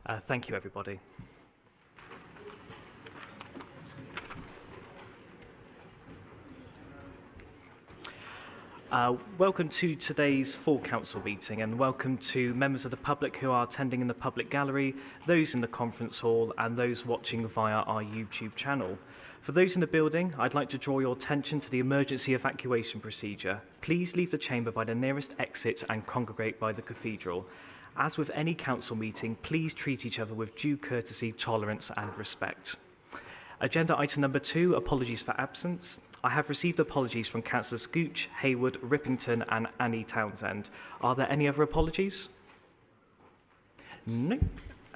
Thank you, everybody. Welcome to today's full council meeting, and welcome to members of the public who are attending in the public gallery, those in the conference hall, and those watching via our YouTube channel. For those in the building, I'd like to draw your attention to the emergency evacuation procedure. Please leave the chamber by the nearest exit and congregate by the cathedral. As with any council meeting, please treat each other with due courtesy, tolerance and respect. Agenda item number 2, apologies for absence. I have received apologies from Councillors Gooch, Hayward, Rippington and Annie Townsend. Are there any other apologies? No.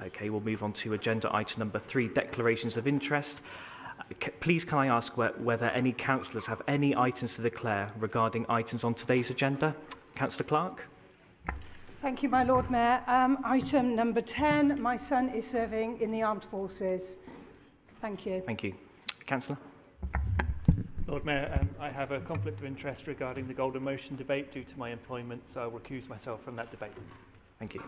Okay, we'll move on to agenda item number 3, declarations of interest. Please can I ask whether any councillors have any items to declare regarding items on today's agenda? Councillor Clark. Thank you, my Lord Mayor. Item number 10, my son is serving in the armed forces. Thank you. Thank you. Councillor. Lord Mayor, I have a conflict of interest regarding the Golden Motion debate due to my employment, so I'll recuse myself from that debate. Thank you.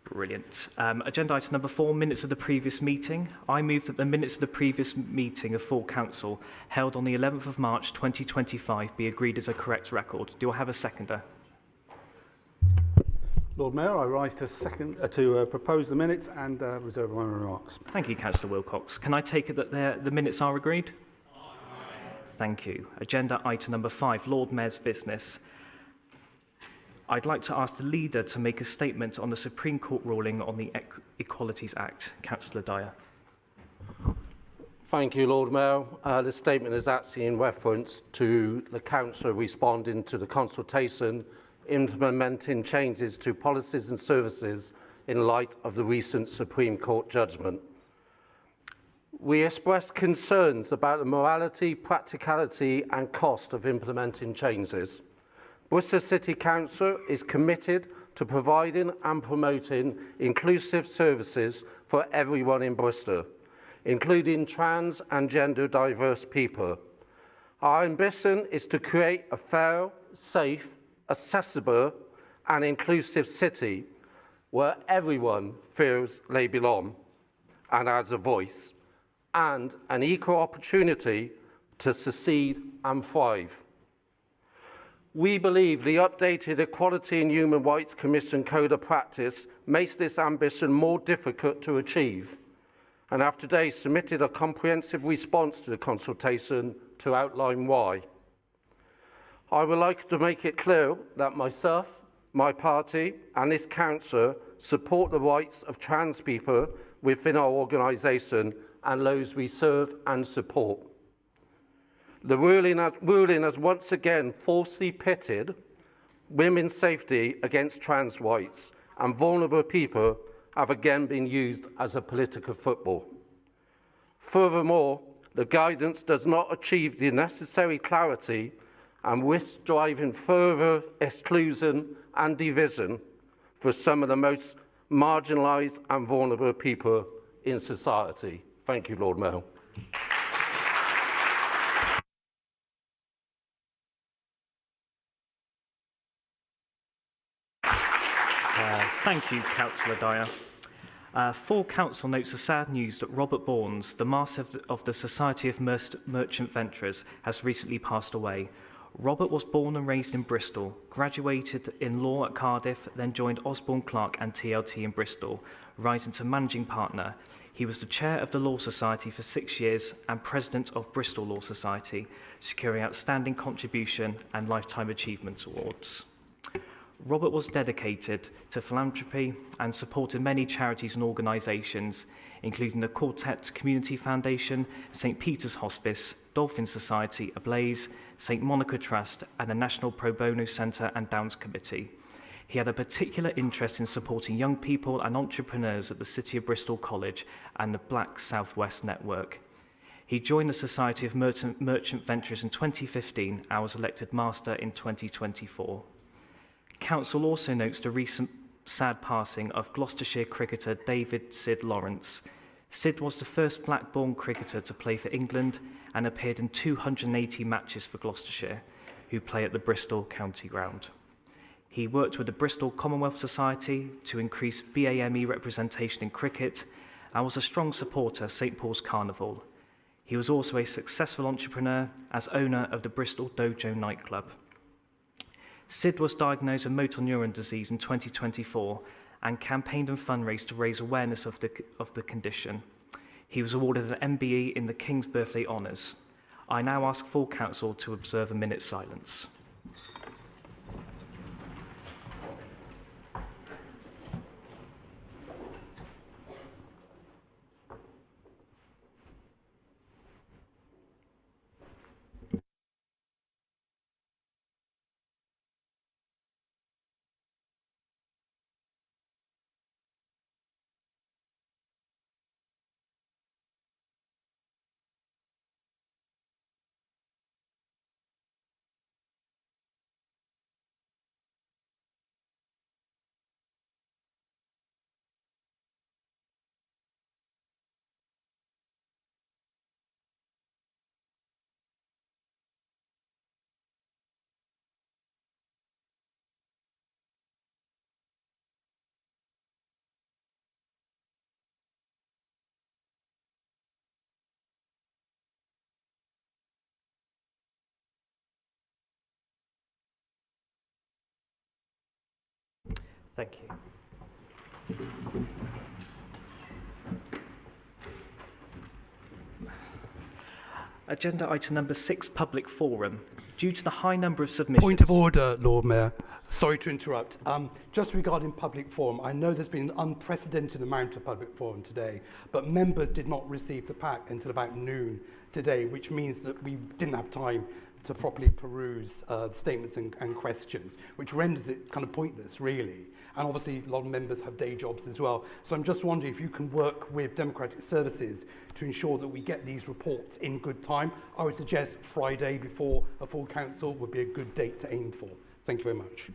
Brilliant. Agenda item number 4, minutes of the previous meeting. I move that the minutes of the previous meeting of full council held on the 11th of March 2025 be agreed as a correct record. Do I have a seconder? Lord Mayor, I rise to propose the minutes and reserve my remarks. Thank you, Councillor Wilcox. Can I take it that the minutes are agreed? Aye. Thank you. Agenda item number 5, Lord Mayor's business. I'd like to ask the leader to make a statement on the Supreme Court ruling on the Equalities Act. Councillor Dyer. Thank you, Lord Mayor. This statement is actually in reference to the Council responding to the consultation implementing changes to policies and services in light of the recent Supreme Court judgment. We expressed concerns about the morality, practicality and cost of implementing changes. Bristol City Council is committed to providing and promoting inclusive services for everyone in Bristol, including trans and gender diverse people. Our ambition is to create a fair, safe, accessible and inclusive city where everyone feels they belong and has a voice and an equal opportunity to succeed and thrive. We believe the updated Equality and Human Rights Commission Code of Practice makes this ambition more difficult to achieve, and have today submitted a comprehensive response to the consultation to outline why. I would like to make it clear that myself, my party and this council support the rights of trans people within our organisation and those we serve and support. The ruling has once again falsely pitted women's safety against trans rights, and vulnerable people have again been used as a political football. Furthermore, the guidance does not achieve the necessary clarity and risks driving further exclusion and division for some of the most marginalised and vulnerable people in society. Thank you, Lord Mayor. Thank you, Councillor Dyer. Full Council notes the sad news that Robert Bournes, the Master of the Society of Merchant Venturers, has recently passed away. Robert was born and raised in Bristol, graduated in law at Cardiff, then joined Osborne Clark and TLT in Bristol, rising to managing partner. He was the chair of the Law Society for 6 years and president of Bristol Law Society, securing outstanding contribution and lifetime achievement awards. Robert was dedicated to philanthropy and supported many charities and organisations, including the Quartet Community Foundation, St Peter's Hospice, Dolphin Society, Ablaze, St Monica Trust and the National Pro Bono Centre and Downs Committee. He had a particular interest in supporting young people and entrepreneurs at the City of Bristol College and the Black South West Network. He joined the Society of Merchant Venturers in 2015 and was elected Master in 2024. Council also notes the recent sad passing of Gloucestershire cricketer David Sid Lawrence. Sid was the first black-born cricketer to play for England and appeared in 280 matches for Gloucestershire, who play at the Bristol County Ground. He worked with the Bristol Commonwealth Society to increase BAME representation in cricket and was a strong supporter of St Paul's Carnival. He was also a successful entrepreneur as owner of the Bristol Dojo nightclub. Sid was diagnosed with motor neuron disease in 2024 and campaigned and fundraised to raise awareness of the condition. He was awarded an MBE in the King's Birthday Honours. I now ask full council to observe a minute's silence. Thank you. Agenda item number 6, public forum. Due to the high number of submissions... Point of order, Lord Mayor. Sorry to interrupt. Just regarding public forum, I know there's been an unprecedented amount of public forum today, but members did not receive the pack until about noon today, which means that we didn't have time to properly peruse the statements and questions, which renders it kind of pointless, really. And obviously, a lot of members have day jobs as well. So I'm just wondering if you can work with Democratic Services to ensure that we get these reports in good time. I would suggest Friday before a full council would be a good date to aim for. Thank you very much.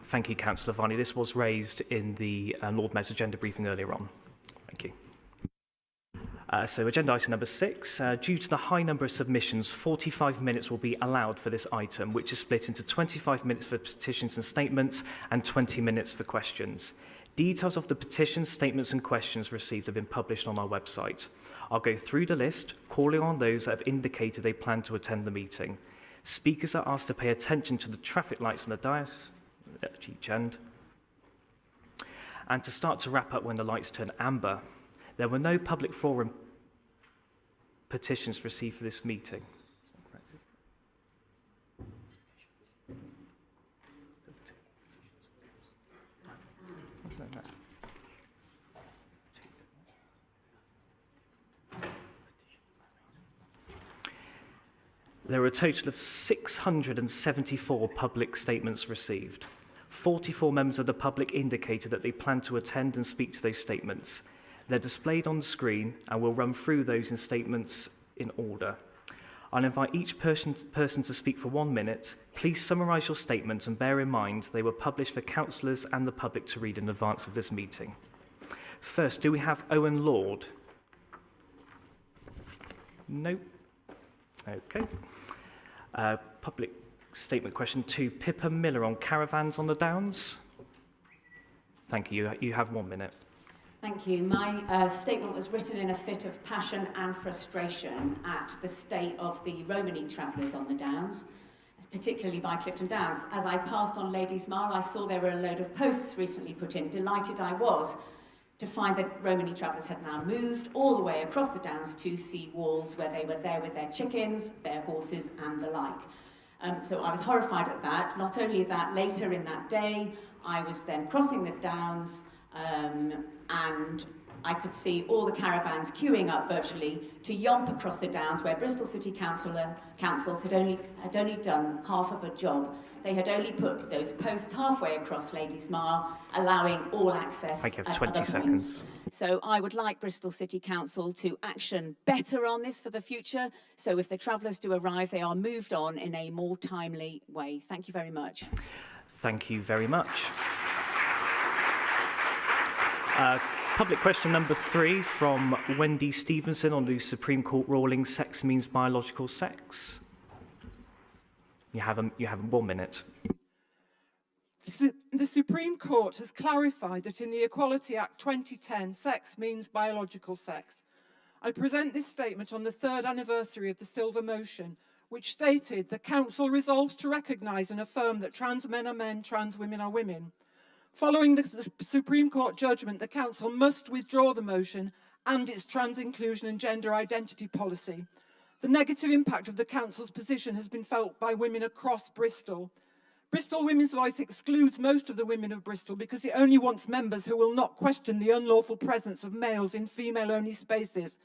Thank you, Councillor Varney. This was raised in the Lord Mayor's agenda briefing earlier on. Thank you. So agenda item number 6, due to the high number of submissions, 45 minutes will be allowed for this item, which is split into 25 minutes for petitions and statements and 20 minutes for questions. Details of the petitions, statements and questions received have been published on our website. I'll go through the list, calling on those that have indicated they plan to attend the meeting. Speakers are asked to pay attention to the traffic lights on the dais at each end and to start to wrap up when the lights turn amber. There were no public forum petitions received for this meeting. There were a total of 674 public statements received. 44 members of the public indicated that they plan to attend and speak to those statements. They're displayed on the screen and we'll run through those in statements in order. I'll invite each person to speak for 1 minute. Please summarise your statements and bear in mind they were published for councillors and the public to read in advance of this meeting. First, do we have Owen Lord? No. Okay. Public statement question 2. Pippa Miller on caravans on the Downs. Thank you. You have 1 minute. Thank you. My statement was written in a fit of passion and frustration at the state of the Romany travellers on the Downs, particularly by Clifton Downs. As I passed on Ladies' Mile, I saw there were a load of posts recently put in. Delighted I was to find that Romany travellers had now moved all the way across the Downs to sea walls where they were there with their chickens, their horses and the like. So I was horrified at that. Not only that, later in that day, I was then crossing the Downs and I could see all the caravans queuing up virtually to yomp across the Downs where Bristol City councils had only done half of a job. They had only put those posts halfway across Ladies' Mile, allowing all access. Thank you. At 20 other seconds. points. So I would like Bristol City Council to action better on this for the future. So if the travellers do arrive, they are moved on in a more timely way. Thank you very much. Thank you very much. Public question number 3 from Wendy Stevenson on the Supreme Court ruling, sex means biological sex. You have 1 minute. The Supreme Court has clarified that in the Equality Act 2010, sex means biological sex. I present this statement on the 3rd anniversary of the Silver Motion, which stated the Council resolves to recognise and affirm that trans men are men, trans women are women. Following the Supreme Court judgment, the Council must withdraw the motion and its trans inclusion and gender identity policy. The negative impact of the Council's position has been felt by women across Bristol. Bristol Women's Voice excludes most of the women of Bristol because it only wants members who will not question the unlawful presence of males in female-only spaces.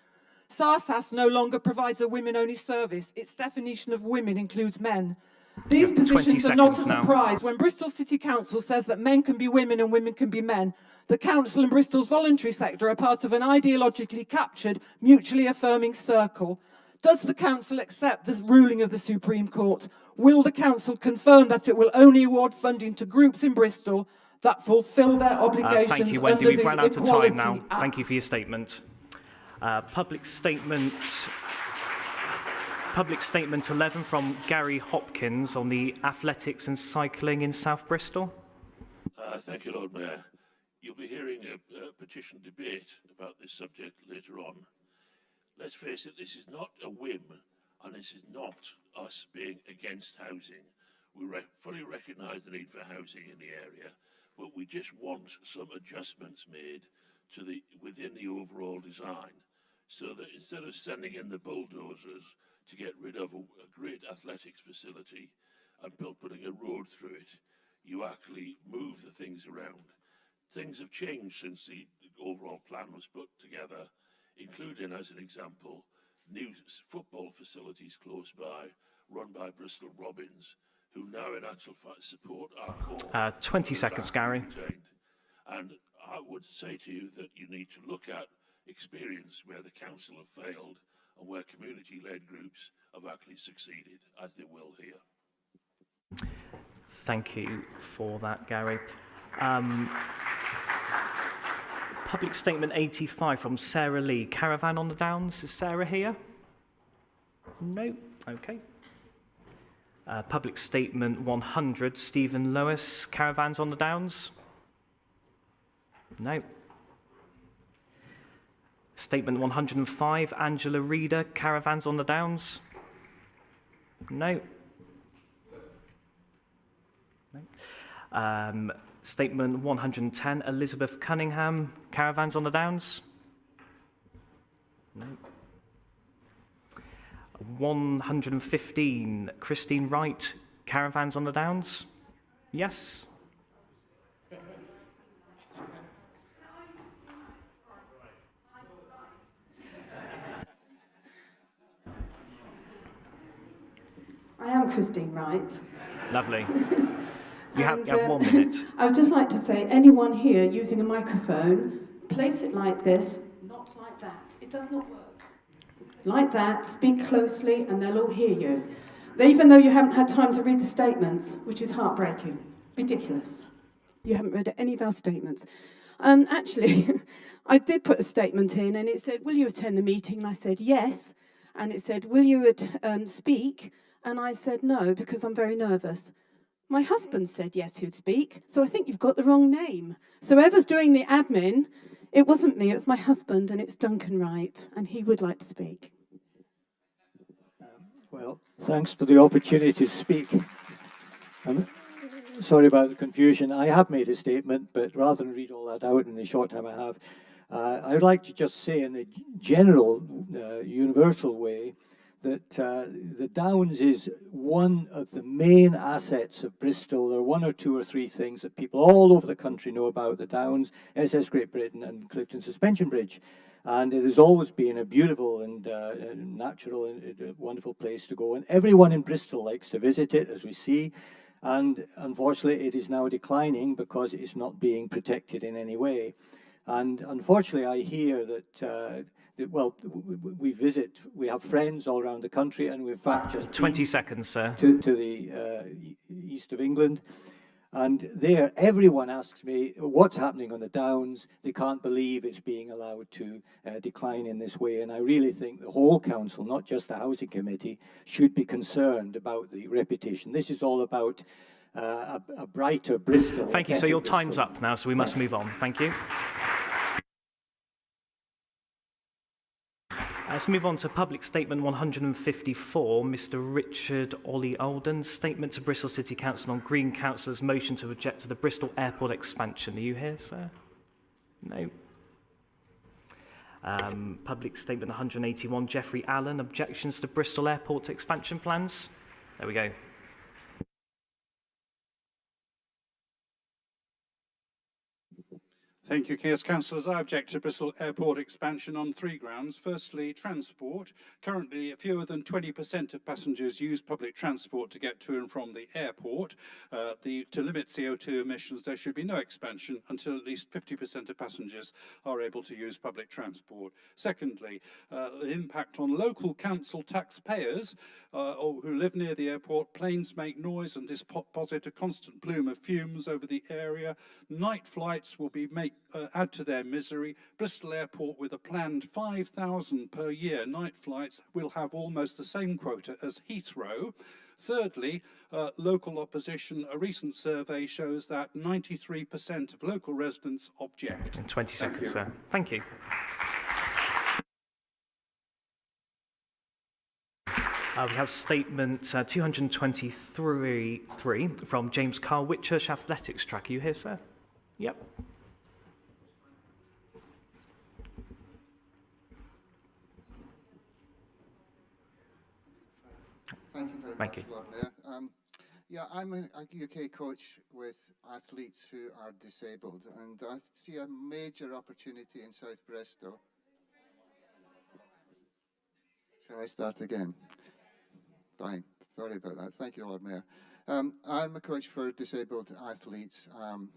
SARSAS no longer provides a women-only service. Its definition of women includes men. These positions are not a surprise. When Bristol City Council says that men can be women and women can be men, the Council and Bristol's voluntary sector are part of an ideologically captured, mutually affirming circle. Does the Council accept the ruling of the Supreme Court? Will the Council confirm that it will only award funding to groups in Bristol that fulfil their obligations thank you, under Wendy. the We've run out of Equality time now. Act? Thank you for your statement. Public statement 11 from Gary Hopkins on the athletics and cycling in South Bristol. Thank you, Lord Mayor. You'll be hearing a petition debate about this subject later on. Let's face it, this is not a whim, and this is not us being against housing. We fully recognise the need for housing in the area, but we just want some adjustments made to within the overall design, so that instead of sending in the bulldozers to get rid of a great athletics facility and putting a road through it, you actually move the things around. Things have changed since the overall plan was put together, including, as an example, new football facilities close by, run by Bristol Robins, who now in actual fact support our core. 20 seconds, Gary. And I would say to you that you need to look at experience where the council have failed and where community-led groups have actually succeeded, as they will here. Thank you for that, Gary. Public statement 85 from Sarah Lee. Caravan on the Downs. Is Sarah here? No. Okay. Public statement 100. Stephen Lewis. Caravans on the Downs. No. Statement 105. Angela Reader. Caravans on the Downs. No. No. Statement 110, Elizabeth Cunningham, Caravans on the Downs? No. 115, Christine Wright, Caravans on the Downs? Yes? I am Christine Wright. Lovely. You have 1 minute. I would just like to say, anyone here using a microphone, place it like this, not like that. It does not work. Like that, speak closely, and they'll all hear you. Even though you haven't had time to read the statements, which is heartbreaking. Ridiculous. You haven't read any of our statements. Actually, I did put a statement in, and it said, will you attend the meeting? And I said, yes. And it said, will you speak? And I said, no, because I'm very nervous. My husband said yes, he'd speak, so I think you've got the wrong name. So whoever's doing the admin, it wasn't me, it's my husband, and it's Duncan Wright, and he would like to speak. Well, thanks for the opportunity to speak. I'm sorry about the confusion. I have made a statement, but rather than read all that out in the short time I have, I would like to just say in a general, universal way, that the Downs is one of the main assets of Bristol. There are 1 or 2 or 3 things that people all over the country know about the Downs, SS Great Britain and Clifton Suspension Bridge. And it has always been a beautiful and natural and wonderful place to go. And everyone in Bristol likes to visit it, as we see. And unfortunately, it is now declining because it is not being protected in any way. And unfortunately, I hear that well, we have friends all around the country, and we've in fact just 20 seconds, sir. To the east of England, and there everyone asks me what's happening on the Downs. They can't believe it's being allowed to decline in this way, and I really think the whole council, not just the housing committee, should be concerned about the reputation. This is all about a brighter Bristol. Thank you. So your time's up now, so we must move on. Thank you. Let's move on to Public Statement 154, Mr Richard Ollie Alden, Statement to Bristol City Council on Green Councillors' motion to object to the Bristol Airport expansion. Are you here, sir? No. Public Statement 181, Geoffrey Allen, objections to Bristol Airport expansion plans. There we go. Thank you, Councillors. I object to Bristol Airport expansion on 3 grounds. Firstly, transport. Currently, fewer than 20% of passengers use public transport to get to and from the airport. To limit CO2 emissions, there should be no expansion until at least 50% of passengers are able to use public transport. Secondly, the impact on local council taxpayers or who live near the airport. Planes make noise and deposit a constant plume of fumes over the area. Night flights will be add to their misery. Bristol Airport, with a planned 5,000 per year night flights, will have almost the same quota as Heathrow. Thirdly, local opposition. A recent survey shows that 93% of local residents object. In 20 seconds, sir. Thank you. We have statement 223 from James Carr, Whitchurch Athletics Track. Are you here, sir? Yep. Thank you very much, Lord Mayor. Yeah, I'm a UK coach with athletes who are disabled, and I see a major opportunity in South Bristol. Shall I start again? Fine. Sorry about that. Thank you, Lord Mayor. I'm a coach for disabled athletes, and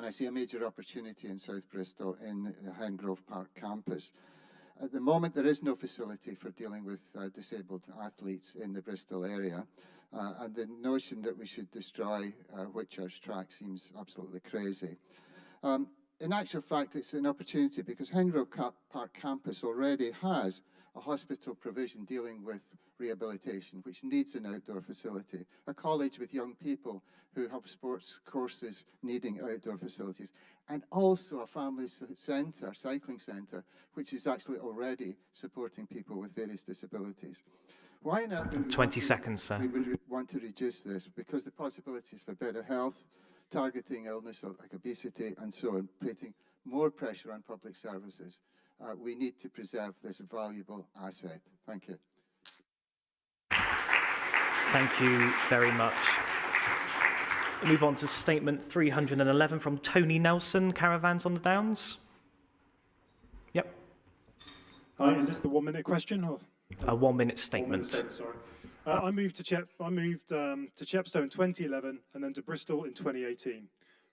I see a major opportunity in South Bristol in the Hengrove Park campus. At the moment, there is no facility for dealing with disabled athletes in the Bristol area, and the notion that we should destroy Whitchurch track seems absolutely crazy. In actual fact, it's an opportunity because Hengrove Park campus already has a hospital provision dealing with rehabilitation, which needs an outdoor facility, a college with young people who have sports courses needing outdoor facilities, and also a family centre, cycling centre, which is actually already supporting people with various disabilities. Why on earth 20 seconds, sir. We would want to reduce this? Because the possibilities for better health, targeting illness like obesity and so on, putting more pressure on public services. We need to preserve this valuable asset. Thank you. Thank you very much. We'll move on to statement 311 from Tony Nelson, Caravans on the Downs. Yep. Hi, is this the 1 minute question? Or? A 1 minute statement. 1 minute statement, sorry. I moved to Chepstow in 2011 and then to Bristol in 2018.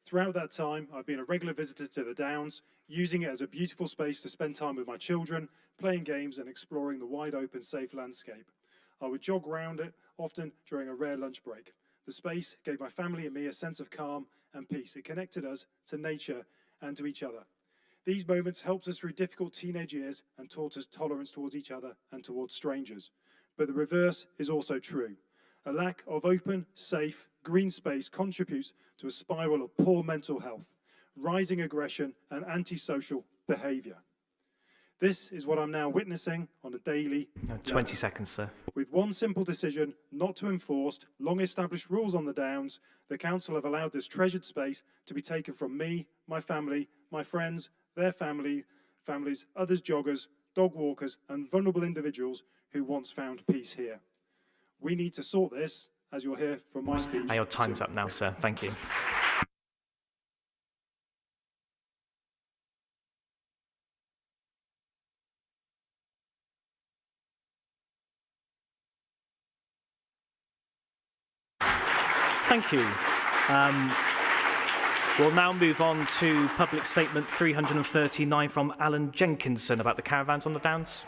Throughout that time, I've been a regular visitor to the Downs, using it as a beautiful space to spend time with my children, playing games and exploring the wide open, safe landscape. I would jog around it, often during a rare lunch break. The space gave my family and me a sense of calm and peace. It connected us to nature and to each other. These moments helped us through difficult teenage years and taught us tolerance towards each other and towards strangers. But the reverse is also true. A lack of open, safe, green space contributes to a spiral of poor mental health, rising aggression and antisocial behaviour. This is what I'm now witnessing on a daily 20 seconds, sir. With one simple decision not to enforce long-established rules on the Downs, the council have allowed this treasured space to be taken from me, my family, my friends, their families, others joggers, dog walkers and vulnerable individuals who once found peace here. We need to sort this, as you'll hear from my speech. Your time's up now, sir. Thank you. Thank you. We'll now move on to public statement 339 from Alan Jenkinson about the caravans on the Downs.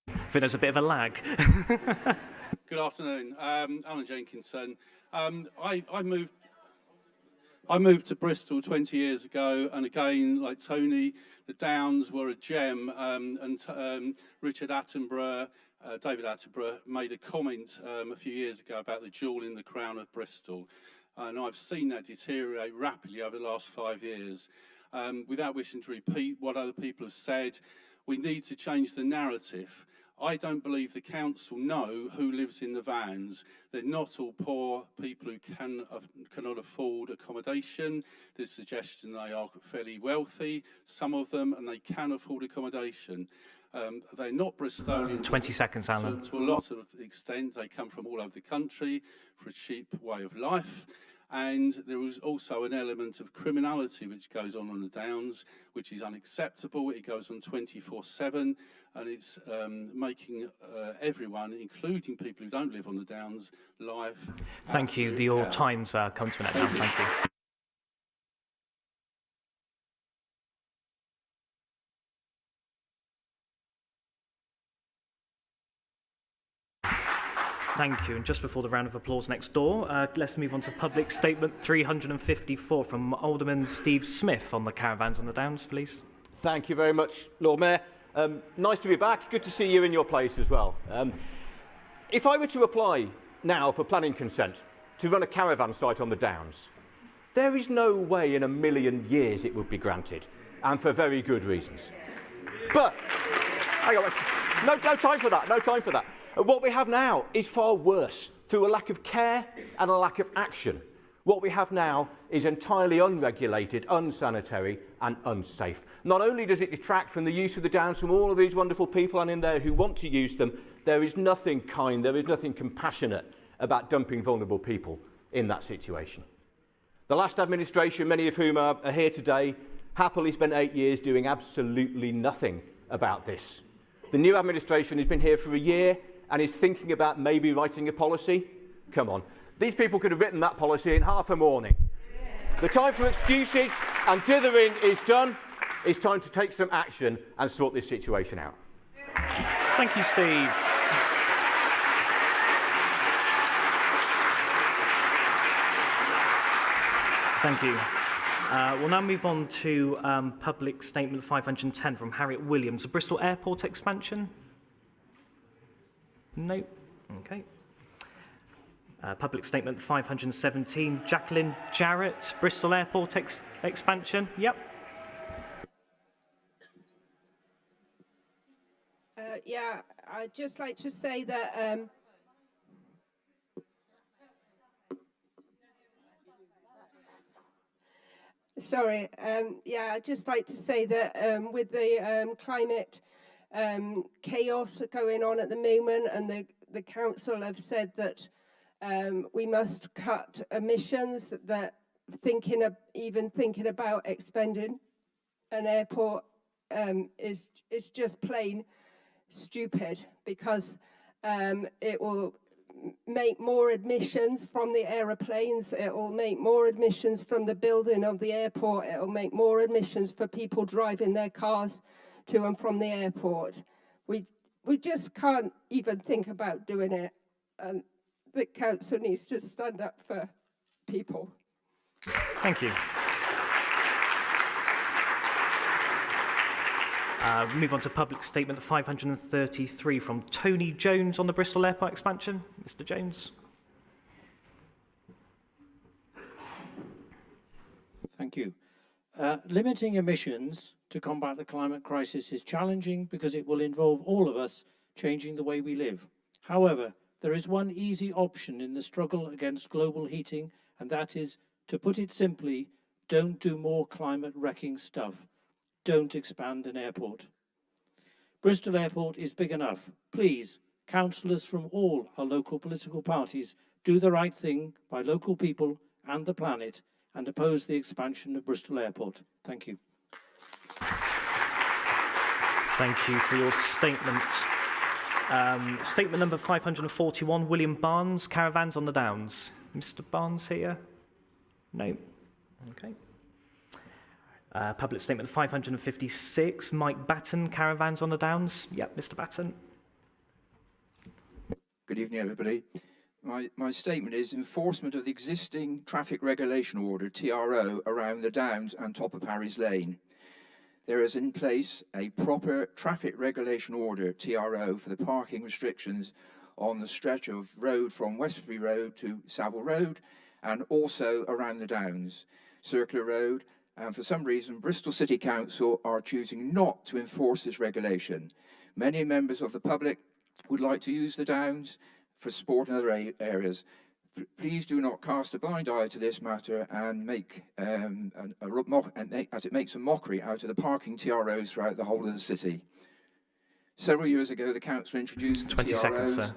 I think there's a bit of a lag. Good afternoon, Alan Jenkinson. I moved to Bristol 20 years ago, and again, like Tony, the Downs were a gem, and Richard Attenborough David Attenborough, made a comment a few years ago about the jewel in the crown of Bristol. And I've seen that deteriorate rapidly over the last 5 years. Without wishing to repeat what other people have said, we need to change the narrative. I don't believe the council know who lives in the vans. They're not all poor people who cannot afford accommodation. There's suggestion they are fairly wealthy, some of them, and they can afford accommodation. They're not Bristolian. 20 seconds, Alan. To a lot of extent, they come from all over the country for a cheap way of life. And there is also an element of criminality which goes on the Downs, which is unacceptable. It goes on 24/7, and it's making everyone, including people who don't live on the Downs, life. Thank you. Your time's come to an end now. Thank you. Thank you. And just before the round of applause next door, let's move on to public statement 354 from Alderman Steve Smith on the caravans on the Downs, please. Thank you very much, Lord Mayor. Nice to be back. Good to see you in your place as well. If I were to apply now for planning consent to run a caravan site on the Downs, there is no way in a million years it would be granted, and for very good reasons. But, hang on, no time for that, no time for that. What we have now is far worse, through a lack of care and a lack of action. What we have now is entirely unregulated, unsanitary and unsafe. Not only does it detract from the use of the Downs from all of these wonderful people and in there who want to use them, there is nothing kind, there is nothing compassionate about dumping vulnerable people in that situation. The last administration, many of whom are here today, happily spent 8 years doing absolutely nothing about this. The new administration has been here for a year and is thinking about maybe writing a policy. Come on. These people could have written that policy in half a morning. The time for excuses and dithering is done. It's time to take some action and sort this situation out. Thank you, Steve. Thank you. We'll now move on to public statement 510 from Harriet Williams, the Bristol Airport expansion. No. Okay. Public statement 517, Jacqueline Jarrett, Bristol Airport expansion. Yep. Yeah, I'd just like to say that I'd just like to say that with the climate chaos going on at the moment, and the council have said that we must cut emissions, that even thinking about expanding an airport is just plain stupid, because it will make more emissions from the aeroplanes, it will make more emissions from the building of the airport, it will make more emissions for people driving their cars to and from the airport. We just can't even think about doing it, and the council needs to stand up for people. Thank you. Move on to public statement 533 from Tony Jones on the Bristol Airport expansion. Mr. Jones. Thank you. Limiting emissions to combat the climate crisis is challenging because it will involve all of us changing the way we live. However, there is one easy option in the struggle against global heating, and that is, to put it simply, don't do more climate-wrecking stuff. Don't expand an airport. Bristol Airport is big enough. Please, councillors from all our local political parties, do the right thing by local people and the planet and oppose the expansion of Bristol Airport. Thank you. Thank you for your statement. Statement number 541, William Barnes, Caravans on the Downs. Mr. Barnes here? No. Okay. Public statement 556, Mike Batten, Caravans on the Downs. Yep, Mr. Batten. Good evening, everybody. My statement is enforcement of the existing traffic regulation order, TRO, around the Downs and top of Harry's Lane. there is in place a proper traffic regulation order, TRO, for the parking restrictions on the stretch of road from Westbury Road to Savile Road and also around the Downs, Circular Road. And for some reason, Bristol City Council are choosing not to enforce this regulation. Many members of the public would like to use the Downs for sport and other areas. Please do not cast a blind eye to this matter and make as it makes a mockery out of the parking TROs throughout the whole of the city. Several years ago, the council introduced the 20 TROs, seconds, sir.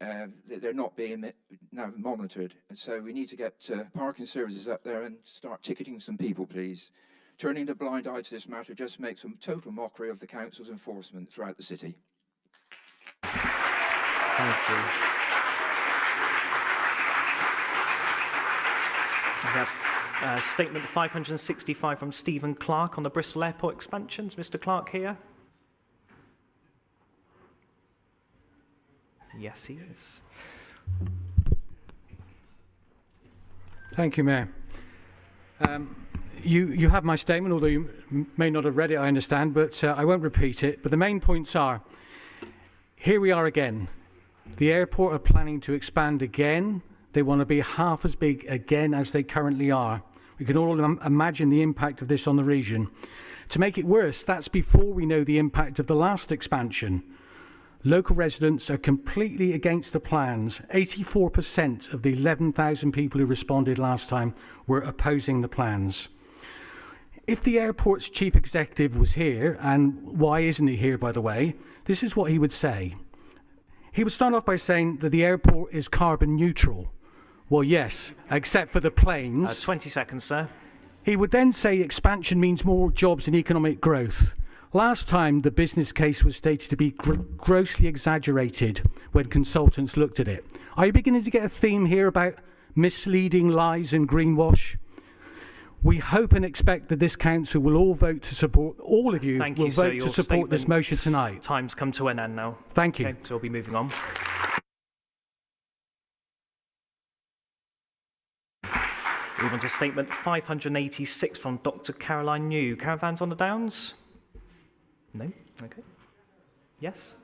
And they're not being now monitored. And so we need to get parking services up there and start ticketing some people, please. Turning a blind eye to this matter just makes a total mockery of the council's enforcement throughout the city. Thank you. We have statement 565 from Stephen Clark on the Bristol Airport expansions. Mr. Clark here? Yes, he is. Thank you, Mayor. You have my statement, although you may not have read it, I understand, but I won't repeat it. But the main points are, here we are again. The airport are planning to expand again. They want to be half as big again as they currently are. We can all imagine the impact of this on the region. To make it worse, that's before we know the impact of the last expansion. Local residents are completely against the plans. 84% of the 11,000 people who responded last time were opposing the plans. If the airport's chief executive was here, and why isn't he here, by the way, this is what he would say. He would start off by saying that the airport is carbon neutral. Well, yes, except for the planes. 20 seconds, sir. He would then say expansion means more jobs and economic growth. Last time, the business case was stated to be grossly exaggerated when consultants looked at it. Are you beginning to get a theme here about misleading lies and greenwash? We hope and expect that this council will all vote to support, all of you will vote to support this motion tonight. Time's come to an end now. Thank you. Okay, so we'll be moving on. Move on to statement 586 from Dr. Caroline New. Caravans on the Downs? No? Okay. Yes?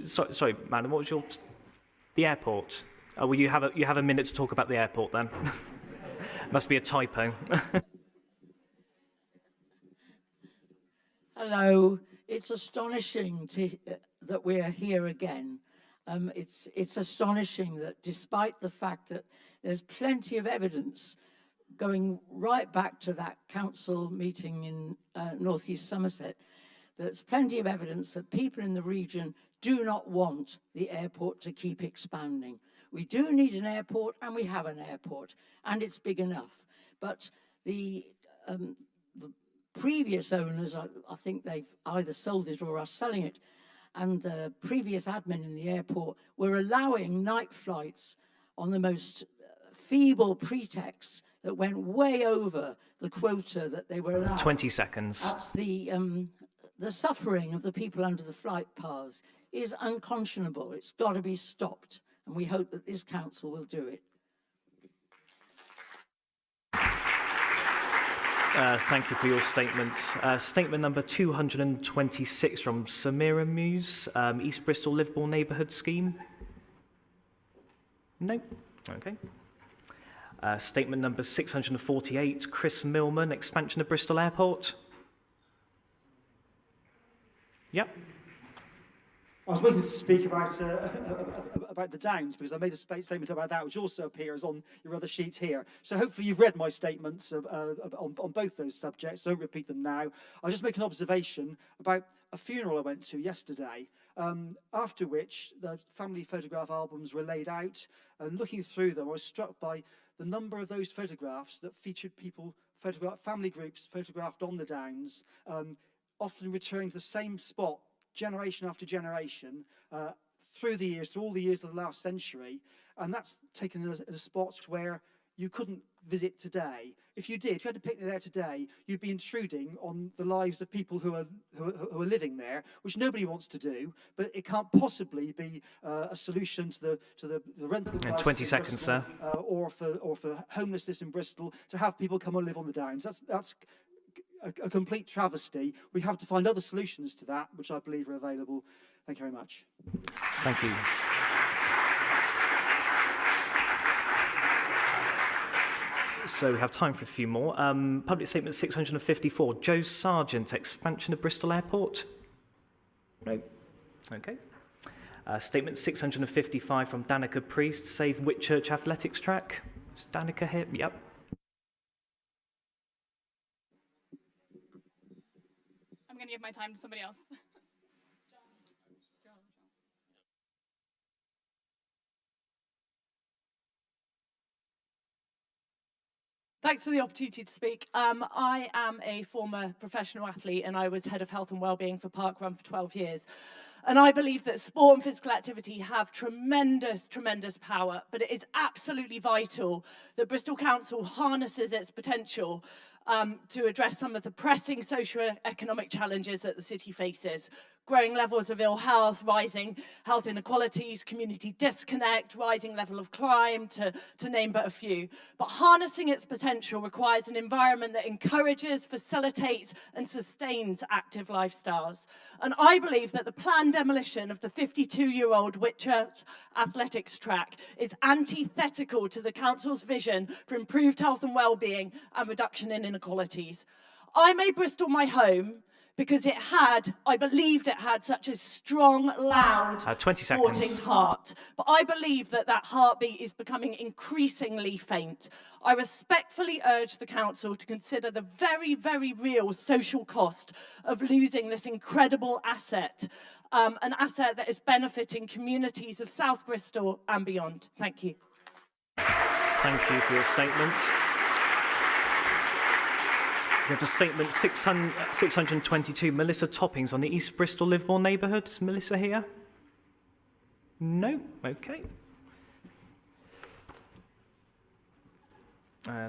Sorry, madam, what was your... The airport. Oh, well, you have a minute to talk about the airport then. Must be a typo. Hello. It's astonishing that we are here again. It's astonishing that despite the fact that there's plenty of evidence going right back to that council meeting in North East Somerset, there's plenty of evidence that people in the region do not want the airport to keep expanding. We do need an airport, and we have an airport, and it's big enough. But the previous owners, I think they've either sold it or are selling it, and the previous admin in the airport were allowing night flights on the most feeble pretexts that went way over the quota that they were allowed. 20 seconds. That's the suffering of the people under the flight paths is unconscionable. It's got to be stopped, and we hope that this council will do it. Thank you for your statement. Statement number 226 from Samira Muse, East Bristol Liveable Neighbourhood Scheme. No? Okay. Statement number 648, Chris Millman, expansion of Bristol Airport. Yep. I was waiting to speak about the Downs because I made a statement about that, which also appears on your other sheet here. So hopefully you've read my statements on both those subjects. So I won't repeat them now. I'll just make an observation about a funeral I went to yesterday, after which the family photograph albums were laid out. And looking through them, I was struck by the number of those photographs that featured people, family groups photographed on the Downs, often returning to the same spot generation after generation, through all the years of the last century. And that's taken in a spot where you couldn't visit today. If you did, if you had a picnic there today, you'd be intruding on the lives of people who are living there, which nobody wants to do. But it can't possibly be a solution to the rental crisis 20 seconds, Bristol, sir. or for homelessness in Bristol, to have people come and live on the Downs. That's a complete travesty. We have to find other solutions to that, which I believe are available. Thank you very much. Thank you. So we have time for a few more. Public Statement 654, Joe Sargent, expansion of Bristol Airport. No. Okay. Statement 655 from Danica Priest, save Whitchurch Athletics track. Is Danica here? Yep. I'm going to give my time to somebody else. Thanks for the opportunity to speak. I am a former professional athlete and I was head of health and wellbeing for Parkrun for 12 years. And I believe that sport and physical activity have tremendous, tremendous power, but it is absolutely vital that Bristol Council harnesses its potential to address some of the pressing socio-economic challenges that the city faces. Growing levels of ill health, rising health inequalities, community disconnect, rising level of crime, to name but a few. But harnessing its potential requires an environment that encourages, facilitates, and sustains active lifestyles. And I believe that the planned demolition of the 52-year-old Whitchurch athletics track is antithetical to the council's vision for improved health and well-being and reduction in inequalities. I made Bristol my home because I believed it had such a strong, loud, 20 sporting seconds. heart. But I believe that heartbeat is becoming increasingly faint. I respectfully urge the council to consider the very, very real social cost of losing this incredible asset, an asset that is benefiting communities of South Bristol and beyond. Thank you. Thank you for your statement. We have to statement 622, Melissa Toppings on the East Bristol Livermore neighbourhood. Is Melissa here? No? Okay.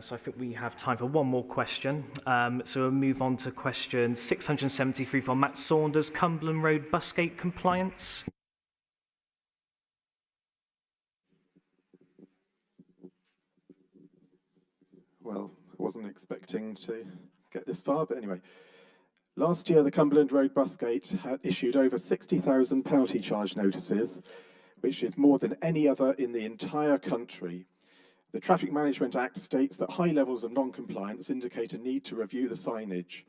So I think we have time for one more question. So we'll move on to question 673 from Matt Saunders, Cumberland Road busgate compliance. Well, I wasn't expecting to get this far, but anyway. Last year, the Cumberland Road busgate had issued over 60,000 penalty charge notices, which is more than any other in the entire country. The Traffic Management Act states that high levels of non-compliance indicate a need to review the signage.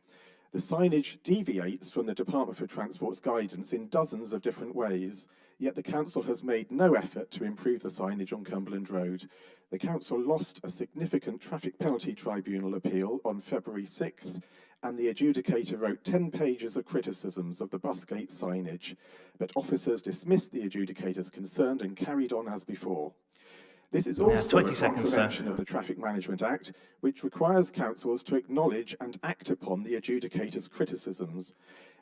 The signage deviates from the Department for Transport's guidance in dozens of different ways, yet the council has made no effort to improve the signage on Cumberland Road. The council lost a significant traffic penalty tribunal appeal on February 6th, and the adjudicator wrote 10 pages of criticisms of the busgate signage, but officers dismissed the adjudicators concerned and carried on as before. This is also a contravention of the Traffic Management Act, which requires councils to acknowledge and act upon the adjudicator's criticisms.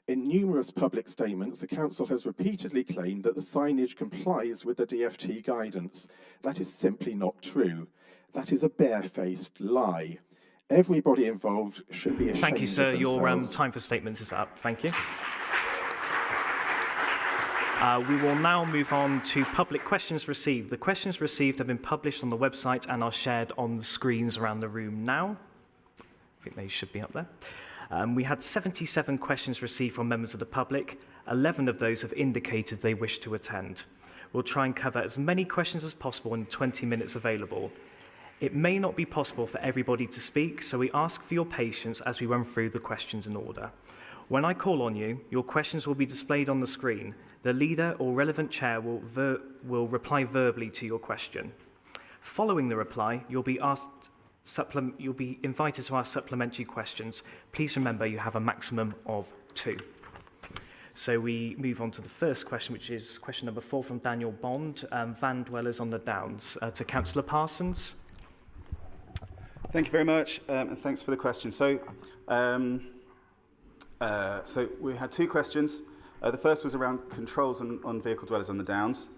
In numerous public statements, the council has repeatedly claimed that the signage complies with the DFT guidance. That is simply not true. That is a barefaced lie. Everybody involved should be ashamed of themselves. Thank you, sir. Your time for statements is up. Thank you. We will now move on to public questions received. The questions received have been published on the website and are shared on the screens around the room now. I think they should be up there. We had 77 questions received from members of the public. 11 of those have indicated they wish to attend. We'll try and cover as many questions as possible in the 20 minutes available. It may not be possible for everybody to speak, so we ask for your patience as we run through the questions in order. When I call on you, your questions will be displayed on the screen. The leader or relevant chair will reply verbally to your question. Following the reply, you'll be invited to ask supplementary questions. Please remember you have a maximum of 2. So we move on to the first question, which is question number 4 from Daniel Bond, Van Dwellers on the Downs, to Councillor Parsons. Thank you very much, and thanks for the question. So we had 2 questions. The first was around controls on vehicle dwellers on the Downs.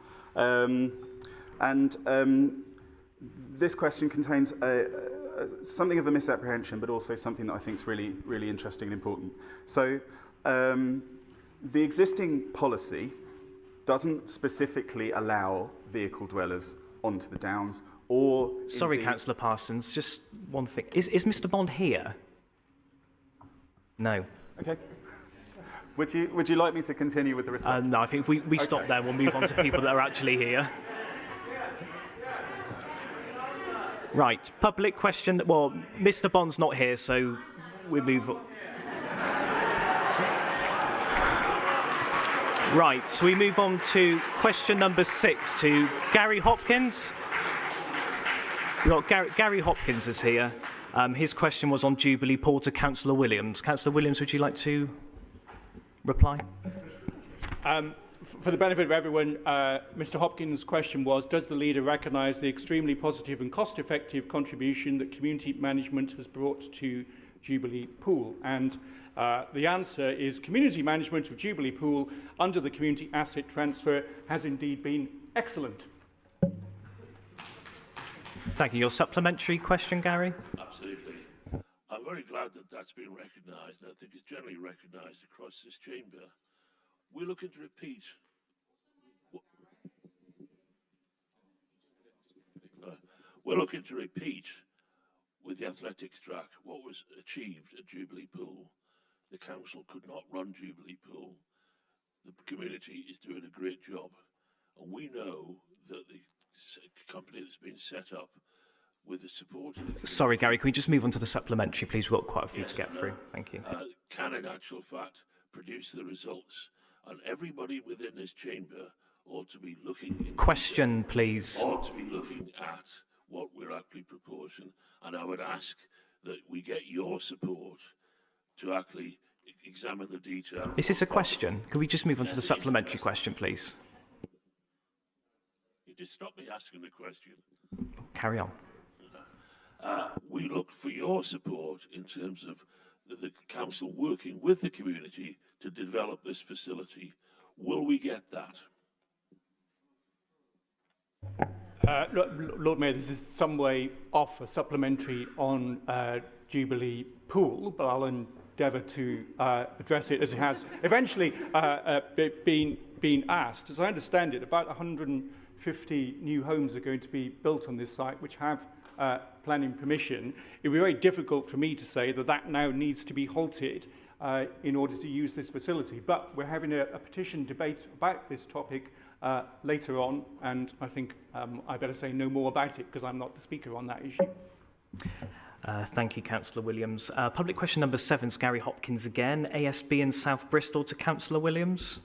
this question contains something of a misapprehension, but also something that I think is really, really interesting and important. So, the existing policy doesn't specifically allow vehicle dwellers onto the Downs, or... Sorry, Councillor Parsons, just one thing. Is Mr Bond here? No. Okay. Would you like me to continue with the response? No, I think if we stop there, we'll move on to people that are actually here. Right, public question. Well, Mr Bond's not here, so we move on. Right, so we move on to question number 6 to Gary Hopkins. We've got Gary Hopkins is here. His question was on Jubilee Pool to Councillor Williams. Councillor Williams, would you like to reply? For the benefit of everyone, Mr Hopkins' question was, does the leader recognise the extremely positive and cost-effective contribution that community management has brought to Jubilee Pool? And the answer is community management of Jubilee Pool under the community asset transfer has indeed been excellent. Thank you. Your supplementary question, Gary? Absolutely. I'm very glad that that's been recognised, and I think it's generally recognised across this chamber. We're looking to repeat. We're looking to repeat with the athletics track what was achieved at Jubilee Pool. The council could not run Jubilee Pool. The community is doing a great job, and we know that the company that's been set up with the support of the Sorry, Gary, can we just move on to the supplementary, please? We've got quite a few to get through. Thank you. Can in actual fact produce the results, and everybody within this chamber ought to be looking Question, please. ought to be looking at what we're actually proposing, and I would ask that we get your support to actually examine the detail. Is this a question? Can we just move on to the supplementary question, please? You just stop me asking the question. Carry on. We look for your support in terms of the council working with the community to develop this facility. Will we get that? Lord Mayor, this is some way off a supplementary on Jubilee Pool, but I'll endeavour to address it as it has eventually been asked. As I understand it, about 150 new homes are going to be built on this site, which have planning permission. It would be very difficult for me to say that that now needs to be halted in order to use this facility. But we're having a petition debate about this topic later on, and I think I better say no more about it because I'm not the speaker on that issue. Thank you, Councillor Williams. Public question number 7 is Gary Hopkins again. ASB in South Bristol to Councillor Williams.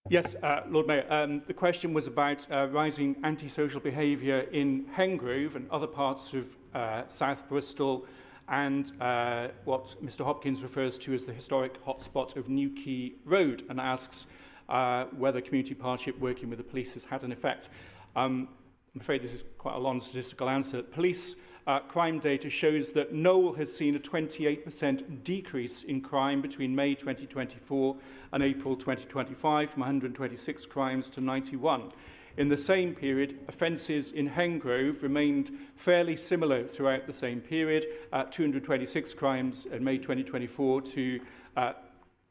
Yes, Lord Mayor, the question was about rising antisocial behaviour in Hengrove and other parts of South Bristol, and what Mr Hopkins refers to as the historic hotspot of Newquay Road, and asks whether community partnership working with the police has had an effect. I'm afraid this is quite a long statistical answer. Police crime data shows that Knowle has seen a 28% decrease in crime between May 2024 and April 2025, from 126 crimes to 91. In the same period, offences in Hengrove remained fairly similar throughout the same period, 226 crimes in May 2024 to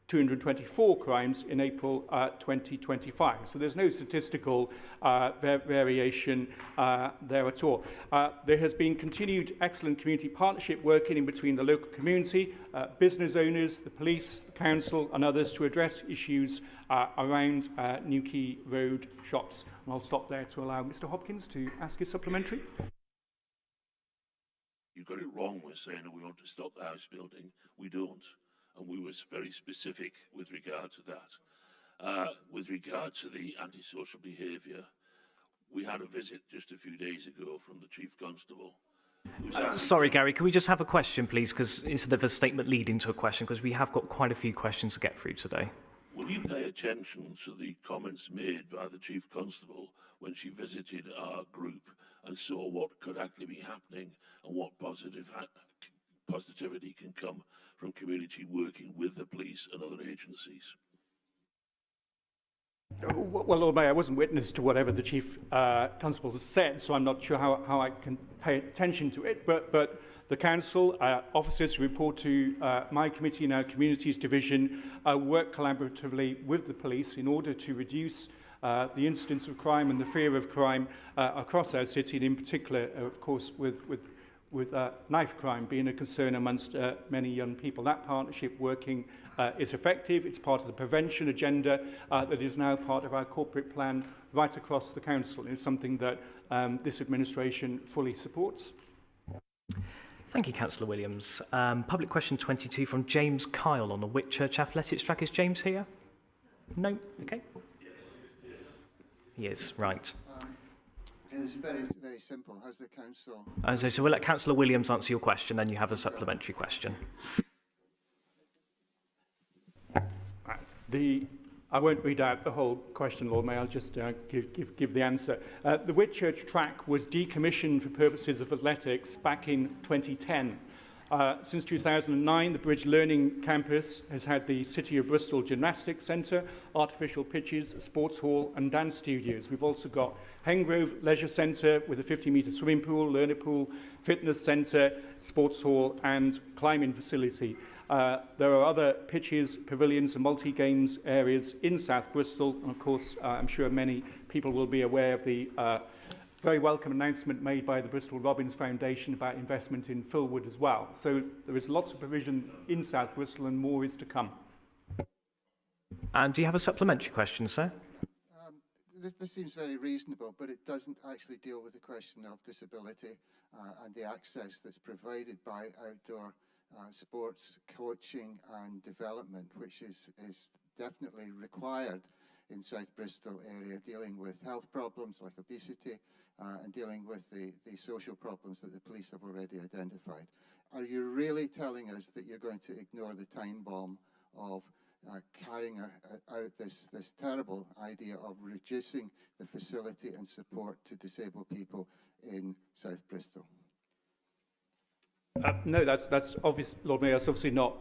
224 crimes in April 2025. So there's no statistical variation there at all. There has been continued excellent community partnership working in between the local community, business owners, the police, the council and others to address issues around Newquay Road shops. And I'll stop there to allow Mr Hopkins to ask his supplementary. You got it wrong with saying that we want to stop the house building. We don't. And we were very specific with regard to that. With regard to the antisocial behaviour, we had a visit just a few days ago from the Chief Constable. Sorry, Gary, can we just have a question, please? Because instead of a statement leading to a question, because we have got quite a few questions to get through today. Will you pay attention to the comments made by the Chief Constable when she visited our group and saw what could actually be happening and what positivity can come from community working with the police and other agencies? Well, Lord Mayor, I wasn't witness to whatever the Chief Constable said, so I'm not sure how I can pay attention to it. But the Council, officers who report to my committee and our Communities Division work collaboratively with the police in order to reduce the incidence of crime and the fear of crime across our city, and in particular, of course, with knife crime being a concern amongst many young people. That partnership working is effective. It's part of the prevention agenda that is now part of our corporate plan right across the council. It's something that this administration fully supports. Thank you, Councillor Williams. Public question 22 from James Kyle on the Whitchurch Athletics track. Is James here? No? Okay. He is, right. It's very, very simple. Has the council... So we'll let Councillor Williams answer your question, then you have a supplementary question. Right. I won't read out the whole question, Lord Mayor. I'll just give the answer. The Whitchurch track was decommissioned for purposes of athletics back in 2010. Since 2009, the Bridge Learning Campus has had the City of Bristol Gymnastics Centre, artificial pitches, sports hall and dance studios. We've also got Hengrove Leisure Centre with a 50-metre swimming pool, learner pool, fitness centre, sports hall and climbing facility. There are other pitches, pavilions and multi-games areas in South Bristol. And of course, I'm sure many people will be aware of the very welcome announcement made by the Bristol Robbins Foundation about investment in Fulwood as well. So there is lots of provision in South Bristol and more is to come. And do you have a supplementary question, sir? This seems very reasonable, but it doesn't actually deal with the question of disability and the access that's provided by outdoor sports coaching and development, which is definitely required in South Bristol area, dealing with health problems like obesity and dealing with the social problems that the police have already identified. Are you really telling us that you're going to ignore the time bomb of carrying out this terrible idea of reducing the facility and support to disabled people in South Bristol? No, that's obvious, Lord Mayor. That's obviously not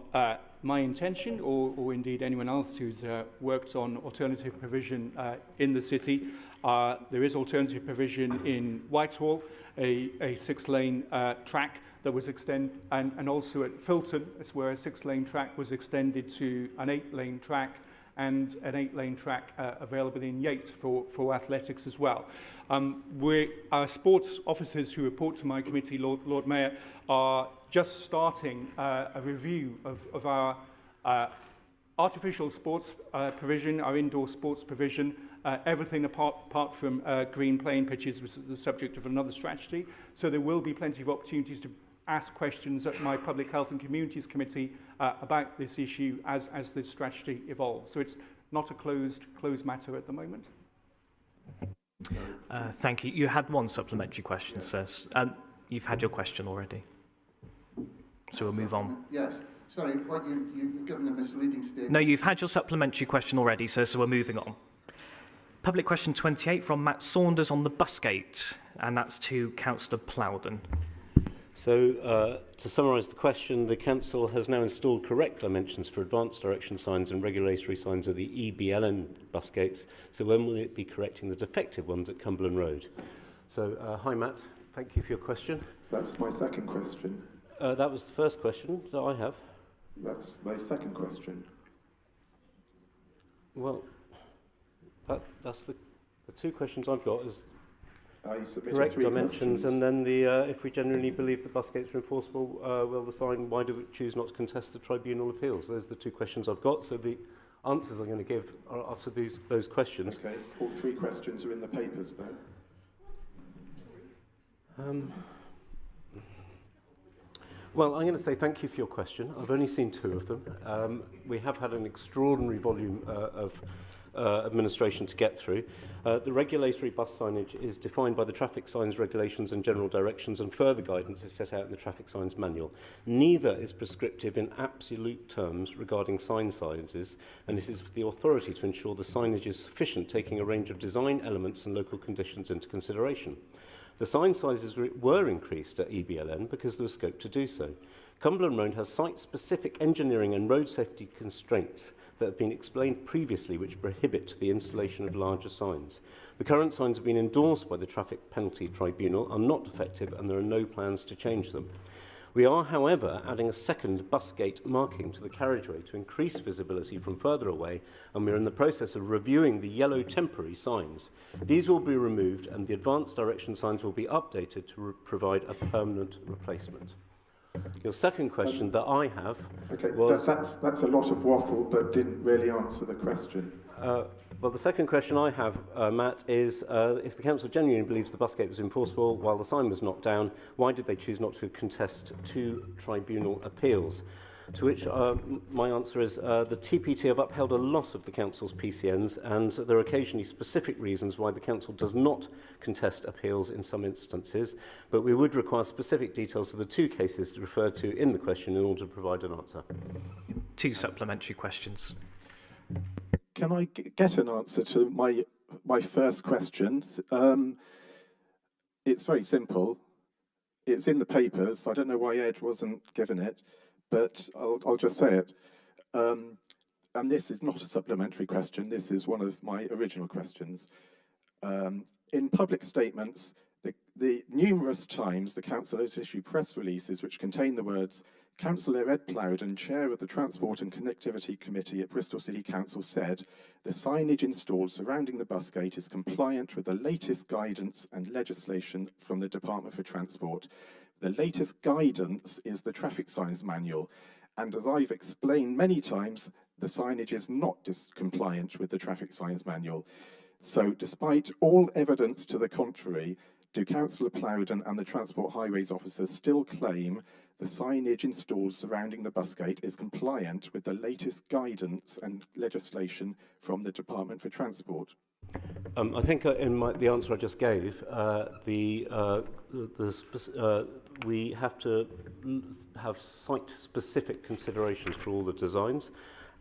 my intention, or indeed anyone else who's worked on alternative provision in the city. There is alternative provision in Whitehall, a 6-lane track that was extended, and also at Filton, where a 6-lane track was extended to an 8-lane track, and an 8-lane track available in Yates for athletics as well. Our sports officers who report to my committee, Lord Mayor, are just starting a review of our artificial sports provision, our indoor sports provision, everything apart from green playing pitches, which is the subject of another strategy. So there will be plenty of opportunities to ask questions at my Public Health and Communities Committee about this issue as this strategy evolves. So it's not a closed matter at the moment. Thank you. You had one supplementary question, sir. You've had your question already. So we'll move on. Yes. Sorry, what you've given a misleading statement. No, you've had your supplementary question already, sir, so we're moving on. Public question 28 from Matt Saunders on the Busgate, and that's to Councillor Plowden. So, to summarise the question, the Council has now installed correct dimensions for advanced direction signs and regulatory signs at the EBLN bus gates. So when will it be correcting the defective ones at Cumberland Road? So, hi Matt, thank you for your question. That's my second question. That was the first question that I have. That's my second question. Well, that's the two questions I've got is correct dimensions, and then if we genuinely believe the bus gates are enforceable, will the sign, why do we choose not to contest the tribunal appeals? Those are the two questions I've got, so the answers I'm going to give are to those questions. Okay, all three questions are in the papers then. Well, I'm going to say thank you for your question. I've only seen two of them. We have had an extraordinary volume of administration to get through. The regulatory bus signage is defined by the traffic signs regulations and general directions, and further guidance is set out in the traffic signs manual. Neither is prescriptive in absolute terms regarding sign sizes, and it is for the authority to ensure the signage is sufficient, taking a range of design elements and local conditions into consideration. The sign sizes were increased at EBLN because there was scope to do so. Cumberland Road has site-specific engineering and road safety constraints that have been explained previously which prohibit the installation of larger signs. The current signs have been endorsed by the Traffic Penalty Tribunal, are not effective, and there are no plans to change them. We are, however, adding a second bus gate marking to the carriageway to increase visibility from further away, and we're in the process of reviewing the yellow temporary signs. These will be removed and the advanced direction signs will be updated to provide a permanent replacement. Your second question that I have was... That's a lot of waffle, but didn't really answer the question. Well, the second question I have, Matt, is if the council genuinely believes the bus gate was enforceable while the sign was knocked down, why did they choose not to contest 2 tribunal appeals? To which my answer is the TPT have upheld a lot of the council's PCNs, and there are occasionally specific reasons why the council does not contest appeals in some instances, but we would require specific details of the 2 cases referred to in the question in order to provide an answer. 2 supplementary questions. Can I get an answer to my first question? It's very simple. It's in the papers. I don't know why Ed wasn't given it, but I'll just say it. And this is not a supplementary question. This is one of my original questions. In public statements, the numerous times the council has issued press releases which contain the words, Councillor Ed Plowden, Chair of the Transport and Connectivity Committee at Bristol City Council, said the signage installed surrounding the bus gate is compliant with the latest guidance and legislation from the Department for Transport. The latest guidance is the traffic signs manual, and as I've explained many times, the signage is not compliant with the traffic signs manual. So despite all evidence to the contrary, do Councillor Plowden and the Transport Highways officers still claim the signage installed surrounding the bus gate is compliant with the latest guidance and legislation from the Department for Transport? I think in the answer I just gave, we have to have site-specific considerations for all the designs,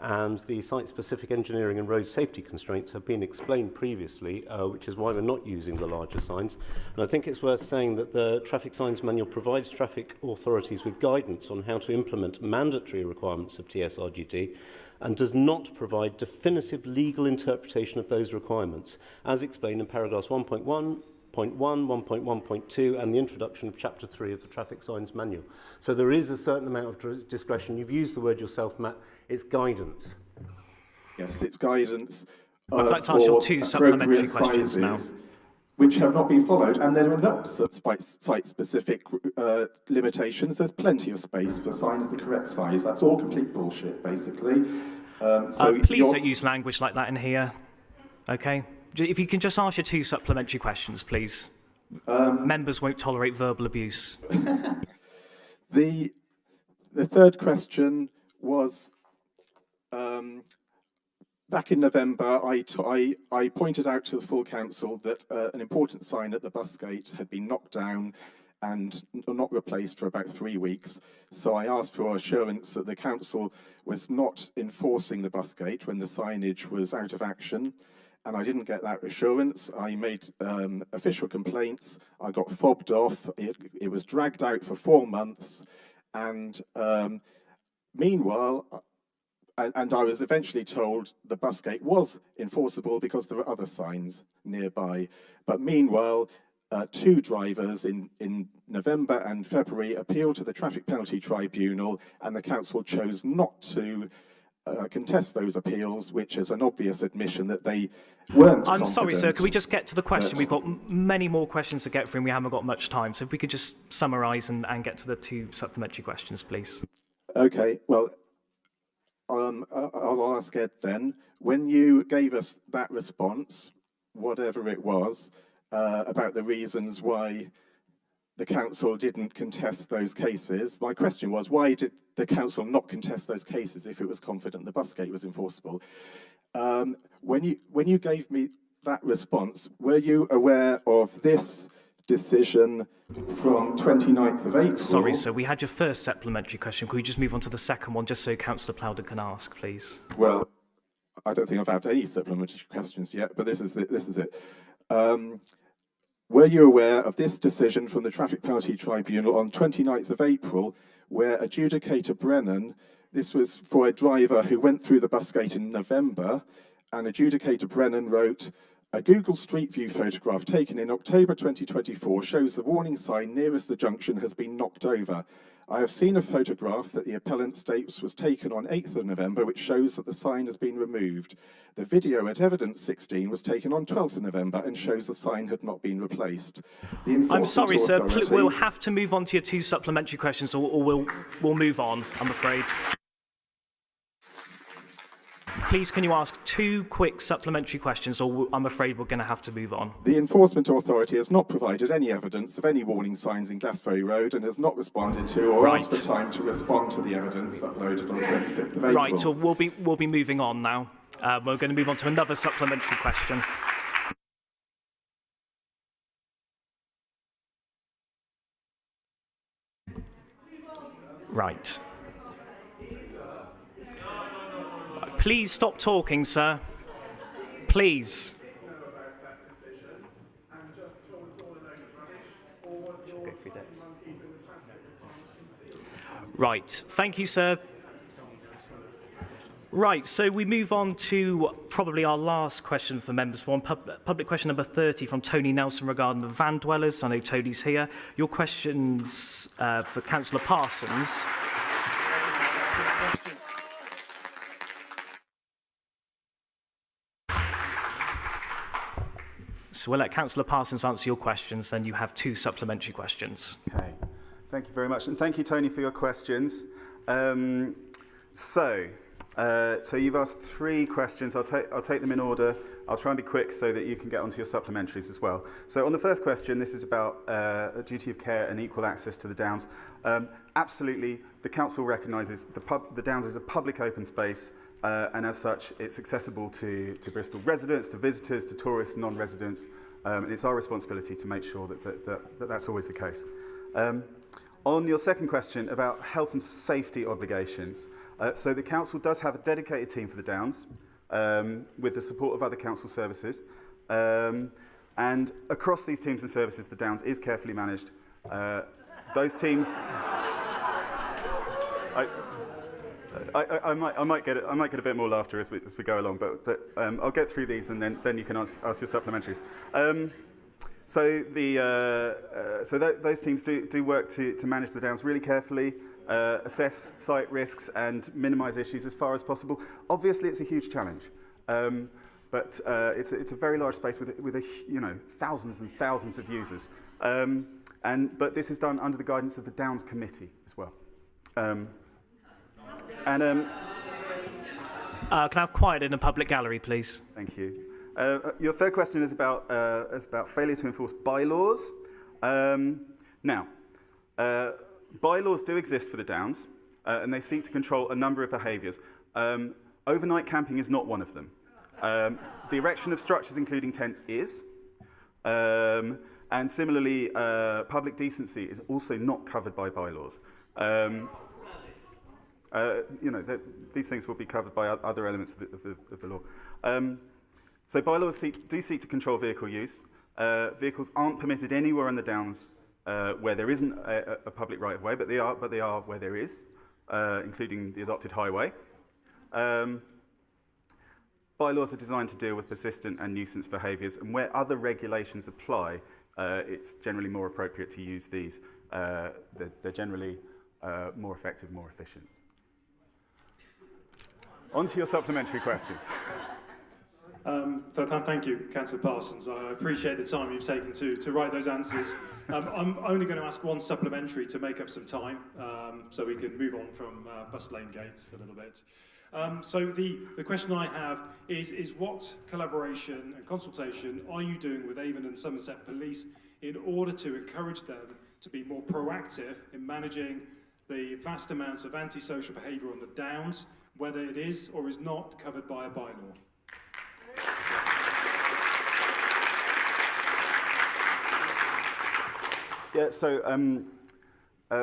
and the site-specific engineering and road safety constraints have been explained previously, which is why we're not using the larger signs. And I think it's worth saying that the Traffic Signs Manual provides traffic authorities with guidance on how to implement mandatory requirements of TSRGT and does not provide definitive legal interpretation of those requirements, as explained in paragraphs 1.1, 1.1.2 and the introduction of Chapter 3 of the Traffic Signs Manual. So there is a certain amount of discretion. You've used the word yourself, Matt. It's guidance. Yes, it's guidance. I'd like to ask your 2 supplementary questions now. Which have not been followed, and there are not site-specific limitations. There's plenty of space for signs the correct size. That's all complete bullshit, basically. Please don't use language like that in here, okay? If you can just ask your 2 supplementary questions, please. Members won't tolerate verbal abuse. The third question was, back in November, I pointed out to the full council that an important sign at the bus gate had been knocked down and not replaced for about 3 weeks. So I asked for assurance that the council was not enforcing the bus gate when the signage was out of action. And I didn't get that assurance. I made official complaints. I got fobbed off. It was dragged out for 4 months. And meanwhile, and I was eventually told the bus gate was enforceable because there were other signs nearby. But meanwhile, 2 drivers in November and February appealed to the Traffic Penalty Tribunal, and the council chose not to contest those appeals, which is an obvious admission that they weren't I'm sorry, sir, can we just get to the question? We've got many more questions to get through and we haven't got much time. So if we could just summarise and get to the 2 supplementary questions, please. Okay, well, I'll ask Ed then. When you gave us that response, whatever it was, about the reasons why the council didn't contest those cases. My question was, why did the council not contest those cases if it was confident the bus gate was enforceable? When you gave me that response, were you aware of this decision from 29th of April? Sorry, sir, we had your first supplementary question. Could we just move on to the second one, just so Councillor Plowden can ask, please? Well, I don't think I've had any supplementary questions yet, but this is it. Were you aware of this decision from the Traffic Penalty Tribunal on 29th of April, where adjudicator Brennan This was for a driver who went through the bus gate in November, and adjudicator Brennan wrote, "A Google Street View photograph taken in October 2024 shows the warning sign nearest the junction has been knocked over. I have seen a photograph that the appellant states was taken on 8th of November, which shows that the sign has been removed. The video at evidence 16 was taken on 12th of November and shows the sign had not been replaced." I'm sorry, sir. We'll have to move on to your 2 supplementary questions, or we'll move on, I'm afraid. Please, can you ask 2 quick supplementary questions, or I'm afraid we're going to have to move on. The Enforcement Authority has not provided any evidence of any warning signs in Glassbury Road and has not responded to or asked for time to respond to the evidence uploaded on 26th of April. Right, so we'll be moving on now. We're going to move on to another supplementary question. Right. Please stop talking, sir. Please. Right. Thank you, sir. Right, so we move on to probably our last question for members forum, public question number 30 from Tony Nelson regarding the van dwellers. I know Tony's here. Your questions for Councillor Parsons. So we'll let Councillor Parsons answer your questions, then you have 2 supplementary questions. Okay, thank you very much, and thank you, Tony, for your questions. So you've asked 3 questions. I'll take them in order. I'll try and be quick so that you can get onto your supplementaries as well. So on the first question, this is about a duty of care and equal access to the Downs. Absolutely, the council recognises the Downs is a public open space, and as such, it's accessible to Bristol residents, to visitors, to tourists, non-residents, and it's our responsibility to make sure that that's always the case. On your second question about health and safety obligations, so the council does have a dedicated team for the Downs, with the support of other council services, and across these teams and services, the Downs is carefully managed. Those teams. I might get a bit more laughter as we go along, but I'll get through these and then you can ask your supplementaries. Those teams do work to manage the Downs really carefully, assess site risks and minimise issues as far as possible. Obviously, it's a huge challenge, but it's a very large space with thousands and thousands of users. But this is done under the guidance of the Downs Committee as well. Can I have quiet in a public gallery, please? Thank you. Your third question is about failure to enforce bylaws. Now, bylaws do exist for the Downs, and they seek to control a number of behaviours. Overnight camping is not one of them. The erection of structures, including tents, is. And similarly, public decency is also not covered by bylaws. These things will be covered by other elements of the law. So bylaws do seek to control vehicle use. Vehicles aren't permitted anywhere on the Downs where there isn't a public right-of-way, but they are where there is, including the adopted highway. Bylaws are designed to deal with persistent and nuisance behaviours, and where other regulations apply, it's generally more appropriate to use these. They're generally more effective, more efficient. On to your supplementary questions. Thank you, Councillor Parsons. I appreciate the time you've taken to write those answers. I'm only going to ask 1 supplementary to make up some time, so we can move on from Bus Lane Gate a little bit. So the question I have is what collaboration and consultation are you doing with Avon and Somerset Police in order to encourage them to be more proactive in managing the vast amounts of antisocial behaviour on the Downs, whether it is or is not covered by a bylaw? Yeah, so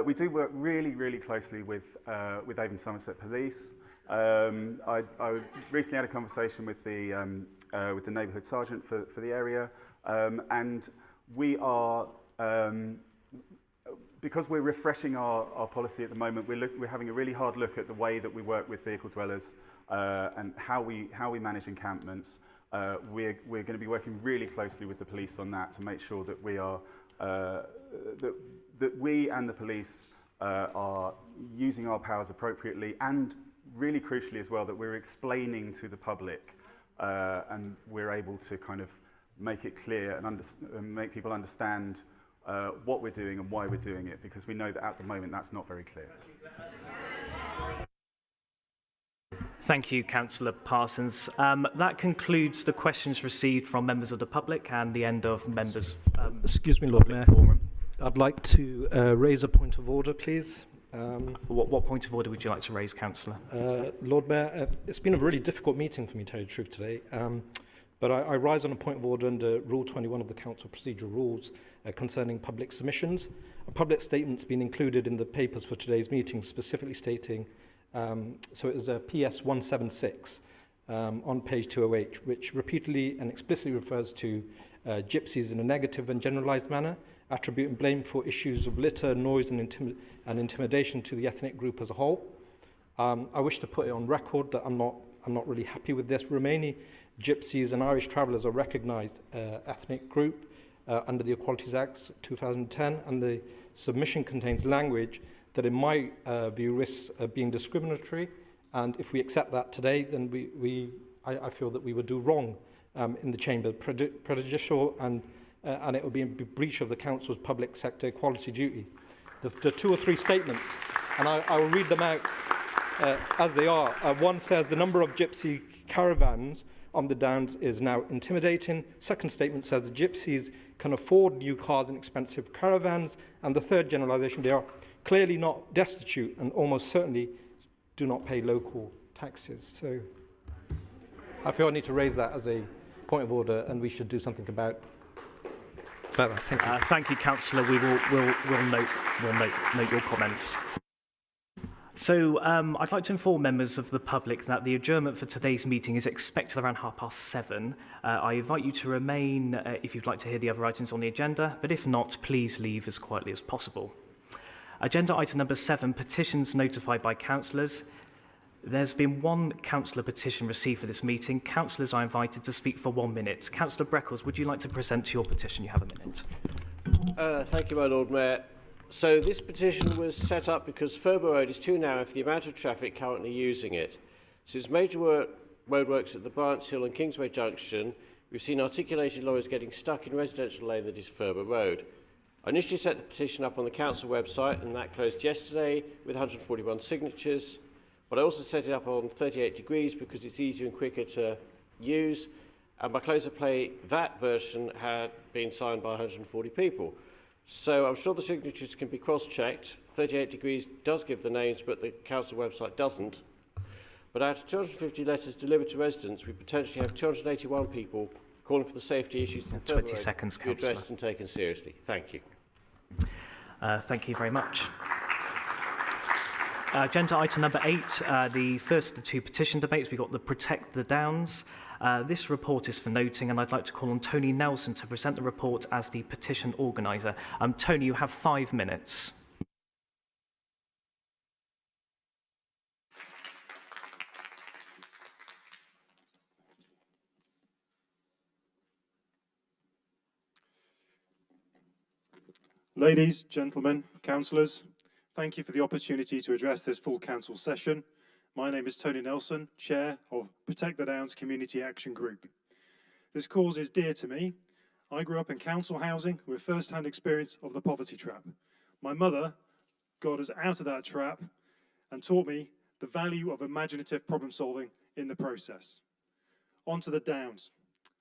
we do work really, really closely with Avon Somerset Police. I recently had a conversation with the neighbourhood sergeant for the area, and we are because we're refreshing our policy at the moment, we're having a really hard look at the way that we work with vehicle dwellers and how we manage encampments. We're going to be working really closely with the police on that to make sure that we are that we and the police are using our powers appropriately, and really crucially as well that we're explaining to the public and we're able to kind of make it clear and make people understand what we're doing and why we're doing it, because we know that at the moment that's not very clear. Thank you, Councillor Parsons. That concludes the questions received from members of the public and the end of members' Excuse me, Lord Mayor. Forum. I'd like to raise a point of order, please. What point of order would you like to raise, Councillor? Lord Mayor, it's been a really difficult meeting for me, to tell you the truth, today. But I rise on a point of order under Rule 21 of the Council Procedural Rules concerning public submissions. A public statement's been included in the papers for today's meeting, specifically stating, so it was a PS 176 on page 208, which repeatedly and explicitly refers to gypsies in a negative and generalised manner, attributing blame for issues of litter, noise and intimidation to the ethnic group as a whole. I wish to put it on record that I'm not really happy with this. Romani, gypsies and Irish travellers are recognised ethnic group under the Equalities Act 2010, and the submission contains language that in my view risks being discriminatory, and if we accept that today, then I feel that we would do wrong in the Chamber, prejudicial, and it would be a breach of the Council's public sector equality duty. The two or three statements, and I will read them out as they are. One says the number of gypsy caravans on the Downs is now intimidating. Second statement says the gypsies can afford new cars and expensive caravans. And the third generalisation, they are clearly not destitute and almost certainly do not pay local taxes. So I feel I need to raise that as a point of order, and we should do something about that. Thank you. Thank you, Councillor. We'll note your comments. So I'd like to inform members of the public that the adjournment for today's meeting is expected around 7:30. I invite you to remain if you'd like to hear the other items on the agenda, but if not, please leave as quietly as possible. Agenda item number 7, petitions notified by councillors. There's been one councillor petition received for this meeting. Councillors are invited to speak for 1 minute. Councillor Breckles, would you like to present your petition? You have a minute. Thank you, my Lord Mayor. So this petition was set up because Ferber Road is too narrow for the amount of traffic currently using it. Since major roadworks at the Barnes Hill and Kingsway Junction, we've seen articulated lorries getting stuck in residential lane that is Ferber Road. I initially set the petition up on the council website, and that closed yesterday with 141 signatures. But I also set it up on 38 degrees because it's easier and quicker to use. And by close of play, that version had been signed by 140 people. So I'm sure the signatures can be cross-checked. 38 degrees does give the names, but the council website doesn't. But out of 250 letters delivered to residents, we potentially have 281 people calling for the safety issues in 20 seconds, to be addressed and taken seriously. Thank you. Thank you very much. Agenda item number 8, the first of the two petition debates. We've got the Protect the Downs. This report is for noting, and I'd like to call on Tony Nelson to present the report as the petition organiser. Tony, you have 5 minutes. Ladies, gentlemen, councillors, thank you for the opportunity to address this full council session. My name is Tony Nelson, Chair of Protect the Downs Community Action Group. This cause is dear to me. I grew up in council housing with first-hand experience of the poverty trap. My mother got us out of that trap and taught me the value of imaginative problem-solving in the process. On to the Downs.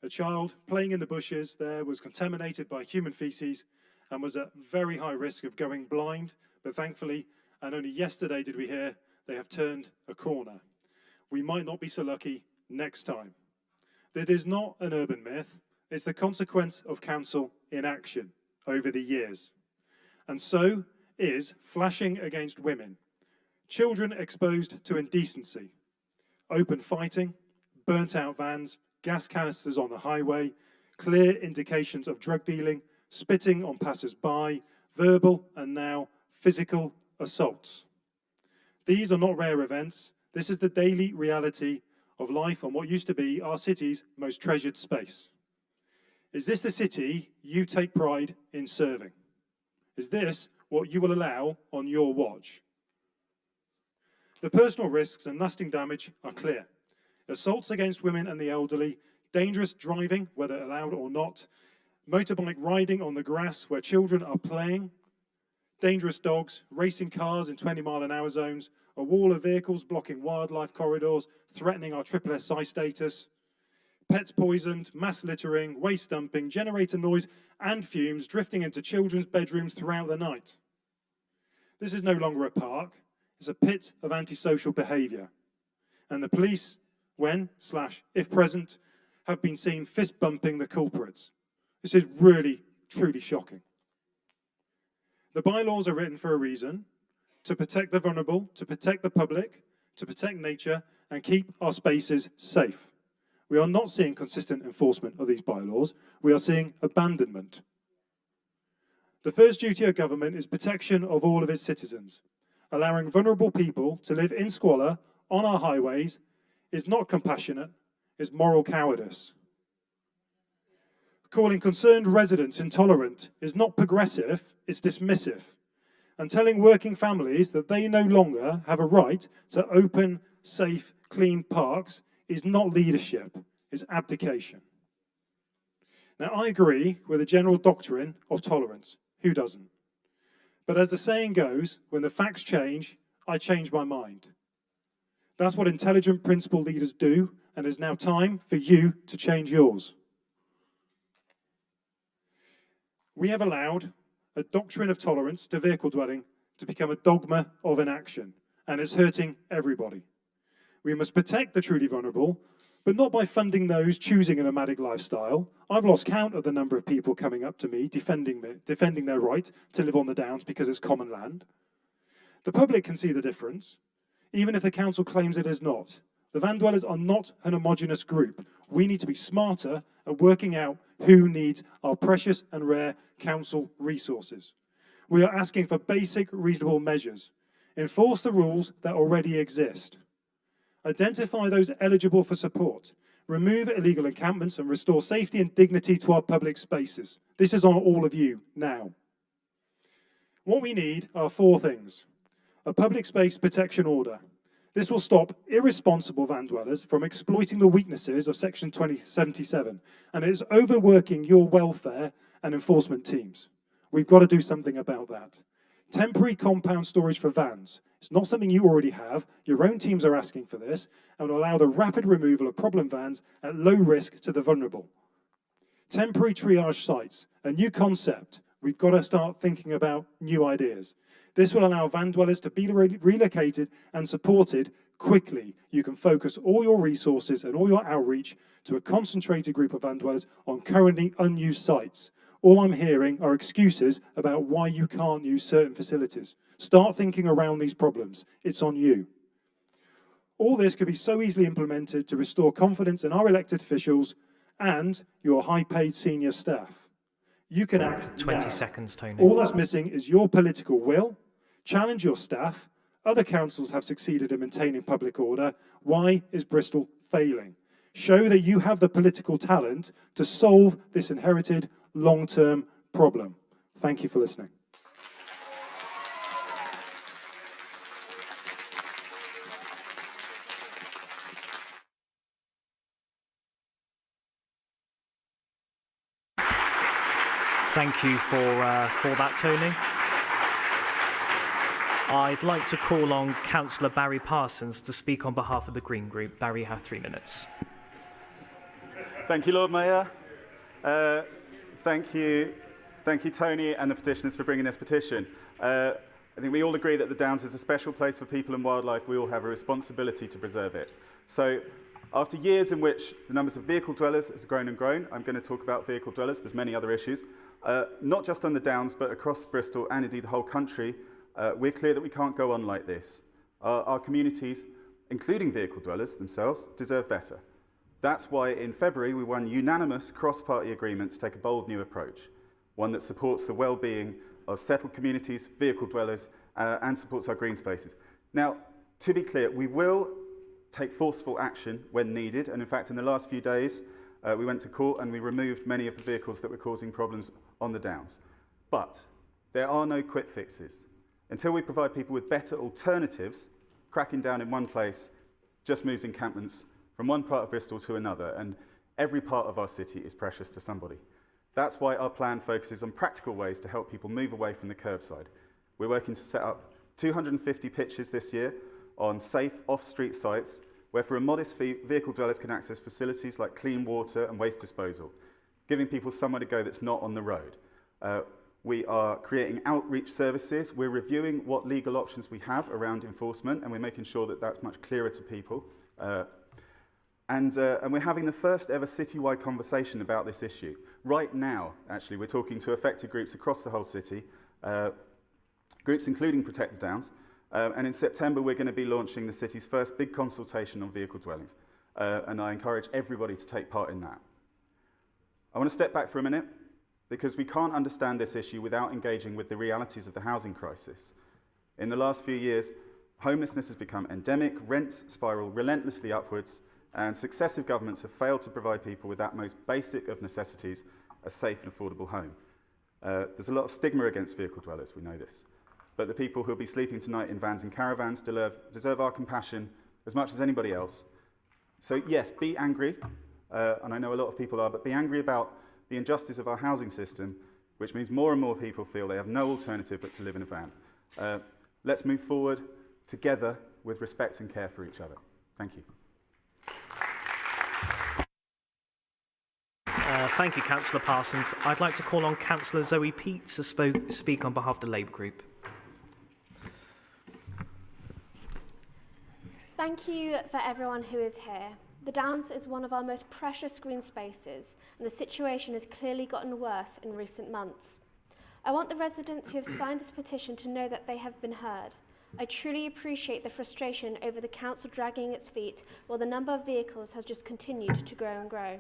A child playing in the bushes there was contaminated by human feces and was at very high risk of going blind, but thankfully, and only yesterday did we hear, they have turned a corner. We might not be so lucky next time. That is not an urban myth. It's the consequence of council inaction over the years. And so is flashing against women, children exposed to indecency, open fighting, burnt out vans, gas canisters on the highway, clear indications of drug dealing, spitting on passers-by, verbal and now physical assaults. These are not rare events. This is the daily reality of life on what used to be our city's most treasured space. Is this the city you take pride in serving? Is this what you will allow on your watch? The personal risks and lasting damage are clear. Assaults against women and the elderly, dangerous driving, whether allowed or not, motorbike riding on the grass where children are playing, dangerous dogs, racing cars in 20-mile-an-hour zones, a wall of vehicles blocking wildlife corridors, threatening our SSSI status, pets poisoned, mass littering, waste dumping, generator noise and fumes drifting into children's bedrooms throughout the night. This is no longer a park, it's a pit of antisocial behaviour. And the police, when/if present, have been seen fist bumping the culprits. This is really, truly shocking. The bylaws are written for a reason, to protect the vulnerable, to protect the public, to protect nature, and keep our spaces safe. We are not seeing consistent enforcement of these bylaws. We are seeing abandonment. The first duty of government is protection of all of its citizens. Allowing vulnerable people to live in squalor on our highways is not compassionate, it's moral cowardice. Calling concerned residents intolerant is not progressive, it's dismissive. And telling working families that they no longer have a right to open, safe, clean parks is not leadership, it's abdication. Now, I agree with the general doctrine of tolerance. Who doesn't? But as the saying goes, when the facts change, I change my mind. That's what intelligent, principled leaders do, and it's now time for you to change yours. We have allowed a doctrine of tolerance to vehicle dwelling to become a dogma of inaction, and it's hurting everybody. We must protect the truly vulnerable, but not by funding those choosing a nomadic lifestyle. I've lost count of the number of people coming up to me defending their right to live on the downs because it's common land. The public can see the difference, even if the council claims it is not. The van dwellers are not an homogenous group. We need to be smarter at working out who needs our precious and rare council resources. We are asking for basic, reasonable measures. Enforce the rules that already exist. Identify those eligible for support. Remove illegal encampments and restore safety and dignity to our public spaces. This is on all of you now. What we need are 4 things. A public space protection order. This will stop irresponsible van dwellers from exploiting the weaknesses of Section 2077, and it is overworking your welfare and enforcement teams. We've got to do something about that. Temporary compound storage for vans. It's not something you already have. Your own teams are asking for this, and will allow the rapid removal of problem vans at low risk to the vulnerable. Temporary triage sites, a new concept. We've got to start thinking about new ideas. This will allow van dwellers to be relocated and supported quickly. You can focus all your resources and all your outreach to a concentrated group of van dwellers on currently unused sites. All I'm hearing are excuses about why you can't use certain facilities. Start thinking around these problems. It's on you. All this could be so easily implemented to restore confidence in our elected officials and your high-paid senior staff. You can act 20 now. seconds, Tony. All that's missing is your political will. Challenge your staff. Other councils have succeeded in maintaining public order. Why is Bristol failing? Show that you have the political talent to solve this inherited long-term problem. Thank you for listening. Thank you for that, Tony. I'd like to call on Councillor Barry Parsons to speak on behalf of the Green Group. Barry, you have 3 minutes. Thank you, Lord Mayor. Thank you, Tony and the petitioners for bringing this petition. I think we all agree that the Downs is a special place for people and wildlife. We all have a responsibility to preserve it. So, after years in which the numbers of vehicle dwellers has grown and grown, I'm going to talk about vehicle dwellers. There's many other issues, not just on the Downs, but across Bristol and indeed the whole country. We're clear that we can't go on like this. Our communities, including vehicle dwellers themselves, deserve better. That's why in February we won unanimous cross-party agreement to take a bold new approach, one that supports the well-being of settled communities, vehicle dwellers, and supports our green spaces. Now, to be clear, we will take forceful action when needed, and in fact, in the last few days, we went to court and we removed many of the vehicles that were causing problems on the Downs. But there are no quick fixes. Until we provide people with better alternatives, cracking down in one place just moves encampments from one part of Bristol to another, and every part of our city is precious to somebody. That's why our plan focuses on practical ways to help people move away from the curbside. We're working to set up 250 pitches this year on safe off-street sites where for a modest fee, vehicle dwellers can access facilities like clean water and waste disposal, giving people somewhere to go that's not on the road. We are creating outreach services. We're reviewing what legal options we have around enforcement, and we're making sure that that's much clearer to people. And we're having the first ever citywide conversation about this issue. Right now, actually, we're talking to affected groups across the whole city, groups including Protect the Downs, and in September we're going to be launching the city's first big consultation on vehicle dwellings, and I encourage everybody to take part in that. I want to step back for a minute, because we can't understand this issue without engaging with the realities of the housing crisis. In the last few years, homelessness has become endemic, rents spiral relentlessly upwards, and successive governments have failed to provide people with that most basic of necessities, a safe and affordable home. There's a lot of stigma against vehicle dwellers, we know this. But the people who'll be sleeping tonight in vans and caravans deserve our compassion as much as anybody else. So yes, be angry, and I know a lot of people are, but be angry about the injustice of our housing system, which means more and more people feel they have no alternative but to live in a van. Let's move forward together with respect and care for each other. Thank you. Thank you, Councillor Parsons. I'd like to call on Councillor Zoe Peat to speak on behalf of the Labour Group. Thank you for everyone who is here. The Downs is one of our most precious green spaces, and the situation has clearly gotten worse in recent months. I want the residents who have signed this petition to know that they have been heard. I truly appreciate the frustration over the council dragging its feet while the number of vehicles has just continued to grow and grow.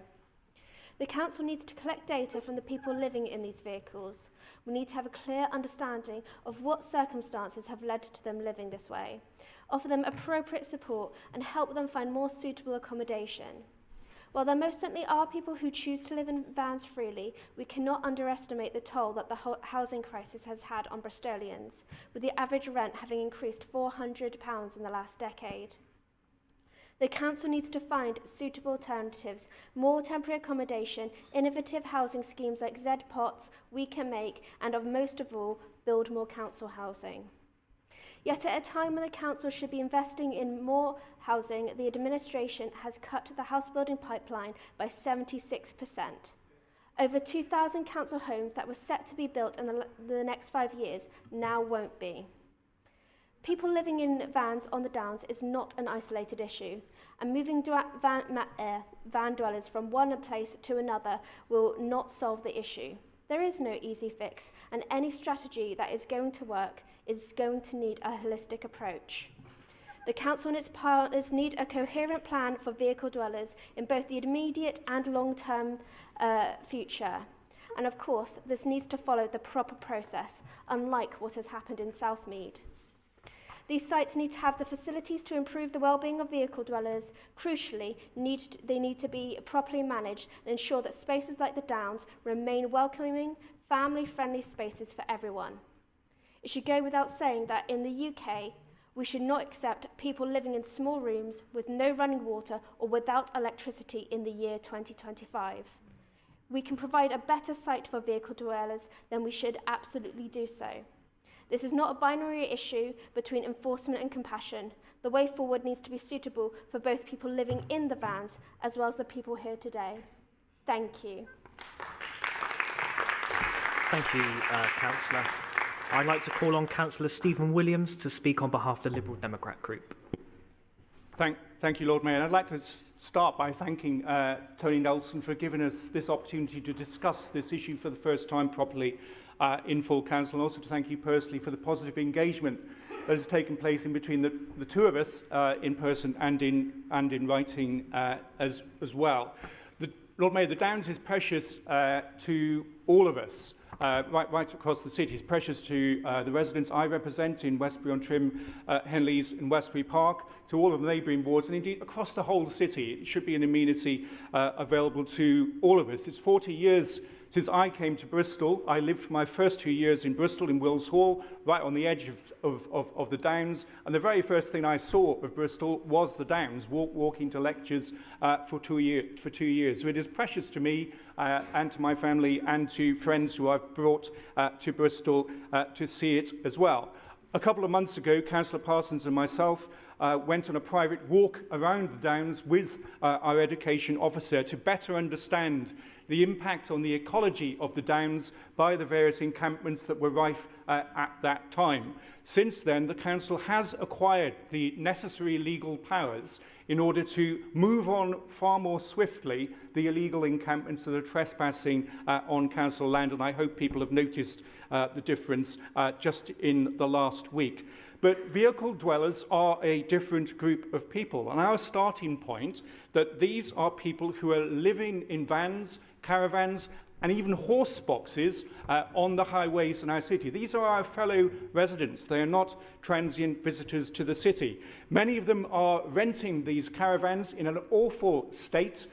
The council needs to collect data from the people living in these vehicles. We need to have a clear understanding of what circumstances have led to them living this way, offer them appropriate support and help them find more suitable accommodation. While there most certainly are people who choose to live in vans freely, we cannot underestimate the toll that the housing crisis has had on Bristolians, with the average rent having increased £400 in the last decade. The council needs to find suitable alternatives, more temporary accommodation, innovative housing schemes like Z-Pots, We Can Make, and most of all, build more council housing. Yet at a time when the council should be investing in more housing, the administration has cut the house building pipeline by 76%. Over 2,000 council homes that were set to be built in the next 5 years now won't be. People living in vans on the Downs is not an isolated issue, and moving van dwellers from one place to another will not solve the issue. There is no easy fix, and any strategy that is going to work is going to need a holistic approach. The council and its partners need a coherent plan for vehicle dwellers in both the immediate and long-term future. And of course, this needs to follow the proper process, unlike what has happened in Southmead. These sites need to have the facilities to improve the well-being of vehicle dwellers. Crucially, they need to be properly managed and ensure that spaces like the Downs remain welcoming, family-friendly spaces for everyone. It should go without saying that in the UK, we should not accept people living in small rooms with no running water or without electricity in the year 2025. We can provide a better site for vehicle dwellers, then we should absolutely do so. This is not a binary issue between enforcement and compassion. The way forward needs to be suitable for both people living in the vans as well as the people here today. Thank you. Thank you, Councillor. I'd like to call on Councillor Stephen Williams to speak on behalf of the Liberal Democrat Group. Thank you, Lord Mayor. And I'd like to start by thanking Tony Nelson for giving us this opportunity to discuss this issue for the first time properly in full council, and also to thank you personally for the positive engagement that has taken place in between the two of us in person and in writing as well. Lord Mayor, the Downs is precious to all of us. right across the city. It's precious to the residents I represent in Westbury-on-Trim, Henleys and Westbury Park, to all of the neighbouring wards, and indeed across the whole city. It should be an amenity available to all of us. It's 40 years since I came to Bristol. I lived for my first 2 years in Bristol in Wills Hall, right on the edge of the Downs, and the very first thing I saw of Bristol was the Downs, walking to lectures for 2 years. So it is precious to me and to my family and to friends who I've brought to Bristol to see it as well. A couple of months ago, Councillor Parsons and myself went on a private walk around the Downs with our education officer to better understand the impact on the ecology of the Downs by the various encampments that were rife at that time. Since then, the Council has acquired the necessary legal powers in order to move on far more swiftly the illegal encampments that are trespassing on Council land, and I hope people have noticed the difference just in the last week. But vehicle dwellers are a different group of people, and our starting point that these are people who are living in vans, caravans, and even horse boxes on the highways in our city. These are our fellow residents. They are not transient visitors to the city. Many of them are renting these caravans in an awful state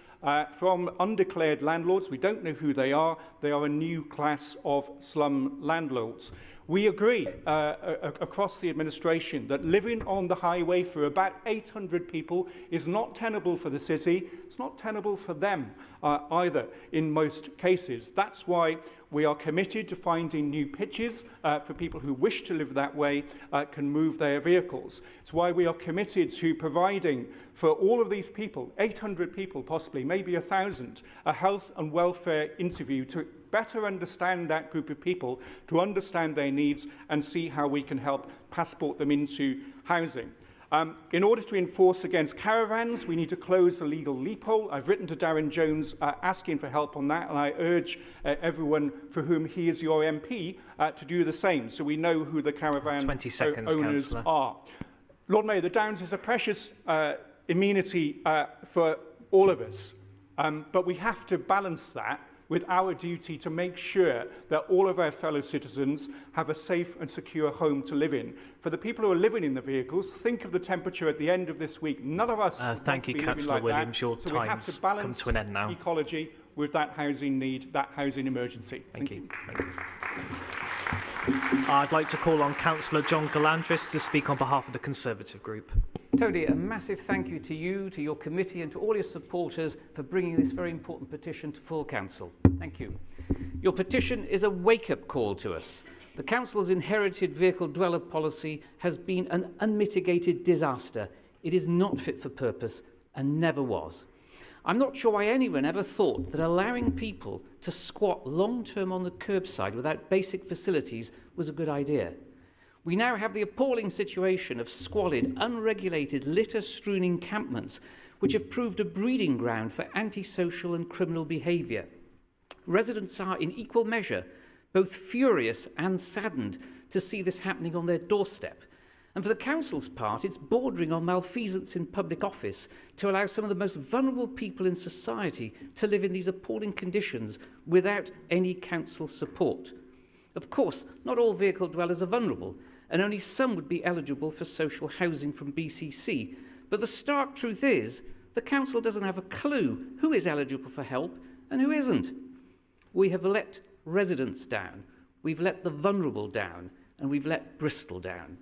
from undeclared landlords. We don't know who they are. They are a new class of slum landlords. We agree across the administration that living on the highway for about 800 people is not tenable for the city. It's not tenable for them either in most cases. That's why we are committed to finding new pitches for people who wish to live that way can move their vehicles. It's why we are committed to providing for all of these people, 800 people possibly, maybe 1,000, a health and welfare interview to better understand that group of people, to understand their needs and see how we can help passport them into housing. In order to enforce against caravans, we need to close the legal loophole. I've written to Darren Jones asking for help on that, and I urge everyone for whom he is your MP to do the same, so we know who the caravan owners Councillor. are. Lord Mayor, the Downs is a precious amenity for all of us, but we have to balance that with our duty to make sure that all of our fellow citizens have a safe and secure home to live in. For the people who are living in the vehicles, think of the temperature at the end of this week. None of us thank you, Councillor Williams. Your so we have to time's balance come to an end now. Ecology with that housing need, that housing emergency. Thank you. I'd like to call on Councillor John Galandris to speak on behalf of the Conservative Group. Tony, a massive thank you to you, to your committee and to all your supporters for bringing this very important petition to full council. Thank you. Your petition is a wake-up call to us. The council's inherited vehicle dweller policy has been an unmitigated disaster. It is not fit for purpose and never was. I'm not sure why anyone ever thought that allowing people to squat long-term on the curbside without basic facilities was a good idea. We now have the appalling situation of squalid, unregulated, litter-strewn encampments which have proved a breeding ground for antisocial and criminal behaviour. Residents are, in equal measure, both furious and saddened to see this happening on their doorstep. And for the council's part, it's bordering on malfeasance in public office to allow some of the most vulnerable people in society to live in these appalling conditions without any council support. Of course, not all vehicle dwellers are vulnerable, and only some would be eligible for social housing from BCC. But the stark truth is, the council doesn't have a clue who is eligible for help and who isn't. We have let residents down, we've let the vulnerable down, and we've let Bristol down.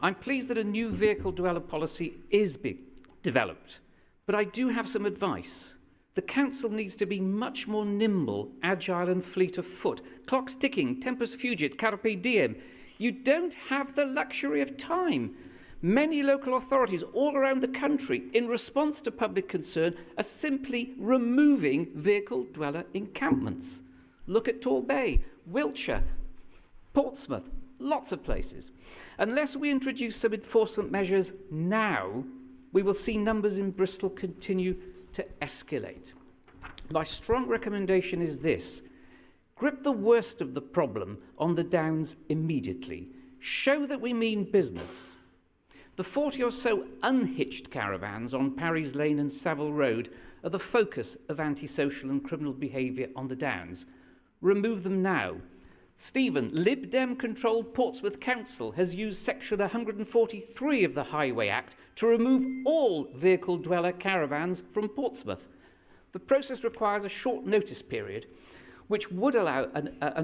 I'm pleased that a new vehicle dweller policy is being developed, but I do have some advice. The council needs to be much more nimble, agile and fleet of foot. Clock's ticking, tempus fugit, carpe diem. You don't have the luxury of time. Many local authorities all around the country, in response to public concern, are simply removing vehicle dweller encampments. Look at Torbay, Wiltshire, Portsmouth, lots of places. Unless we introduce some enforcement measures now, we will see numbers in Bristol continue to escalate. My strong recommendation is this: grip the worst of the problem on the Downs immediately. Show that we mean business. The 40 or so unhitched caravans on Parry's Lane and Savile Road are the focus of antisocial and criminal behaviour on the Downs. remove them now. Stephen, Lib Dem-controlled Portsmouth Council has used Section 143 of the Highway Act to remove all vehicle dweller caravans from Portsmouth. The process requires a short notice period, which would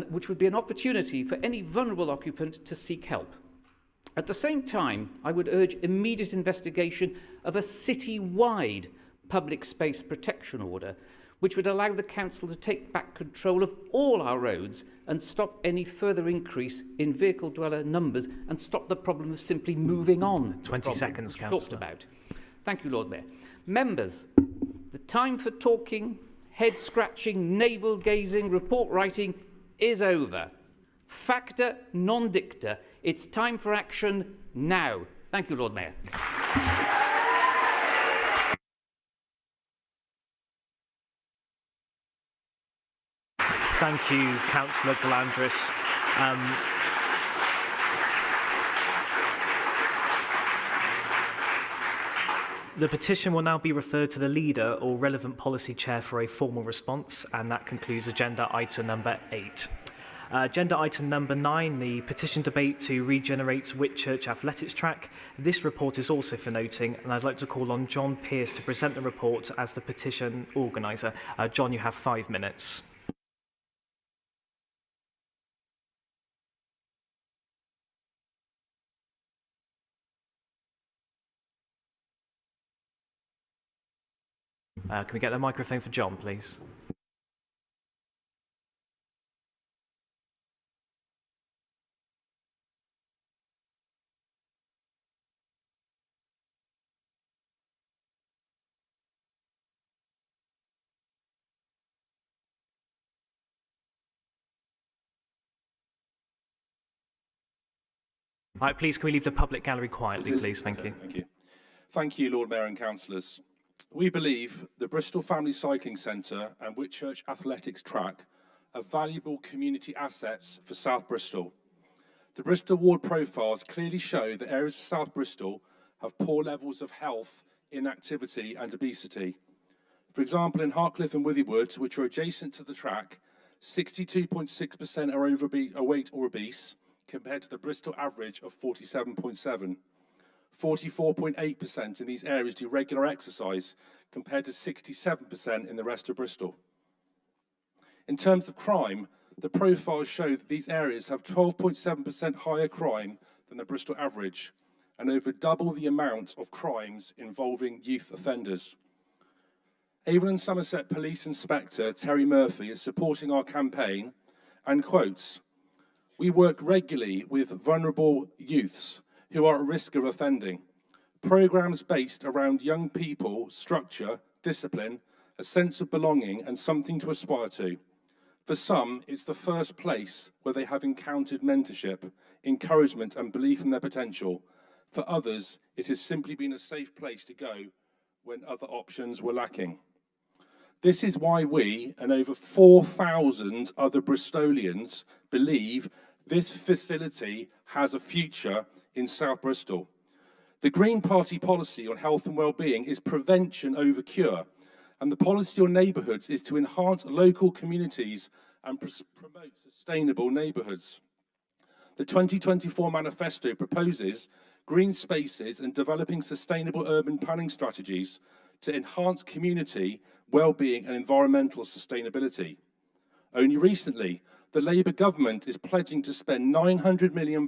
which would be an opportunity for any vulnerable occupant to seek help. At the same time, I would urge immediate investigation of a city-wide public space protection order, which would allow the council to take back control of all our roads and stop any further increase in vehicle dweller numbers and stop the problem of simply moving on. 20 seconds, Councillor. Talked about. Thank you, Lord Mayor. Members, the time for talking, head-scratching, navel-gazing, report writing is over. Facta non dicta. It's time for action now. Thank you, Lord Mayor. Thank you, Councillor Galandris. The petition will now be referred to the leader or relevant policy chair for a formal response, and that concludes agenda item number 8. Agenda item number 9, the petition debate to regenerate Whitchurch athletics track. This report is also for noting, and I'd like to call on John Pearce to present the report as the petition organiser. John, you have 5 minutes. Can we get the microphone for John, please? Right, please, can we leave the public gallery quietly, please? Thank you. Thank you. Thank you, Lord Mayor and Councillors. We believe the Bristol Family Cycling Centre and Whitchurch Athletics Track are valuable community assets for South Bristol. The Bristol ward profiles clearly show that areas of South Bristol have poor levels of health, inactivity and obesity. For example, in Hartcliffe and Withywood, which are adjacent to the track, 62.6% are overweight or obese, compared to the Bristol average of 47.7%. 44.8% in these areas do regular exercise, compared to 67% in the rest of Bristol. In terms of crime, the profiles show that these areas have 12.7% higher crime than the Bristol average, and over double the amount of crimes involving youth offenders. Avon and Somerset Police Inspector Terry Murphy is supporting our campaign and quotes, "We work regularly with vulnerable youths who are at risk of offending. Programs based around young people, structure, discipline, a sense of belonging and something to aspire to. For some, it's the first place where they have encountered mentorship, encouragement and belief in their potential. For others, it has simply been a safe place to go when other options were lacking. This is why we and over 4,000 other Bristolians believe this facility has a future in South Bristol. The Green Party policy on health and well-being is prevention over cure, and the policy on neighbourhoods is to enhance local communities and promote sustainable neighbourhoods. The 2024 manifesto proposes green spaces and developing sustainable urban planning strategies to enhance community well-being and environmental sustainability. Only recently, the Labour government is pledging to spend £900 million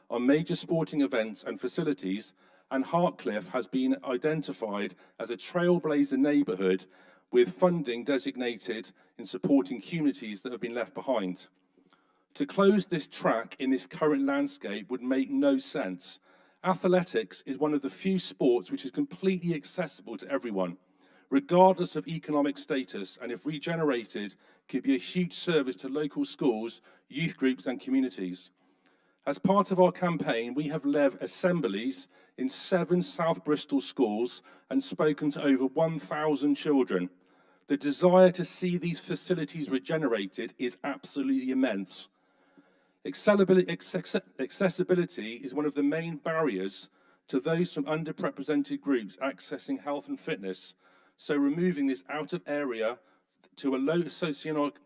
on major sporting events and facilities, and Hartcliffe has been identified as a trailblazer neighbourhood with funding designated in supporting communities that have been left behind. To close this track in this current landscape would make no sense. Athletics is one of the few sports which is completely accessible to everyone, regardless of economic status, and if regenerated, could be a huge service to local schools, youth groups and communities. As part of our campaign, we have led assemblies in 7 South Bristol schools and spoken to over 1,000 children. The desire to see these facilities regenerated is absolutely immense. Accessibility is one of the main barriers to those from underrepresented groups accessing health and fitness, so removing this out of area to a low socioeconomic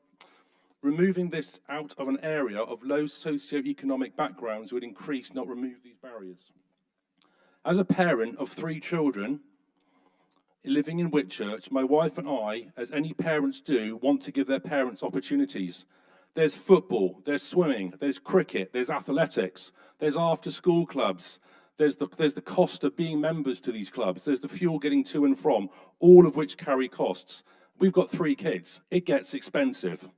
Removing this out of an area of low socio-economic backgrounds would increase, not remove, these barriers. As a parent of 3 children living in Whitchurch, my wife and I, as any parents do, want to give their parents opportunities. There's football, there's swimming, there's cricket, there's athletics, there's after-school clubs, there's the cost of being members to these clubs, there's the fuel getting to and from, all of which carry costs. We've got 3 kids. It gets expensive.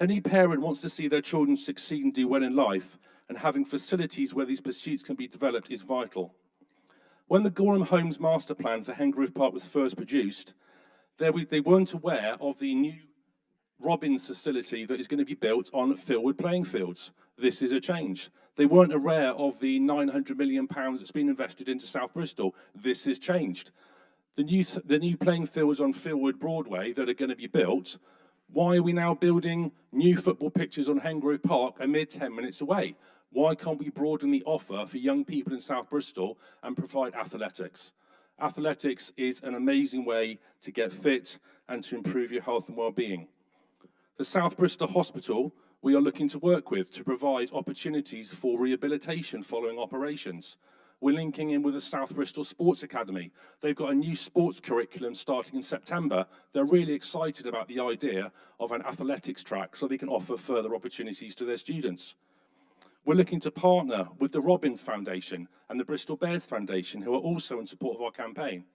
Any parent wants to see their children succeed and do well in life, and having facilities where these pursuits can be developed is vital. When the Gorham Homes Master Plan for Hengrove Park was first produced, they weren't aware of the new Robins facility that is going to be built on Philwood playing fields. This is a change. They weren't aware of the £900 million that's been invested into South Bristol. This is changed. The new playing fields on Philwood Broadway that are going to be built. Why are we now building new football pitches on Hengrove Park a mere 10 minutes away? Why can't we broaden the offer for young people in South Bristol and provide athletics? Athletics is an amazing way to get fit and to improve your health and well-being. The South Bristol Hospital we are looking to work with to provide opportunities for rehabilitation following operations. We're linking in with the South Bristol Sports Academy. They've got a new sports curriculum starting in September. They're really excited about the idea of an athletics track so they can offer further opportunities to their students. We're looking to partner with the Robins Foundation and the Bristol Bears Foundation, who are also in support of our campaign,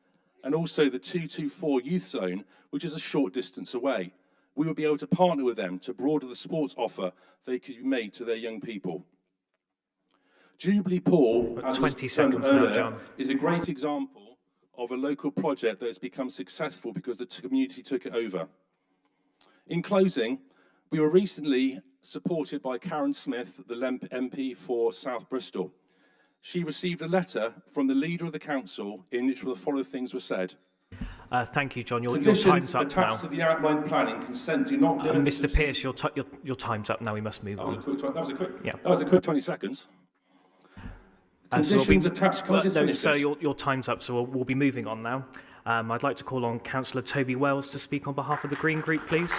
and also the 224 Youth Zone, which is a short distance away. We will be able to partner with them to broaden the sports offer they could be made to their young people. Jubilee Pool, as 20 seconds now, John, is a great example of a local project that has become successful because the community took it over. In closing, we were recently supported by Karen Smith, the MP for South Bristol. She received a letter from the leader of the council in which the following things were said. Thank you, John. Your Conditions time's up now. attached to the outline planning consent do not limit... Mr. Pearce, your time's up now. We must move on. That was a quick 20 seconds. So Conditions attached... Can I just finish sir, this? your time's up, so we'll be moving on now. I'd like to call on Councillor Toby Wells to speak on behalf of the Green Group, please.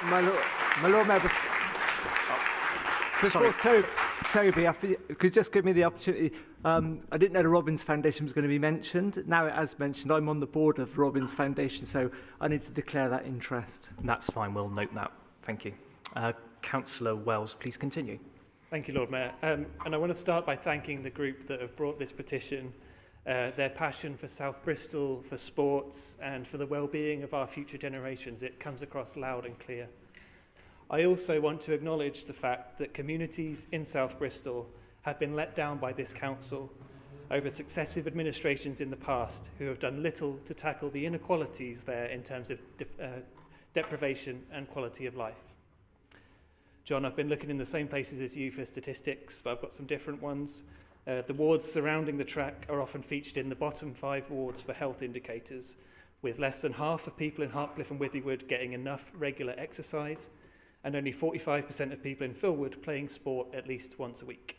My Lord Mayor, before Toby, could you just give me the opportunity? I didn't know the Robins Foundation was going to be mentioned. Now it has mentioned. I'm on the board of the Robins Foundation, so I need to declare that interest. That's fine. We'll note that. Thank you. Councillor Wells, please continue. Thank you, Lord Mayor. And I want to start by thanking the group that have brought this petition. Their passion for South Bristol, for sports, and for the well-being of our future generations. It comes across loud and clear. I also want to acknowledge the fact that communities in South Bristol have been let down by this council over successive administrations in the past who have done little to tackle the inequalities there in terms of deprivation and quality of life. John, I've been looking in the same places as you for statistics, but I've got some different ones. The wards surrounding the track are often featured in the bottom 5 wards for health indicators, with less than half of people in Hartcliffe and Withywood getting enough regular exercise, and only 45% of people in Philwood playing sport at least once a week.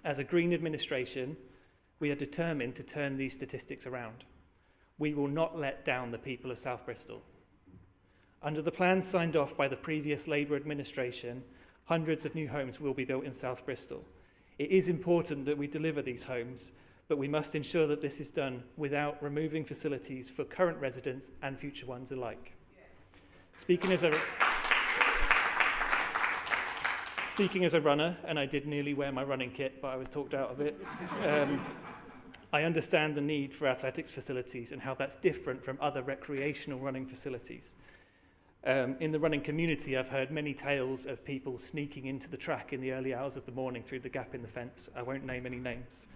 As a Green administration, we are determined to turn these statistics around. We will not let down the people of South Bristol. Under the plans signed off by the previous Labour administration, hundreds of new homes will be built in South Bristol. It is important that we deliver these homes, but we must ensure that this is done without removing facilities for current residents and future ones alike. Speaking as a runner, and I did nearly wear my running kit, but I was talked out of it, I understand the need for athletics facilities and how that's different from other recreational running facilities. In the running community, I've heard many tales of people sneaking into the track in the early hours of the morning through the gap in the fence. I won't name any names.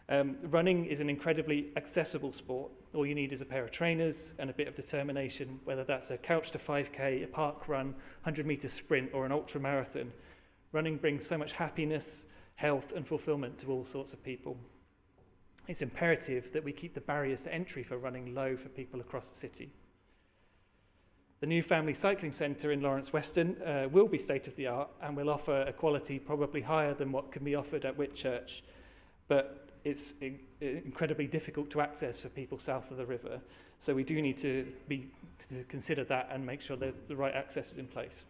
Running is an incredibly accessible sport. All you need is a pair of trainers and a bit of determination, whether that's a couch to 5K, a park run, 100-metre sprint, or an ultra marathon. Running brings so much happiness, health, and fulfillment to all sorts of people. It's imperative that we keep the barriers to entry for running low for people across the city. The new family cycling centre in Lawrence Weston will be state-of-the-art and will offer a quality probably higher than what can be offered at Whitchurch, but it's incredibly difficult to access for people south of the river. So we do need to consider that and make sure there's the right access in place.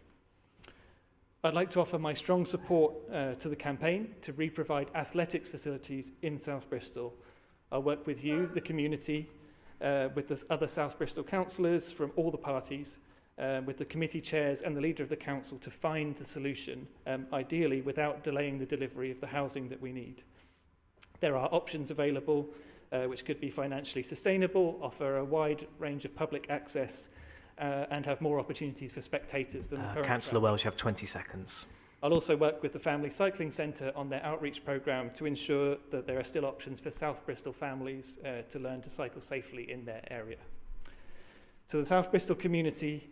I'd like to offer my strong support to the campaign to re-provide athletics facilities in South Bristol. I'll work with you, the community, with the other South Bristol councillors from all the parties, with the committee chairs and the leader of the council to find the solution, ideally without delaying the delivery of the housing that we need. There are options available which could be financially sustainable, offer a wide range of public access, and have more opportunities for spectators than the current Councillor Welsh, you have 20 seconds. I'll also work with the Family Cycling Centre on their outreach programme to ensure that there are still options for South Bristol families to learn to cycle safely in their area. To the South Bristol community,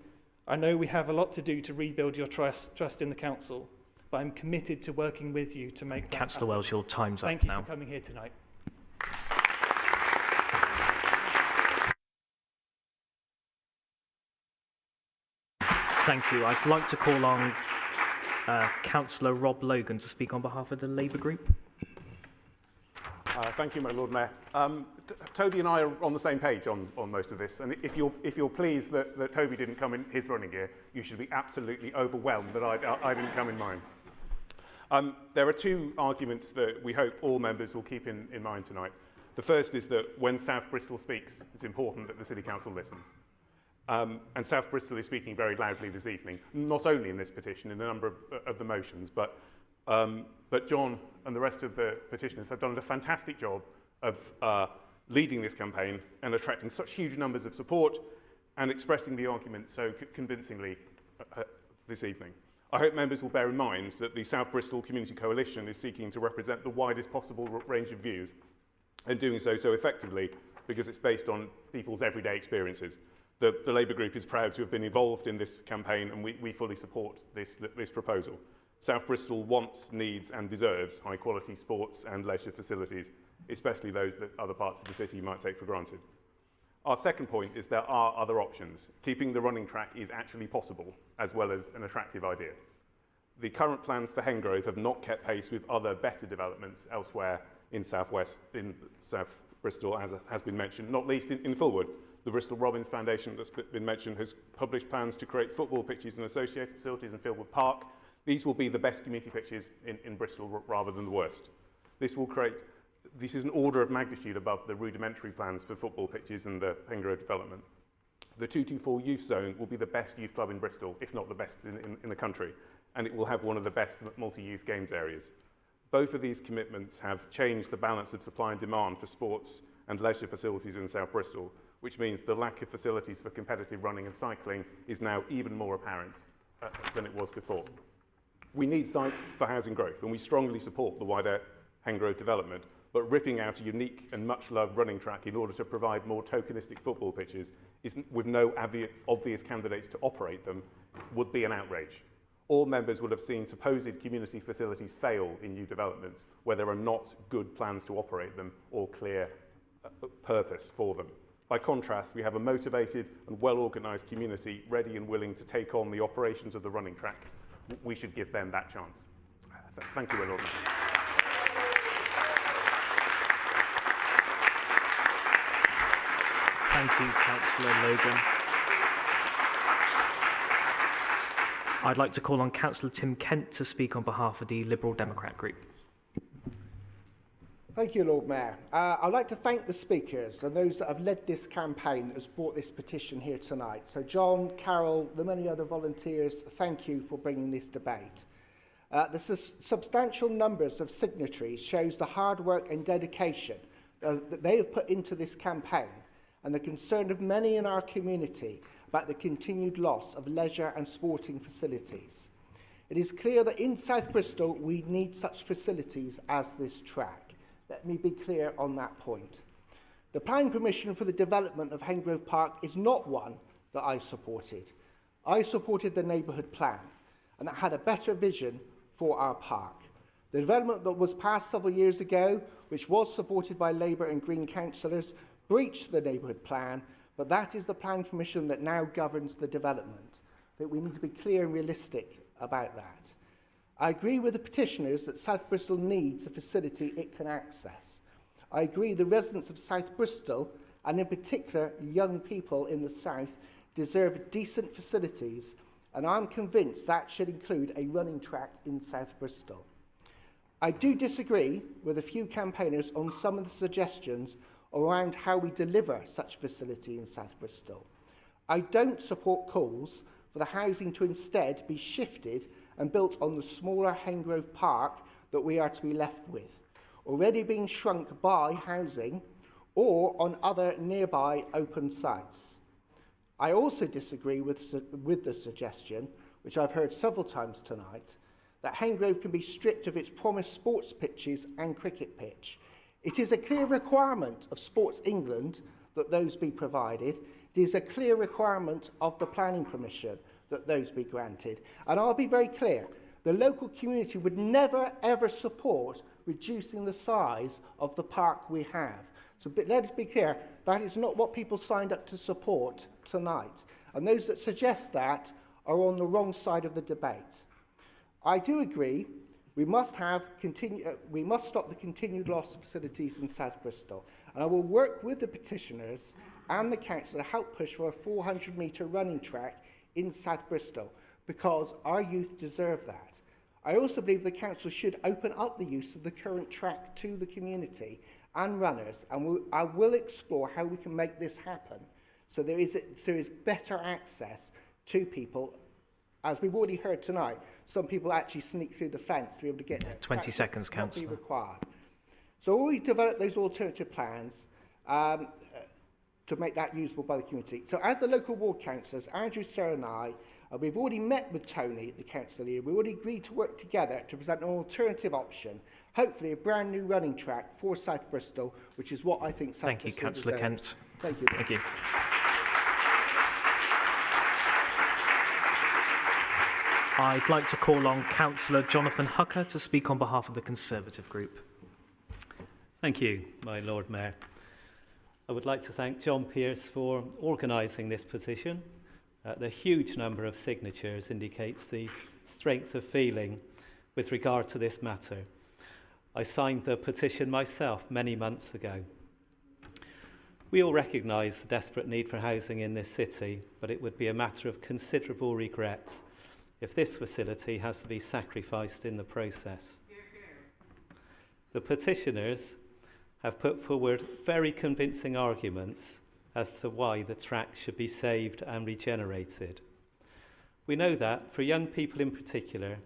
I know we have a lot to do to rebuild your trust in the council, but I'm committed to working with you to make that Councillor Welsh, your time's Thank up you now. for coming here tonight. Thank you. I'd like to call on Councillor Rob Logan to speak on behalf of the Labour Group. Thank you, my Lord Mayor. Toby and I are on the same page on most of this, and if you're pleased that Toby didn't come in his running gear, you should be absolutely overwhelmed that I didn't come in mine. There are two arguments that we hope all members will keep in mind tonight. The first is that when South Bristol speaks, it's important that the City Council listens. And South Bristol is speaking very loudly this evening, not only in this petition, in a number of the motions, but John and the rest of the petitioners have done a fantastic job of leading this campaign and attracting such huge numbers of support and expressing the argument so convincingly this evening. I hope members will bear in mind that the South Bristol Community Coalition is seeking to represent the widest possible range of views and doing so effectively because it's based on people's everyday experiences. The Labour Group is proud to have been involved in this campaign and we fully support this proposal. South Bristol wants, needs and deserves high quality sports and leisure facilities, especially those that other parts of the city might take for granted. Our second point is there are other options. Keeping the running track is actually possible, as well as an attractive idea. The current plans for Hengrove have not kept pace with other better developments elsewhere in South Bristol, as has been mentioned, not least in Fulwood. The Bristol Robbins Foundation that's been mentioned has published plans to create football pitches and associated facilities in Fulwood Park. These will be the best community pitches in Bristol rather than the worst. This is an order of magnitude above the rudimentary plans for football pitches and the Hengrove development. The 224 Youth Zone will be the best youth club in Bristol, if not the best in the country, and it will have one of the best multi-youth games areas. Both of these commitments have changed the balance of supply and demand for sports and leisure facilities in South Bristol, which means the lack of facilities for competitive running and cycling is now even more apparent than it was before. We need sites for housing growth, and we strongly support the wider Hengrove development, but ripping out a unique and much-loved running track in order to provide more tokenistic football pitches with no obvious candidates to operate them would be an outrage. All members will have seen supposed community facilities fail in new developments where there are not good plans to operate them or clear purpose for them. By contrast, we have a motivated and well-organised community ready and willing to take on the operations of the running track. We should give them that chance. Thank you, my Lord Mayor. Thank you, Councillor Logan. I'd like to call on Councillor Tim Kent to speak on behalf of the Liberal Democrat Group. Thank you, Lord Mayor. I'd like to thank the speakers and those that have led this campaign that has brought this petition here tonight. So John, Carol, the many other volunteers, thank you for bringing this debate. The substantial numbers of signatories shows the hard work and dedication that they have put into this campaign and the concern of many in our community about the continued loss of leisure and sporting facilities. It is clear that in South Bristol we need such facilities as this track. Let me be clear on that point. The planning permission for the development of Hengrove Park is not one that I supported. I supported the neighbourhood plan, and that had a better vision for our park. The development that was passed several years ago, which was supported by Labour and Green councillors, breached the neighbourhood plan but that is the planning permission that now governs the development. That we need to be clear and realistic about that. I agree with the petitioners that South Bristol needs a facility it can access. I agree the residents of South Bristol, and in particular young people in the south, deserve decent facilities, and I'm convinced that should include a running track in South Bristol. I do disagree with a few campaigners on some of the suggestions around how we deliver such a facility in South Bristol. I don't support calls for the housing to instead be shifted and built on the smaller Hengrove Park that we are to be left with, already being shrunk by housing, or on other nearby open sites. I also disagree with the suggestion, which I've heard several times tonight, that Hengrove can be stripped of its promised sports pitches and cricket pitch. It is a clear requirement of Sports England that those be provided. It is a clear requirement of the planning permission that those be granted. And I'll be very clear, the local community would never ever support reducing the size of the park we have. So let us be clear, that is not what people signed up to support tonight. And those that suggest that are on the wrong side of the debate. I do agree we must stop the continued loss of facilities in South Bristol. And I will work with the petitioners and the council to help push for a 400-metre running track in South Bristol, because our youth deserve that. I also believe the council should open up the use of the current track to the community and runners, and I will explore how we can make this happen so there is better access to people. As we've already heard tonight, some people actually sneak through the fence to be able to get there. 20 seconds, Councillor. Not be required. So we develop those alternative plans to make that usable by the community. So as the local ward councillors, Andrew, Sarah and I, we've already met with Tony, the councillor here. We already agreed to work together to present an alternative option, hopefully a brand new running track for South Bristol, which is what I think South Thank you, Bristol Councillor deserves. Kent. Thank you. Thank you. I'd like to call on Councillor Jonathan Hucker to speak on behalf of the Conservative Group. Thank you, my Lord Mayor. I would like to thank John Pearce for organising this petition. The huge number of signatures indicates the strength of feeling with regard to this matter. I signed the petition myself many months ago. We all recognise the desperate need for housing in this city, but it would be a matter of considerable regret if this facility has to be sacrificed in the process. The petitioners have put forward very convincing arguments as to why the track should be saved and regenerated. We know that, for young people in particular,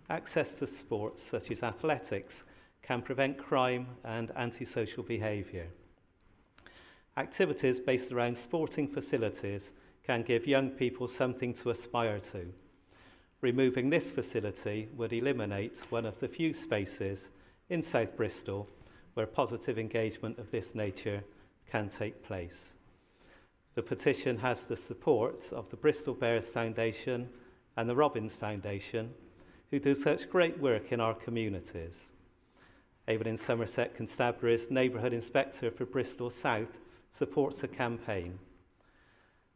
access to sports such as athletics can prevent crime and antisocial behaviour. Activities based around sporting facilities can give young people something to aspire to. Removing this facility would eliminate one of the few spaces in South Bristol where positive engagement of this nature can take place. The petition has the support of the Bristol Bears Foundation and the Robbins Foundation, who do such great work in our communities. Avon in Somerset Constabulary's Neighbourhood Inspector for Bristol South supports the campaign.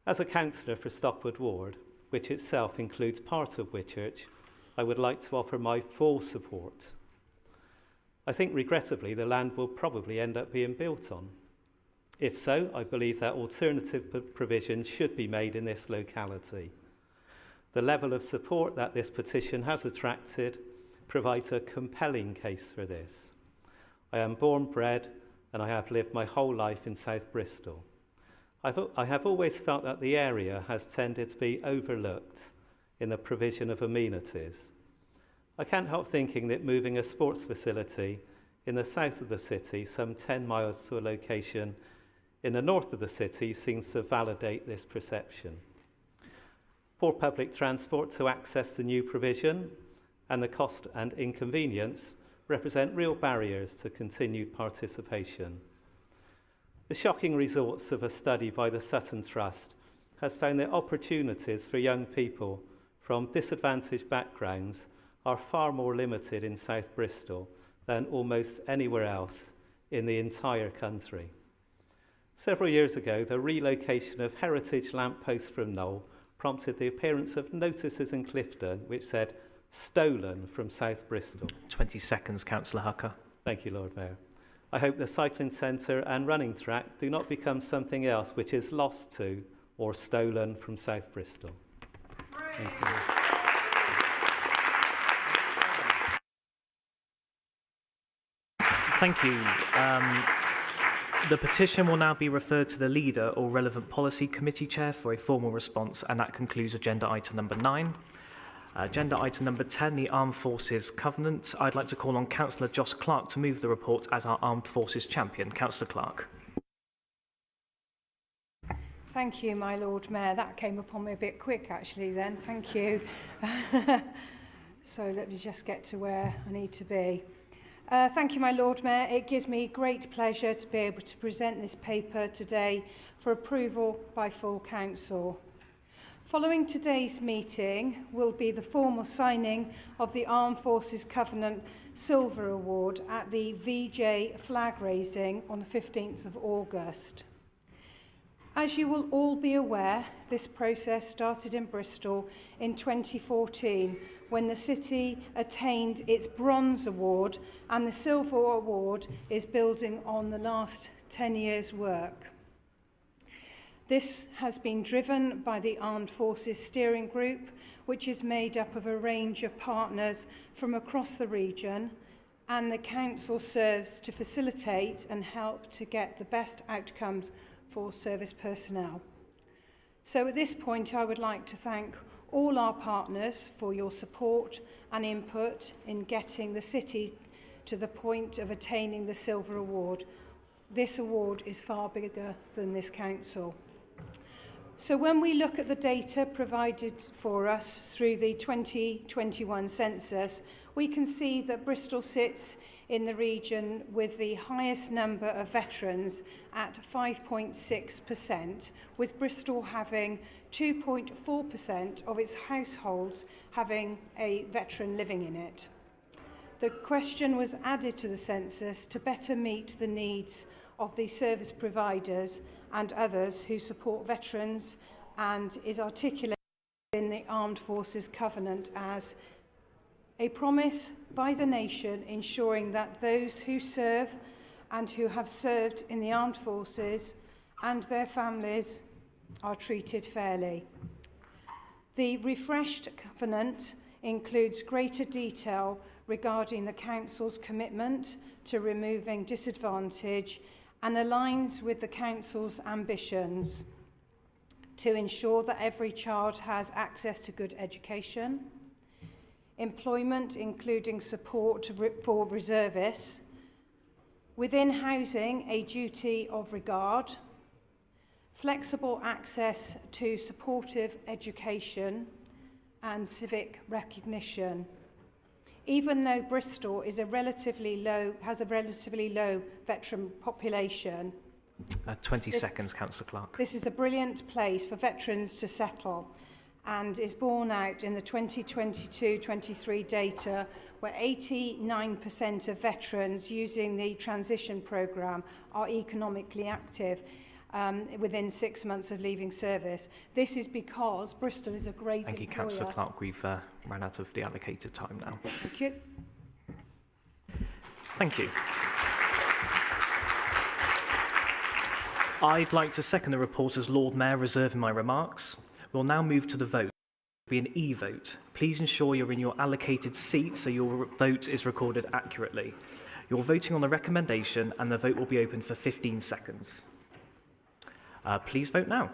As a councillor for Stockwood Ward, which itself includes part of Whitchurch, I would like to offer my full support. I think, regrettably, the land will probably end up being built on. If so, I believe that alternative provision should be made in this locality. The level of support that this petition has attracted provides a compelling case for this. I am born, bred, and I have lived my whole life in South Bristol. I have always felt that the area has tended to be overlooked in the provision of amenities. I can't help thinking that moving a sports facility in the south of the city, some 10 miles to a location in the north of the city, seems to validate this perception. Poor public transport to access the new provision and the cost and inconvenience represent real barriers to continued participation. The shocking results of a study by the Sutton Trust has found that opportunities for young people from disadvantaged backgrounds are far more limited in South Bristol than almost anywhere else in the entire country. Several years ago, the relocation of heritage lampposts from Knoll prompted the appearance of notices in Clifton which said, "Stolen from South Bristol." 20 seconds, Councillor Hucker. Thank you, Lord Mayor. I hope the cycling centre and running track do not become something else which is lost to or stolen from South Bristol. Thank you. Thank you. The petition will now be referred to the leader or relevant policy committee chair for a formal response, and that concludes agenda item number 9. Agenda item number 10, the Armed Forces Covenant. I'd like to call on Councillor Josh Clark to move the report as our Armed Forces champion. Councillor Clark. Thank you, my Lord Mayor. That came upon me a bit quick, actually, then. Thank you. So let me just get to where I need to be. Thank you, my Lord Mayor. It gives me great pleasure to be able to present this paper today for approval by full council. Following today's meeting will be the formal signing of the Armed Forces Covenant Silver Award at the VJ flag raising on the 15th of August. As you will all be aware, this process started in Bristol in 2014 when the city attained its Bronze Award, and the Silver Award is building on the last 10 years' work. This has been driven by the Armed Forces Steering Group, which is made up of a range of partners from across the region, and the Council serves to facilitate and help to get the best outcomes for service personnel. So at this point, I would like to thank all our partners for your support and input in getting the city to the point of attaining the Silver Award. This award is far bigger than this council. So when we look at the data provided for us through the 2021 census, we can see that Bristol sits in the region with the highest number of veterans at 5.6%, with Bristol having 2.4% of its households having a veteran living in it. The question was added to the census to better meet the needs of the service providers and others who support veterans, and is articulated in the Armed Forces Covenant as a promise by the nation ensuring that those who serve and who have served in the armed forces and their families are treated fairly. The refreshed covenant includes greater detail regarding the Council's commitment to removing disadvantage and aligns with the Council's ambitions to ensure that every child has access to good education, employment including support for reservists, within housing a duty of regard, flexible access to supportive education and civic recognition. Even though Bristol is has a relatively low veteran population. 20 seconds, Councillor Clark. This is a brilliant place for veterans to settle and is borne out in the 2022-23 data where 89% of veterans using the transition programme are economically active within 6 months of leaving service. This is because Bristol is a great Thank you, employer. Councillor Clark. We've ran out of the allocated time now. Thank you. Thank you. I'd like to second the report as Lord Mayor, reserving my remarks. We'll now move to the vote. It will be an e-vote. Please ensure you're in your allocated seat so your vote is recorded accurately. You're voting on the recommendation and the vote will be open for 15 seconds. Please vote now.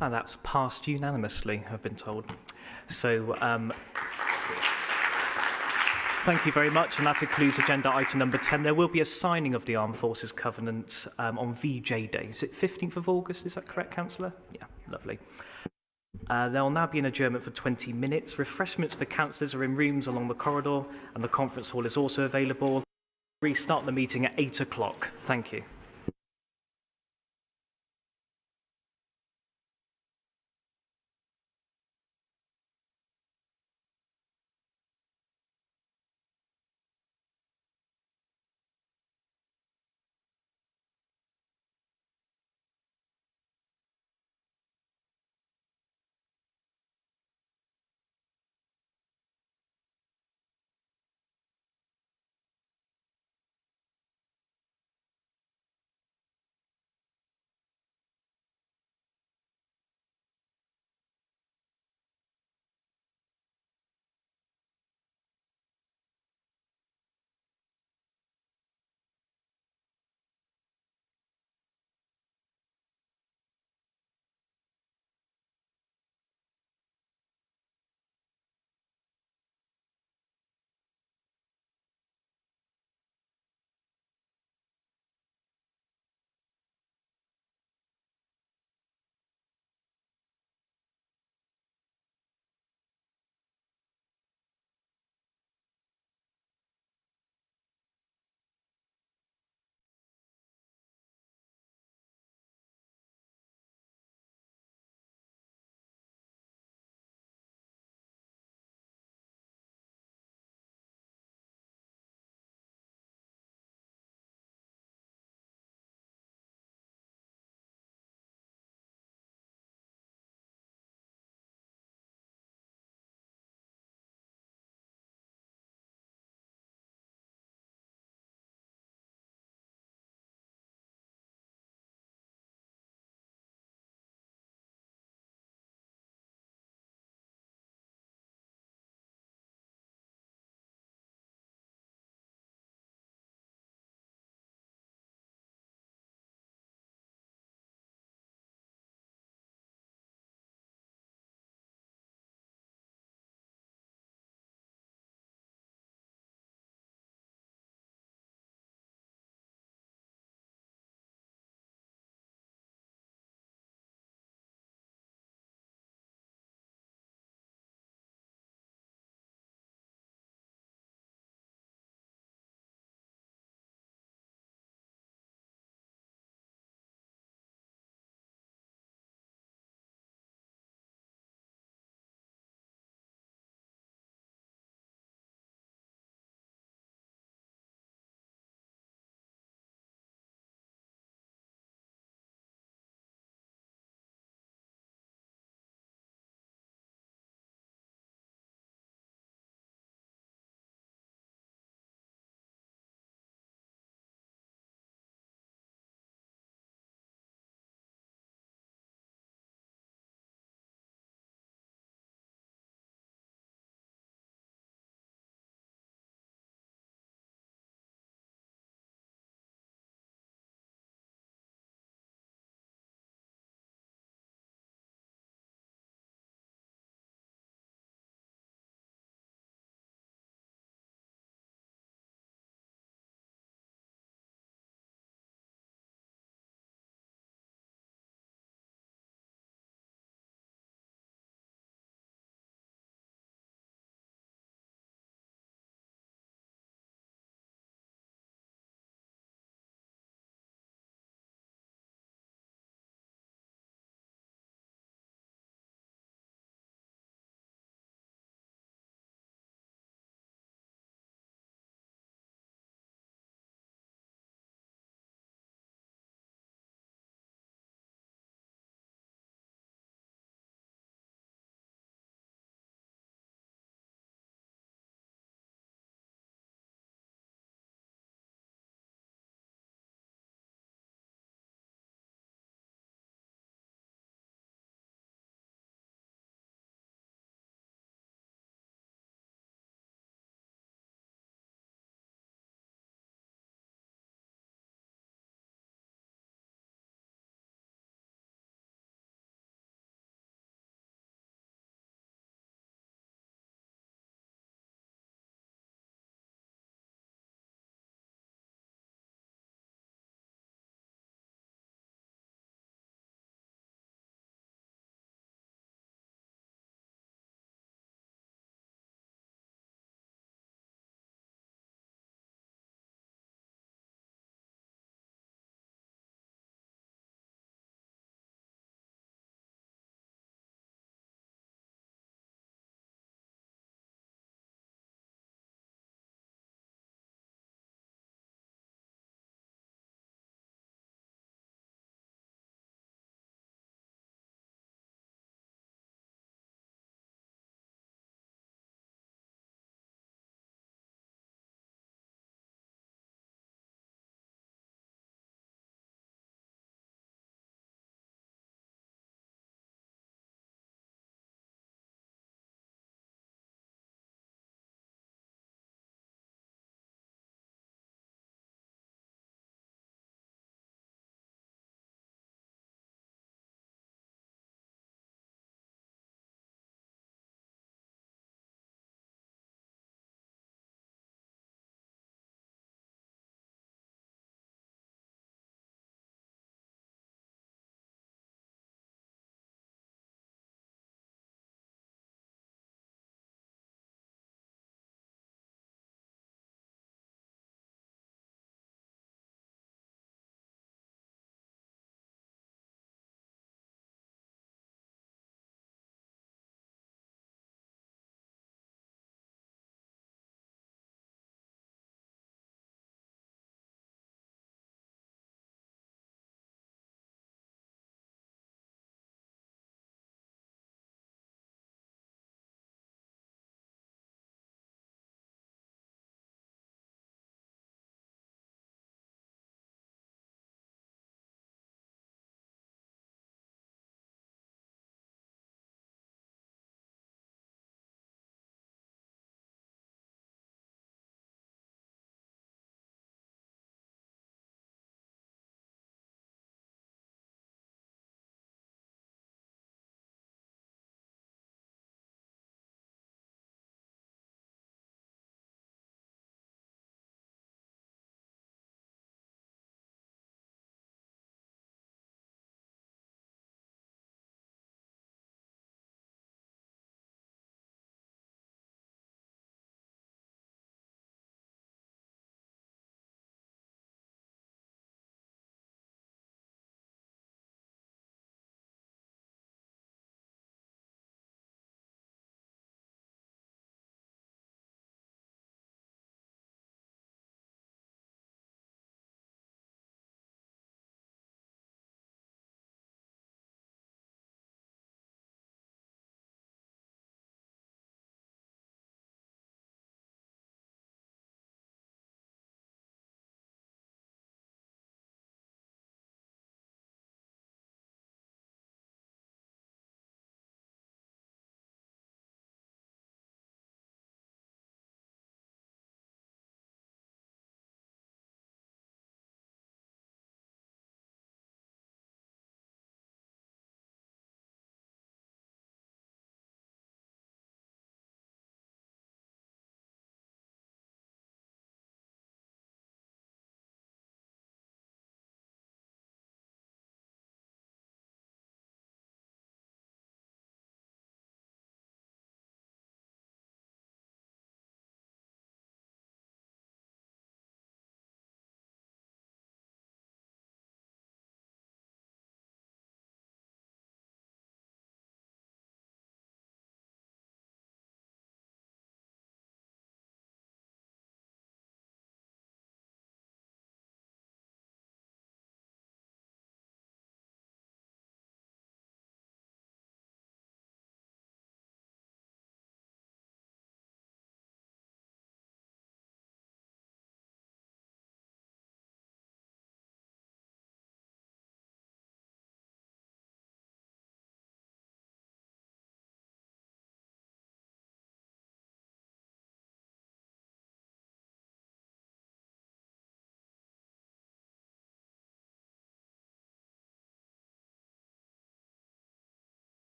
And that's passed unanimously, I've been told. So Thank you very much, and that concludes agenda item number 10. There will be a signing of the Armed Forces Covenant on VJ Day. Is it 15th of August? Is that correct, Councillor? Yeah, lovely. There will now be an adjournment for 20 minutes. Refreshments for councillors are in rooms along the corridor, and the conference hall is also available. Restart the meeting at 8 o'clock. Thank you.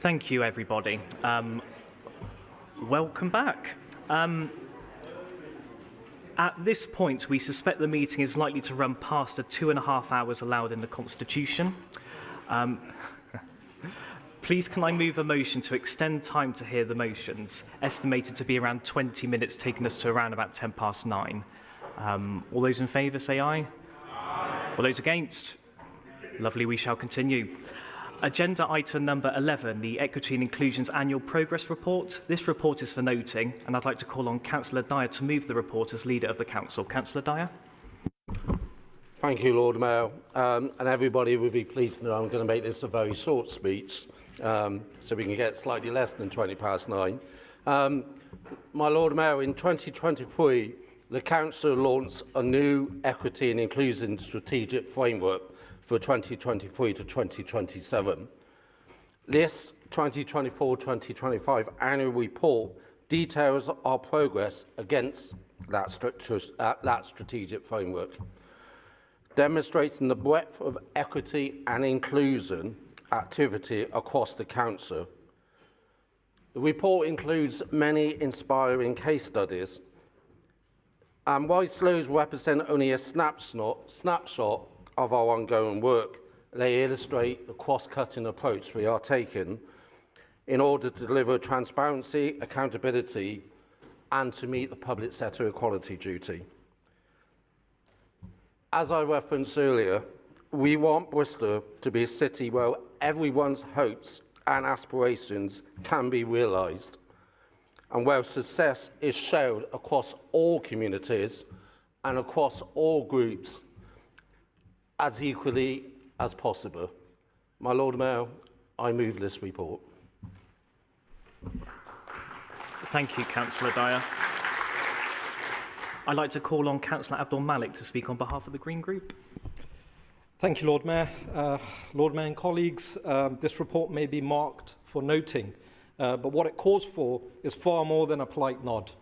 Thank you, everybody. Welcome back. At this point, we suspect the meeting is likely to run past the 2.5 hours allowed in the Constitution. Please can I move a motion to extend time to hear the motions, estimated to be around 20 minutes, taking us to around about 9:10. All those in favour say aye. Aye. All those against? Lovely, we shall continue. Agenda item number 11, the Equity and Inclusion's Annual Progress Report. This report is for noting, and I'd like to call on Councillor Dyer to move the report as Leader of the Council. Councillor Dyer. Thank you, Lord Mayor. And everybody will be pleased to know I'm going to make this a very short speech, so we can get slightly less than 9:20. My Lord Mayor, in 2023, the Council launched a new Equity and Inclusion Strategic Framework for 2023 to 2027. This 2024-2025 annual report details our progress against that strategic framework, demonstrating the breadth of equity and inclusion activity across the Council. The report includes many inspiring case studies, and whilst those represent only a snapshot of our ongoing work, they illustrate the cross-cutting approach we are taking in order to deliver transparency, accountability, and to meet the public sector equality duty. As I referenced earlier, we want Bristol to be a city where everyone's hopes and aspirations can be realised, and where success is shared across all communities and across all groups as equally as possible. My Lord Mayor, I move this report. Thank you, Councillor Dyer. I'd like to call on Councillor Abdul Malik to speak on behalf of the Green Group. Thank you, Lord Mayor. Lord Mayor and colleagues, this report may be marked for noting, but what it calls for is far more than a polite nod.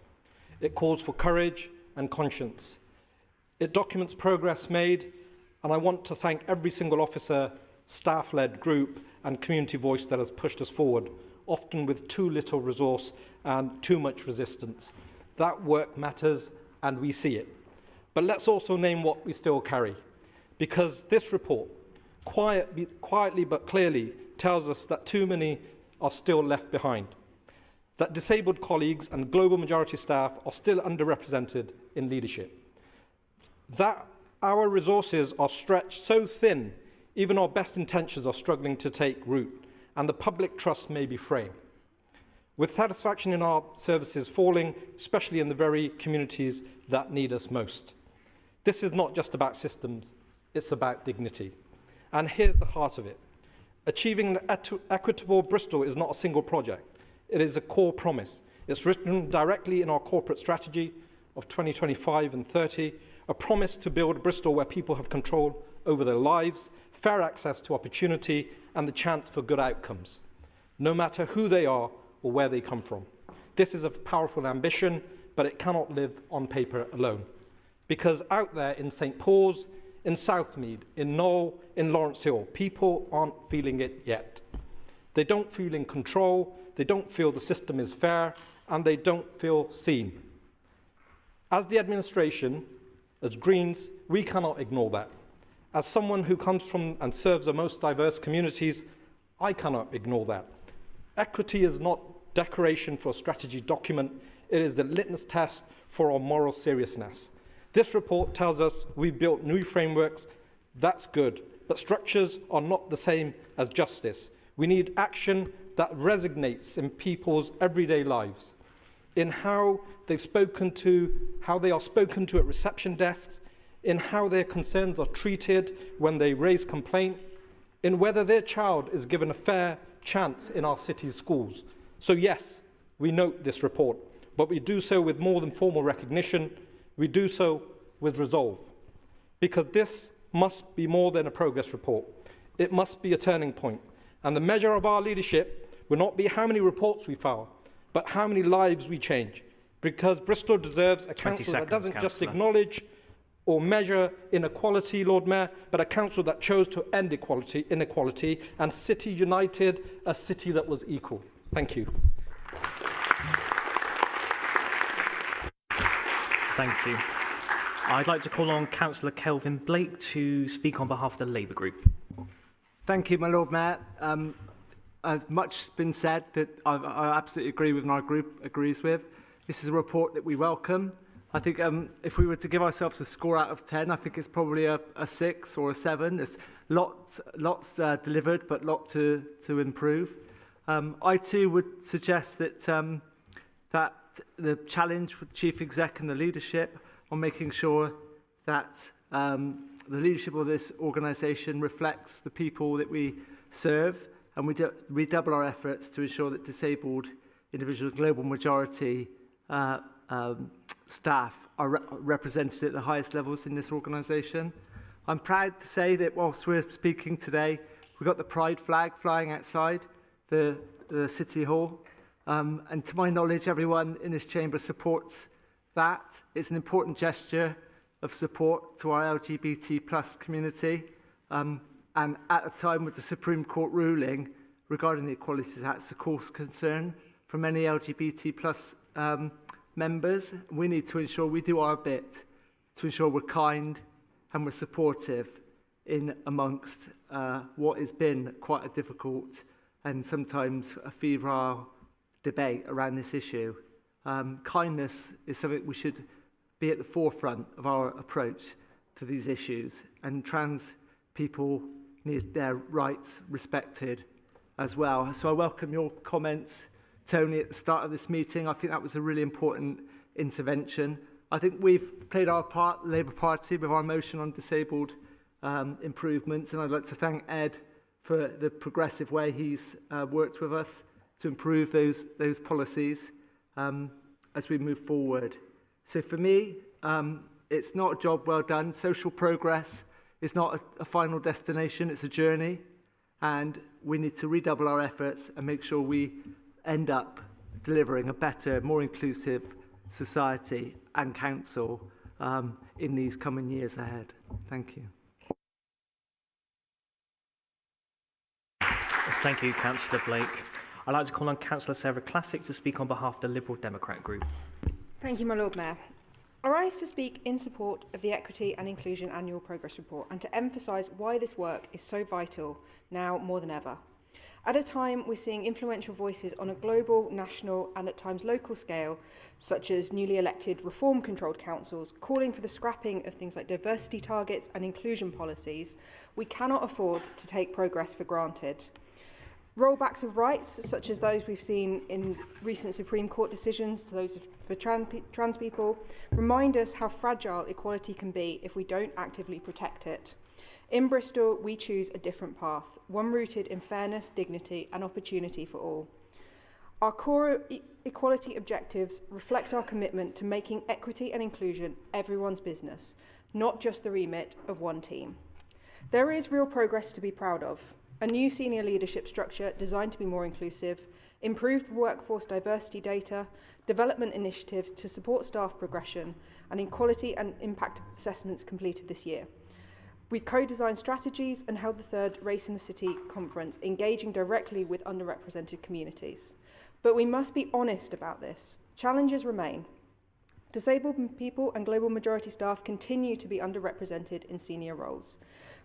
It calls for courage and conscience. It documents progress made, and I want to thank every single officer, staff-led group and community voice that has pushed us forward, often with too little resource and too much resistance. That work matters, and we see it. But let's also name what we still carry, because this report, quietly but clearly, tells us that too many are still left behind, that disabled colleagues and global majority staff are still underrepresented in leadership, that our resources are stretched so thin, even our best intentions are struggling to take root, and the public trust may be frail, with satisfaction in our services falling, especially in the very communities that need us most. This is not just about systems, it's about dignity. And here's the heart of it. Achieving an equitable Bristol is not a single project. It is a core promise. It's written directly in our corporate strategy of 2025 and 30, a promise to build a Bristol where people have control over their lives, fair access to opportunity, and the chance for good outcomes, no matter who they are or where they come from. This is a powerful ambition, but it cannot live on paper alone. Because out there in St. Paul's, in Southmead, in Knoll, in Lawrence Hill, people aren't feeling it yet. They don't feel in control, they don't feel the system is fair, and they don't feel seen. As the administration, as Greens, we cannot ignore that. As someone who comes from and serves the most diverse communities, I cannot ignore that. Equity is not decoration for a strategy document, it is the litmus test for our moral seriousness. This report tells us we've built new frameworks, that's good, but structures are not the same as justice. We need action that resonates in people's everyday lives, in how they are spoken to at reception desks, in how their concerns are treated when they raise complaint, in whether their child is given a fair chance in our city's schools. So yes, we note this report, but we do so with more than formal recognition. We do so with resolve, because this must be more than a progress report. It must be a turning point, and the measure of our leadership will not be how many reports we file, but how many lives we change, because Bristol deserves a council that doesn't just acknowledge or measure inequality, Lord Mayor, but a council that chose to end inequality, and City United, a city that was equal. Thank you. Thank you. I'd like to call on Councillor Kelvin Blake to speak on behalf of the Labour Group. Thank you, my Lord Mayor. Much has been said that I absolutely agree with and our group agrees with. This is a report that we welcome. I think if we were to give ourselves a score out of 10, I think it's probably a 6 or a 7. There's lots delivered, but lot to improve. I too would suggest that that the challenge with the Chief Exec and the leadership on making sure that the leadership of this organisation reflects the people that we serve, and we redouble our efforts to ensure that disabled individual global majority staff are represented at the highest levels in this organisation. I'm proud to say that whilst we're speaking today, we've got the Pride flag flying outside the City Hall. And to my knowledge, everyone in this chamber supports that. It's an important gesture of support to our LGBT plus community. And at a time with the Supreme Court ruling regarding the Equalities Act, it's a cause concern for many LGBT plus members. We need to ensure we do our bit to ensure we're kind and we're supportive in amongst what has been quite a difficult and sometimes a febrile debate around this issue. Kindness is something we should be at the forefront of our approach to these issues, and trans people need their rights respected as well. So I welcome your comments, Tony, at the start of this meeting. I think that was a really important intervention. I think we've played our part, the Labour Party, with our motion on disabled improvements, and I'd like to thank Ed for the progressive way he's worked with us to improve those policies as we move forward. So for me, it's not a job well done. Social progress is not a final destination, it's a journey, and we need to redouble our efforts and make sure we end up delivering a better, more inclusive society and council in these coming years ahead. Thank you. Thank you, Councillor Blake. I'd like to call on Councillor Sarah Classic to speak on behalf of the Liberal Democrat Group. Thank you, my Lord Mayor. I rise to speak in support of the Equity and Inclusion Annual Progress Report and to emphasise why this work is so vital now more than ever. At a time we're seeing influential voices on a global, national and at times local scale, such as newly elected reform-controlled councils, calling for the scrapping of things like diversity targets and inclusion policies, we cannot afford to take progress for granted. Rollbacks of rights, such as those we've seen in recent Supreme Court decisions to those for trans people, remind us how fragile equality can be if we don't actively protect it. In Bristol, we choose a different path, one rooted in fairness, dignity and opportunity for all. Our core equality objectives reflect our commitment to making equity and inclusion everyone's business, not just the remit of one team. There is real progress to be proud of. A new senior leadership structure designed to be more inclusive, improved workforce diversity data, development initiatives to support staff progression, and equality and impact assessments completed this year. We've co-designed strategies and held the third Race in the City conference, engaging directly with underrepresented communities. But we must be honest about this. Challenges remain. Disabled people and global majority staff continue to be underrepresented in senior roles.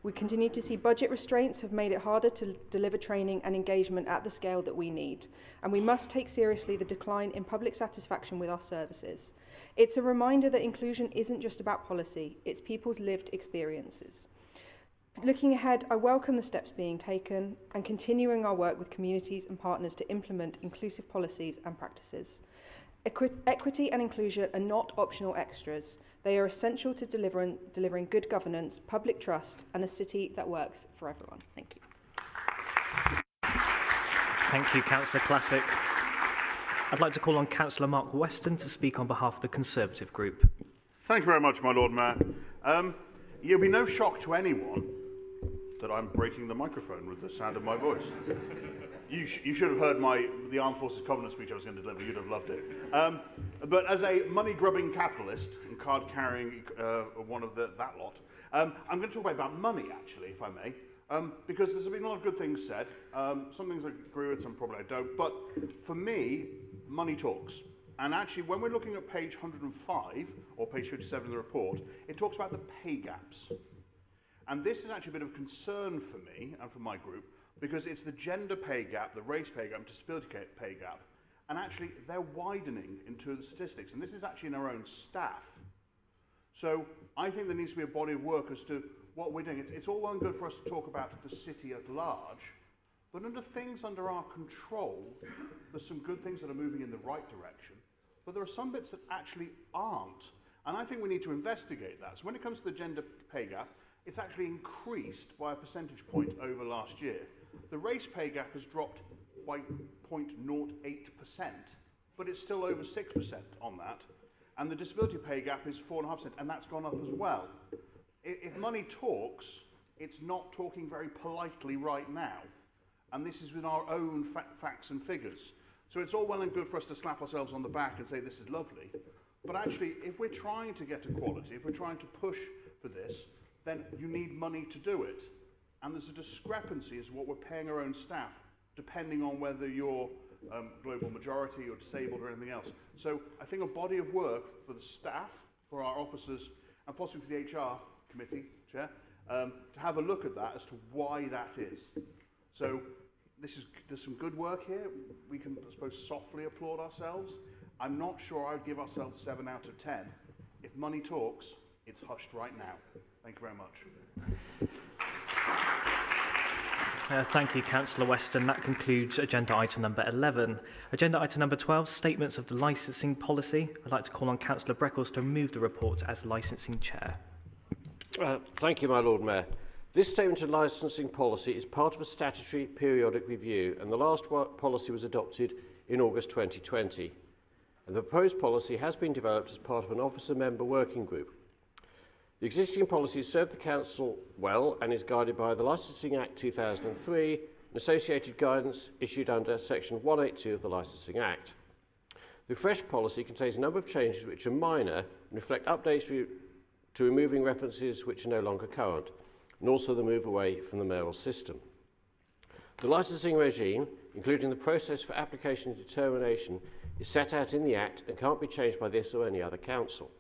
We continue to see budget restraints have made it harder to deliver training and engagement at the scale that we need, and we must take seriously the decline in public satisfaction with our services. It's a reminder that inclusion isn't just about policy, it's people's lived experiences. Looking ahead, I welcome the steps being taken and continuing our work with communities and partners to implement inclusive policies and practices. Equity and inclusion are not optional extras. They are essential to delivering good governance, public trust, and a city that works for everyone. Thank you. Thank you, Councillor Classic. I'd like to call on Councillor Mark Weston to speak on behalf of the Conservative Group. Thank you very much, my Lord Mayor. It'll be no shock to anyone that I'm breaking the microphone with the sound of my voice. You should have heard the Armed Forces Covenant speech I was going to deliver. You'd have loved it. But as a money-grubbing capitalist and card-carrying one of that lot, I'm going to talk about money, actually, if I may, because there's been a lot of good things said. Some things I agree with, some probably I don't. But for me, money talks. And actually, when we're looking at page 105, or page 57 of the report, it talks about the pay gaps. And this is actually a bit of a concern for me and for my group, because it's the gender pay gap, the race pay gap, disability pay gap, and actually they're widening into the statistics. And this is actually in our own staff. So I think there needs to be a body of work as to what we're doing. It's all well and good for us to talk about the city at large, but under things under our control, there's some good things that are moving in the right direction, but there are some bits that actually aren't. And I think we need to investigate that. So when it comes to the gender pay gap, it's actually increased by a percentage point over last year. The race pay gap has dropped by 0.08%, but it's still over 6% on that. And the disability pay gap is 4.5%, and that's gone up as well. If money talks, it's not talking very politely right now. And this is with our own facts and figures. So it's all well and good for us to slap ourselves on the back and say this is lovely. But actually, if we're trying to get equality, if we're trying to push for this, then you need money to do it. And there's a discrepancy as to what we're paying our own staff, depending on whether you're global majority or disabled or anything else. So I think a body of work for the staff, for our officers, and possibly for the HR committee, Chair, to have a look at that as to why that is. So there's some good work here. We can, I suppose, softly applaud ourselves. I'm not sure I'd give ourselves 7 out of 10. If money talks, it's hushed right now. Thank you very much. Thank you, Councillor Weston. That concludes agenda item number 11. Agenda item number 12, statements of the licensing policy. I'd like to call on Councillor Breckles to move the report as licensing chair. Thank you, my Lord Mayor. This statement of licensing policy is part of a statutory periodic review, and the last policy was adopted in August 2020. And the proposed policy has been developed as part of an officer-member working group. The existing policy served the Council well and is guided by the Licensing Act 2003 and associated guidance issued under Section 182 of the Licensing Act. The refreshed policy contains a number of changes which are minor and reflect updates to removing references which are no longer current, and also the move away from the mayoral system. The licensing regime, including the process for application and determination, is set out in the Act and can't be changed by this or any other council.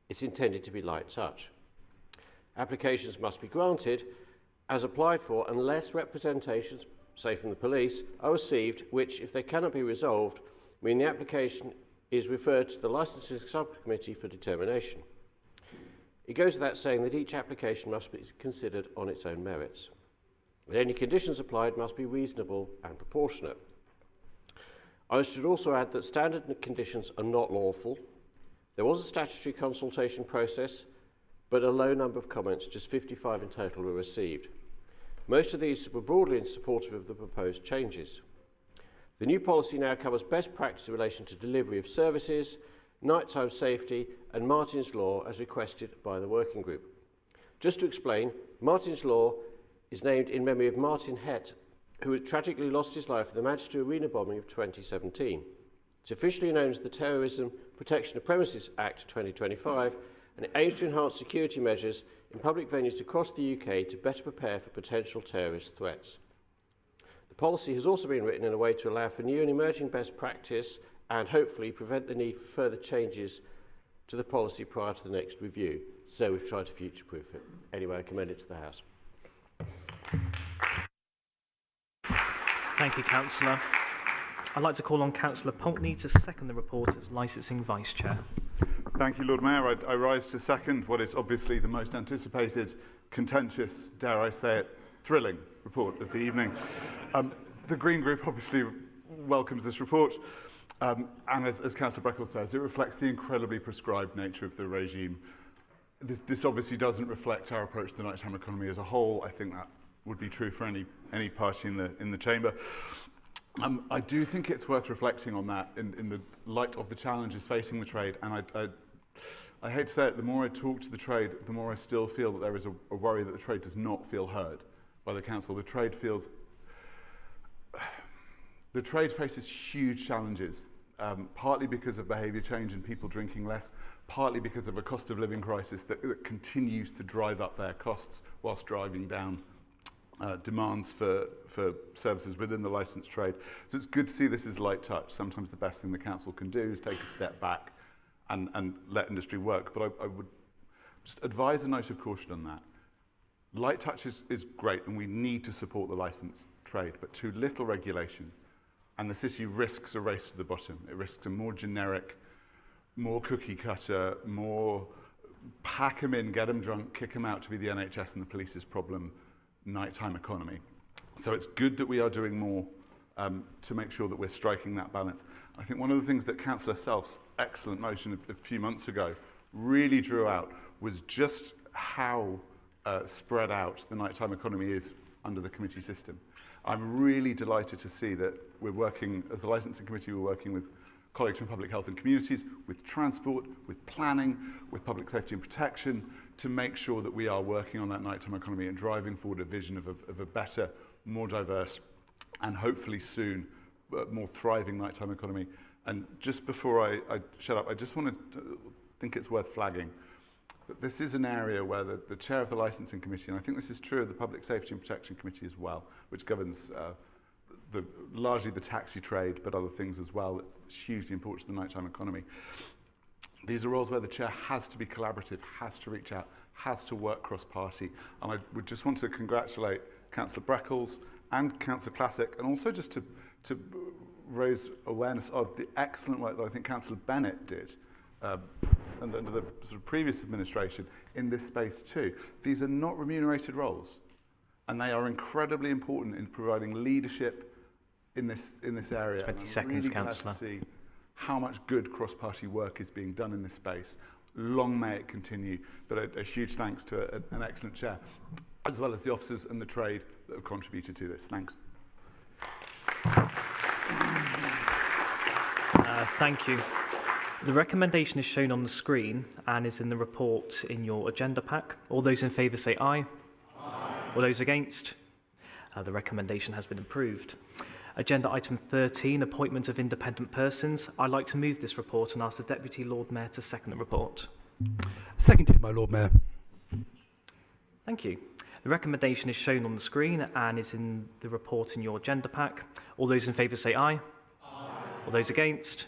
It's intended to be light touch. Applications must be granted as applied for unless representations, say from the police, are received which, if they cannot be resolved, mean the application is referred to the licensing subcommittee for determination. It goes without saying that each application must be considered on its own merits. But any conditions applied must be reasonable and proportionate. I should also add that standard conditions are not lawful. There was a statutory consultation process, but a low number of comments, just 55 in total, were received. Most of these were broadly supportive of the proposed changes. The new policy now covers best practice in relation to delivery of services, nighttime safety, and Martin's Law as requested by the working group. Just to explain, Martin's Law is named in memory of Martin Hett, who tragically lost his life in the Manchester Arena bombing of 2017. It's officially known as the Terrorism Protection of Premises Act 2025, and it aims to enhance security measures in public venues across the UK to better prepare for potential terrorist threats. The policy has also been written in a way to allow for new and emerging best practice and hopefully prevent the need for further changes to the policy prior to the next review. So we've tried to future-proof it. Anyway, I commend it to the House. Thank you, Councillor. I'd like to call on Councillor Pulteney to second the report as licensing vice chair. Thank you, Lord Mayor. I rise to second what is obviously the most anticipated, contentious, dare I say it, thrilling report of the evening. The Green Group obviously welcomes this report, and as Councillor Breckles says, it reflects the incredibly prescribed nature of the regime. This obviously doesn't reflect our approach to the nighttime economy as a whole. I think that would be true for any party in the chamber. I do think it's worth reflecting on that in the light of the challenges facing the trade, and I hate to say it, the more I talk to the trade, the more I still feel that there is a worry that the trade does not feel heard by the council. The trade feels The trade faces huge challenges, partly because of behaviour change and people drinking less, partly because of a cost of living crisis that continues to drive up their costs whilst driving down demands for services within the licensed trade. So it's good to see this as light touch. Sometimes the best thing the council can do is take a step back and let industry work. But I would just advise a note of caution on that. Light touch is great, and we need to support the licensed trade, but too little regulation, and the city risks a race to the bottom. It risks a more generic, more cookie cutter, more pack them in, get them drunk, kick them out to be the NHS and the police's problem nighttime economy. So it's good that we are doing more to make sure that we're striking that balance. I think one of the things that Councillor Self's excellent motion a few months ago really drew out was just how spread out the nighttime economy is under the committee system. I'm really delighted to see that we're working, as the licensing committee, we're working with colleagues from public health and communities, with transport, with planning, with public safety and protection, to make sure that we are working on that nighttime economy and driving forward a vision of a better, more diverse, and hopefully soon more thriving nighttime economy. And just before I shut up, I just want to think it's worth flagging that this is an area where the chair of the licensing committee, and I think this is true of the public safety and protection committee as well, which governs largely the taxi trade, but other things as well. It's hugely important to the nighttime economy. These are roles where the chair has to be collaborative, has to reach out, has to work cross-party. And I would just want to congratulate Councillor Breckles and Councillor Classic, and also just to raise awareness of the excellent work that I think Councillor Bennett did under the sort of previous administration in this space too. These are not remunerated roles, and they are incredibly important in providing leadership in this area. 20 seconds, really Councillor. To see how much good cross-party work is being done in this space. Long may it continue, but a huge thanks to an excellent chair, as well as the officers and the trade that have contributed to this. Thanks. Thank you. The recommendation is shown on the screen and is in the report in your agenda pack. All those in favour say aye. Aye. All those against? The recommendation has been approved. Agenda item 13, appointment of independent persons. I'd like to move this report and ask the Deputy Lord Mayor to second the report. Seconded, my Lord Mayor. Thank you. The recommendation is shown on the screen and is in the report in your agenda pack. All those in favour say aye. Aye. All those against?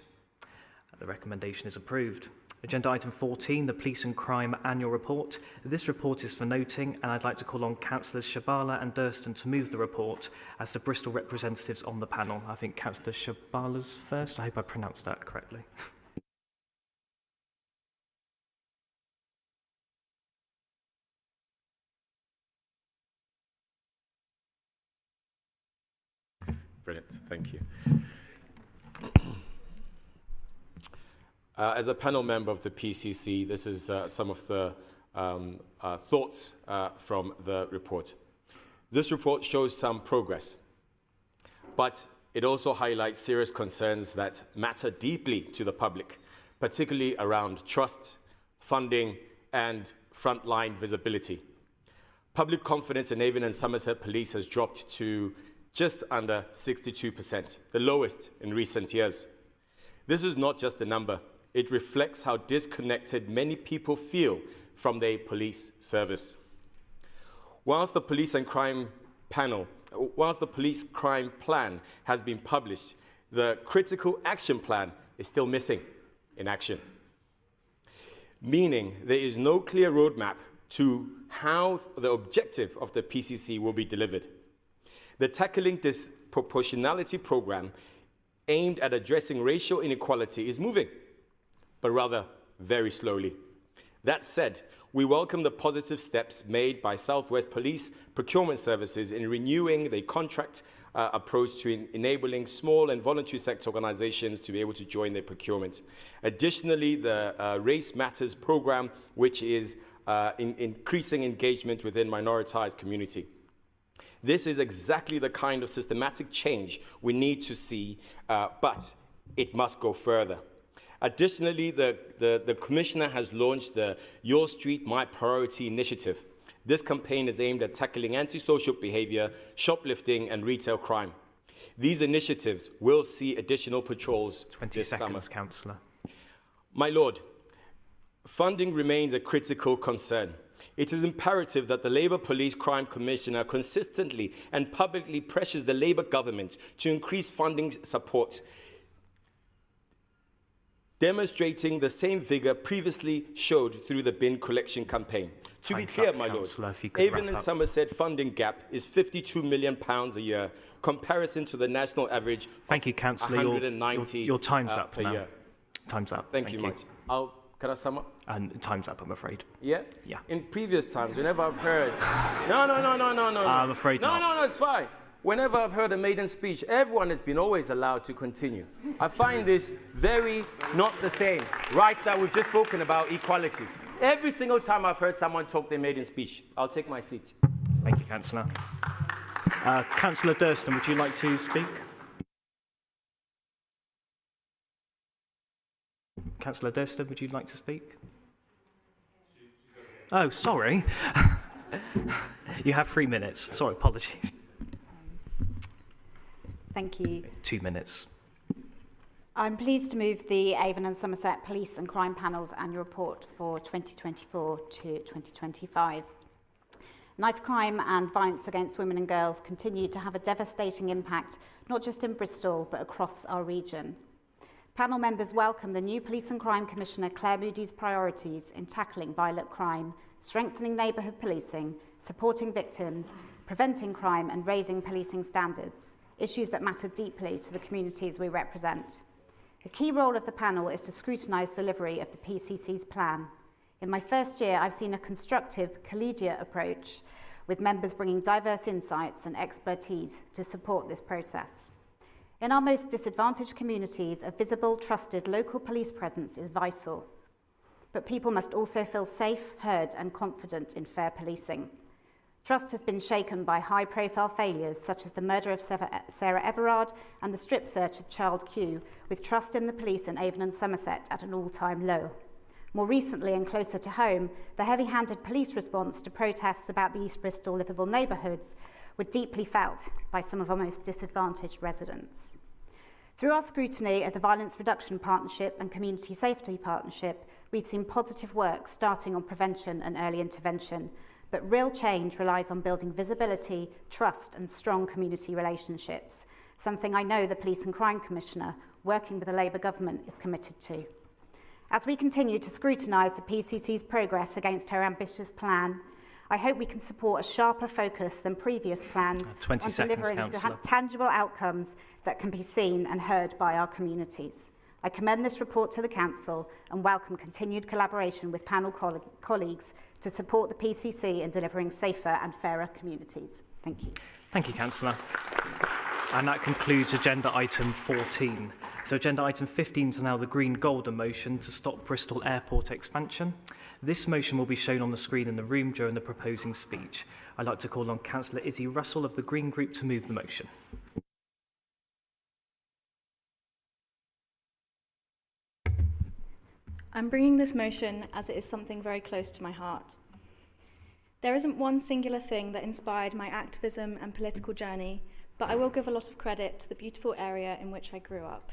The recommendation is approved. Agenda item 14, the Police and Crime Annual Report. This report is for noting, and I'd like to call on Councillors Shabala and Durston to move the report as the Bristol representatives on the panel. I think Councillor Shabala's first. I hope I pronounced that correctly. Brilliant, thank you. As a panel member of the PCC, this is some of the thoughts from the report. This report shows some progress, but it also highlights serious concerns that matter deeply to the public, particularly around trust, funding, and frontline visibility. Public confidence in Avon and Somerset Police has dropped to just under 62%, the lowest in recent years. This is not just a number. It reflects how disconnected many people feel from their police service. Whilst the police crime plan has been published, the critical action plan is still missing in action, meaning there is no clear roadmap to how the objective of the PCC will be delivered. The Tackling Disproportionality program aimed at addressing racial inequality is moving, but rather very slowly. That said, we welcome the positive steps made by South West Police Procurement Services in renewing the contract approach to enabling small and voluntary sector organizations to be able to join their procurement. Additionally, the Race Matters program, which is increasing engagement within minoritized community. This is exactly the kind of systematic change we need to see, but it must go further. Additionally, the Commissioner has launched the Your Street, My Priority initiative. This campaign is aimed at tackling antisocial behavior, shoplifting, and retail crime. These initiatives will see additional patrols 20 this seconds, summer. Councillor. My Lord, funding remains a critical concern. It is imperative that the Labour Police Crime Commissioner consistently and publicly pressures the Labour government to increase funding support, demonstrating the same vigour previously showed through the bin collection campaign. To be clear, my Lord, Avon and Somerset funding gap is £52 million a year, comparison to the national average Thank you, Councillor. 190 your time's up per now. year. Time's up. Thank you much. Can I sum up? And time's up, I'm afraid. Yeah? Yeah. In previous times, whenever I've heard... No. I'm afraid not. No, it's fine. Whenever I've heard a maiden speech, everyone has been always allowed to continue. I find this very not the same. Rights that we've just spoken about, equality. Every single time I've heard someone talk their maiden speech, I'll take my seat. Thank you, Councillor. Councillor Durston, would you like to speak? Councillor Durston, would you like to speak? Oh, sorry. You have 3 minutes. Sorry, apologies. Thank you. 2 minutes. I'm pleased to move the Avon and Somerset Police and Crime Panel's annual report for 2024 to 2025. Knife crime and violence against women and girls continue to have a devastating impact, not just in Bristol, but across our region. Panel members welcome the new Police and Crime Commissioner Claire Moody's priorities in tackling violent crime, strengthening neighbourhood policing, supporting victims, preventing crime and raising policing standards, issues that matter deeply to the communities we represent. The key role of the panel is to scrutinise delivery of the PCC's plan. In my first year, I've seen a constructive, collegiate approach with members bringing diverse insights and expertise to support this process. In our most disadvantaged communities, a visible, trusted local police presence is vital. But people must also feel safe, heard and confident in fair policing. Trust has been shaken by high-profile failures such as the murder of Sarah Everard and the strip search of Child Q, with trust in the police in Avon and Somerset at an all-time low. More recently and closer to home, the heavy-handed police response to protests about the East Bristol livable neighbourhoods were deeply felt by some of our most disadvantaged residents. Through our scrutiny of the Violence Reduction Partnership and Community Safety Partnership, we've seen positive work starting on prevention and early intervention, but real change relies on building visibility, trust and strong community relationships, something I know the Police and Crime Commissioner, working with the Labour government, is committed to. As we continue to scrutinise the PCC's progress against her ambitious plan, I hope we can support a sharper focus than previous plans on delivering tangible outcomes that can be seen and heard by our communities. I commend this report to the Council and welcome continued collaboration with panel colleagues to support the PCC in delivering safer and fairer communities. Thank you. Thank you, Councillor. And that concludes agenda item 14. So agenda item 15 is now the Green Golden motion to stop Bristol Airport expansion. This motion will be shown on the screen in the room during the proposing speech. I'd like to call on Councillor Izzy Russell of the Green Group to move the motion. I'm bringing this motion as it is something very close to my heart. There isn't one singular thing that inspired my activism and political journey, but I will give a lot of credit to the beautiful area in which I grew up.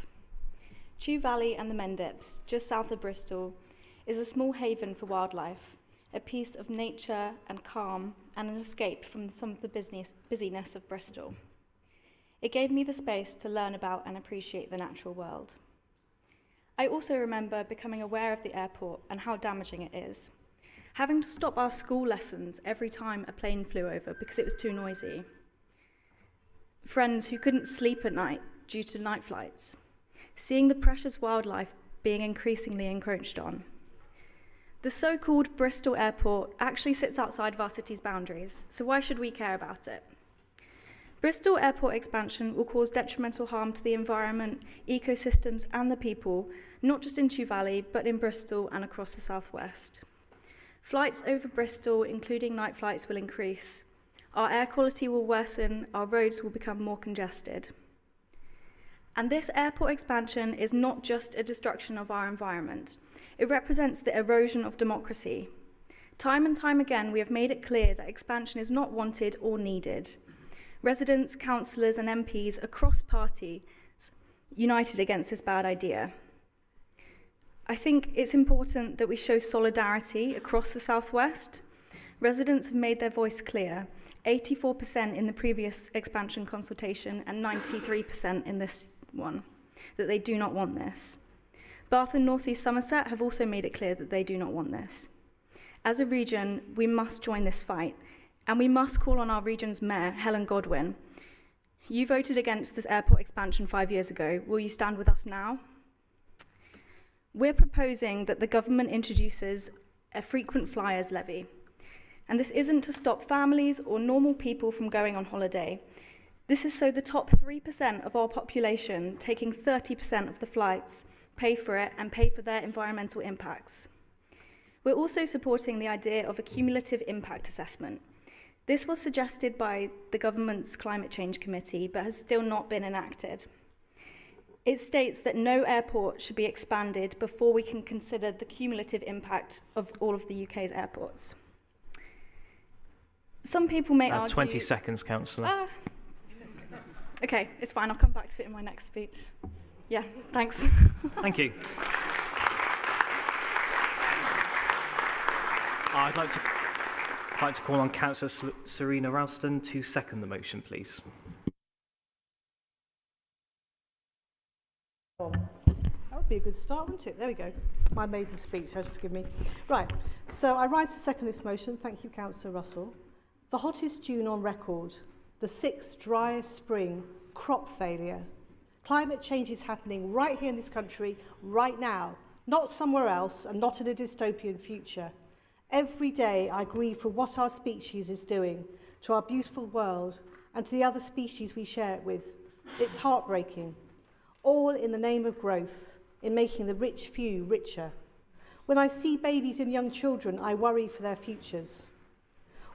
Chew Valley and the Mendips, just south of Bristol, is a small haven for wildlife, a piece of nature and calm, and an escape from some of the busyness of Bristol. It gave me the space to learn about and appreciate the natural world. I also remember becoming aware of the airport and how damaging it is, having to stop our school lessons every time a plane flew over because it was too noisy. Friends who couldn't sleep at night due to night flights, seeing the precious wildlife being increasingly encroached on. The so-called Bristol Airport actually sits outside of our city's boundaries, so why should we care about it? Bristol Airport expansion will cause detrimental harm to the environment, ecosystems and the people, not just in Chew Valley, but in Bristol and across the southwest. Flights over Bristol, including night flights, will increase. Our air quality will worsen, our roads will become more congested. And this airport expansion is not just a destruction of our environment. It represents the erosion of democracy. Time and time again, we have made it clear that expansion is not wanted or needed. Residents, councillors and MPs across parties united against this bad idea. I think it's important that we show solidarity across the South West. Residents have made their voice clear, 84% in the previous expansion consultation and 93% in this one, that they do not want this. Bath and North East Somerset have also made it clear that they do not want this. As a region, we must join this fight, and we must call on our region's mayor, Helen Godwin. You voted against this airport expansion 5 years ago. Will you stand with us now? We're proposing that the government introduces a frequent flyers levy. And this isn't to stop families or normal people from going on holiday. This is so the top 3% of our population, taking 30% of the flights, pay for it and pay for their environmental impacts. We're also supporting the idea of a cumulative impact assessment. This was suggested by the government's Climate Change Committee, but has still not been enacted. It states that no airport should be expanded before we can consider the cumulative impact of all of the UK's airports. Some people may argue... 20 seconds, Councillor. Okay, it's fine. I'll come back to it in my next speech. Yeah, thanks. Thank you. I'd like to call on Councillor Serena Ralston to second the motion, please. That would be a good start, wouldn't it? There we go. My maiden speech, so forgive me. Right, so I rise to second this motion. Thank you, Councillor Russell. The hottest June on record, the 6th driest spring, crop failure. Climate change is happening right here in this country, right now, not somewhere else and not in a dystopian future. Every day I grieve for what our species is doing to our beautiful world and to the other species we share it with. It's heartbreaking. All in the name of growth, in making the rich few richer. When I see babies and young children, I worry for their futures.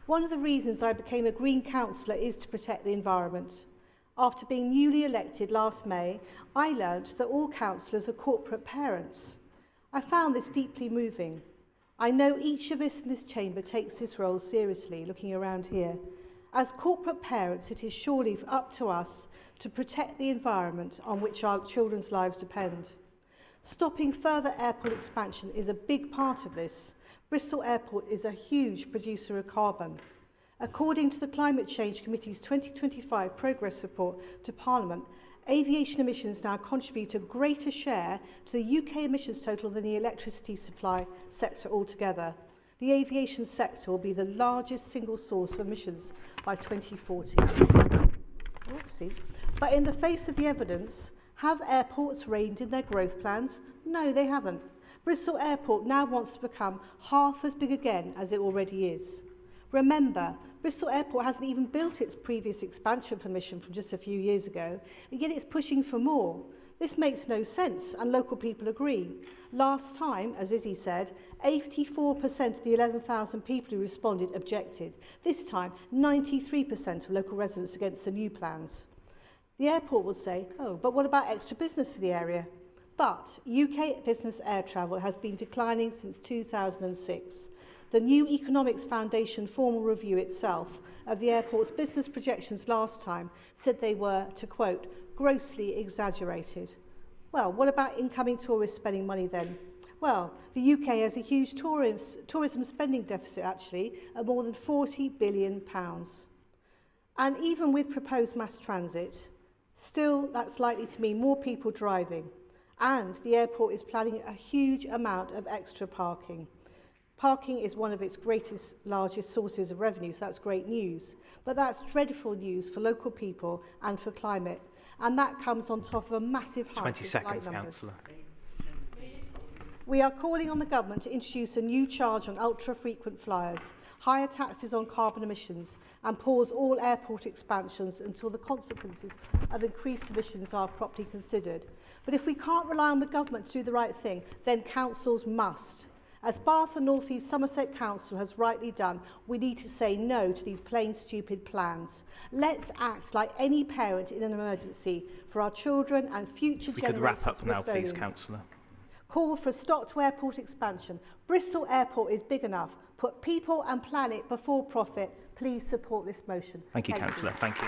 One of the reasons I became a Green Councillor is to protect the environment. After being newly elected last May, I learnt that all councillors are corporate parents. I found this deeply moving. I know each of us in this chamber takes this role seriously, looking around here. As corporate parents, it is surely up to us to protect the environment on which our children's lives depend. Stopping further airport expansion is a big part of this. Bristol Airport is a huge producer of carbon. According to the Climate Change Committee's 2025 progress report to Parliament, aviation emissions now contribute a greater share to the UK emissions total than the electricity supply sector altogether. The aviation sector will be the largest single source of emissions by 2040. Oopsie. But in the face of the evidence, have airports reined in their growth plans? No, they haven't. Bristol Airport now wants to become half as big again as it already is. Remember, Bristol Airport hasn't even built its previous expansion permission from just a few years ago, and yet it's pushing for more. This makes no sense, and local people agree. Last time, as Izzy said, 84% of the 11,000 people who responded objected. This time, 93% of local residents against the new plans. The airport will say, oh, but what about extra business for the area? But UK business air travel has been declining since 2006. The New Economics Foundation formal review itself of the airport's business projections last time said they were, to quote, grossly exaggerated. Well, what about incoming tourists spending money then? Well, the UK has a huge tourism spending deficit, actually, of more than £40 billion. And even with proposed mass transit, still that's likely to mean more people driving. And the airport is planning a huge amount of extra parking. Parking is one of its largest sources of revenue, so that's great news. But that's dreadful news for local people and for climate. And that comes on top of a massive hike 20 in seconds, flight numbers. Councillor. We are calling on the government to introduce a new charge on ultra-frequent flyers, higher taxes on carbon emissions, and pause all airport expansions until the consequences of increased emissions are properly considered. But if we can't rely on the government to do the right thing, then councils must. As Bath and North East Somerset Council has rightly done, we need to say no to these plain stupid plans. Let's act like any parent in an emergency for our children and future generations. We could wrap up of now, please, Bristolians. Councillor. Call for a stop to airport expansion. Bristol Airport is big enough. Put people and planet before profit. Please support this motion. Thank you, Councillor. Thank you.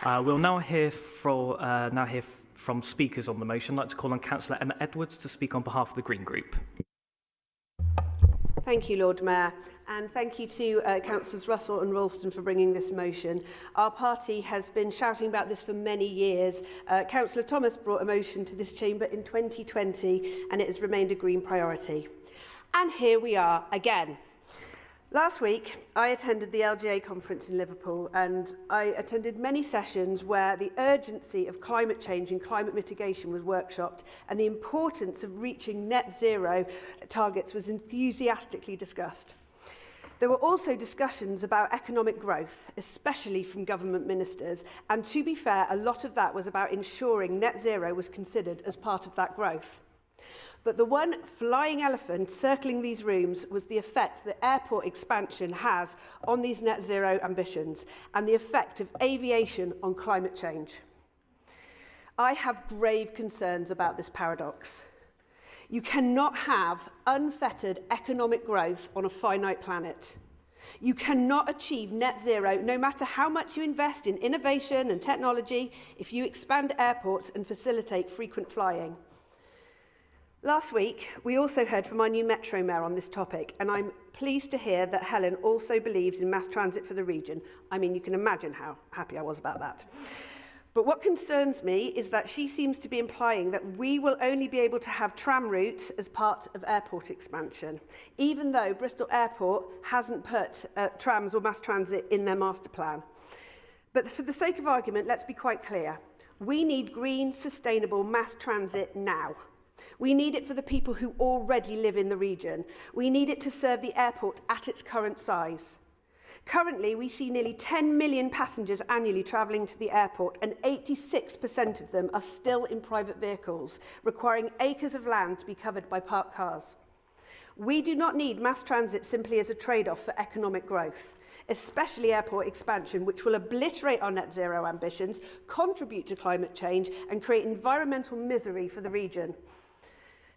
We'll now hear from speakers on the motion. I'd like to call on Councillor Emma Edwards to speak on behalf of the Green Group. Thank you, Lord Mayor, and thank you to Councillors Russell and Ralston for bringing this motion. Our party has been shouting about this for many years. Councillor Thomas brought a motion to this chamber in 2020 and it has remained a Green priority. And here we are again. Last week, I attended the LGA conference in Liverpool and I attended many sessions where the urgency of climate change and climate mitigation was workshopped and the importance of reaching net zero targets was enthusiastically discussed. There were also discussions about economic growth, especially from government ministers, and to be fair, a lot of that was about ensuring net zero was considered as part of that growth. But the one flying elephant circling these rooms was the effect that airport expansion has on these net zero ambitions and the effect of aviation on climate change. I have grave concerns about this paradox. You cannot have unfettered economic growth on a finite planet. You cannot achieve net zero no matter how much you invest in innovation and technology if you expand airports and facilitate frequent flying. Last week, we also heard from our new Metro Mayor on this topic, and I'm pleased to hear that Helen also believes in mass transit for the region. I mean, you can imagine how happy I was about that. But what concerns me is that she seems to be implying that we will only be able to have tram routes as part of airport expansion, even though Bristol Airport hasn't put trams or mass transit in their master plan. But for the sake of argument, let's be quite clear. We need green, sustainable mass transit now. We need it for the people who already live in the region. We need it to serve the airport at its current size. Currently, we see nearly 10 million passengers annually travelling to the airport, and 86% of them are still in private vehicles, requiring acres of land to be covered by parked cars. We do not need mass transit simply as a trade-off for economic growth, especially airport expansion, which will obliterate our net zero ambitions, contribute to climate change, and create environmental misery for the region.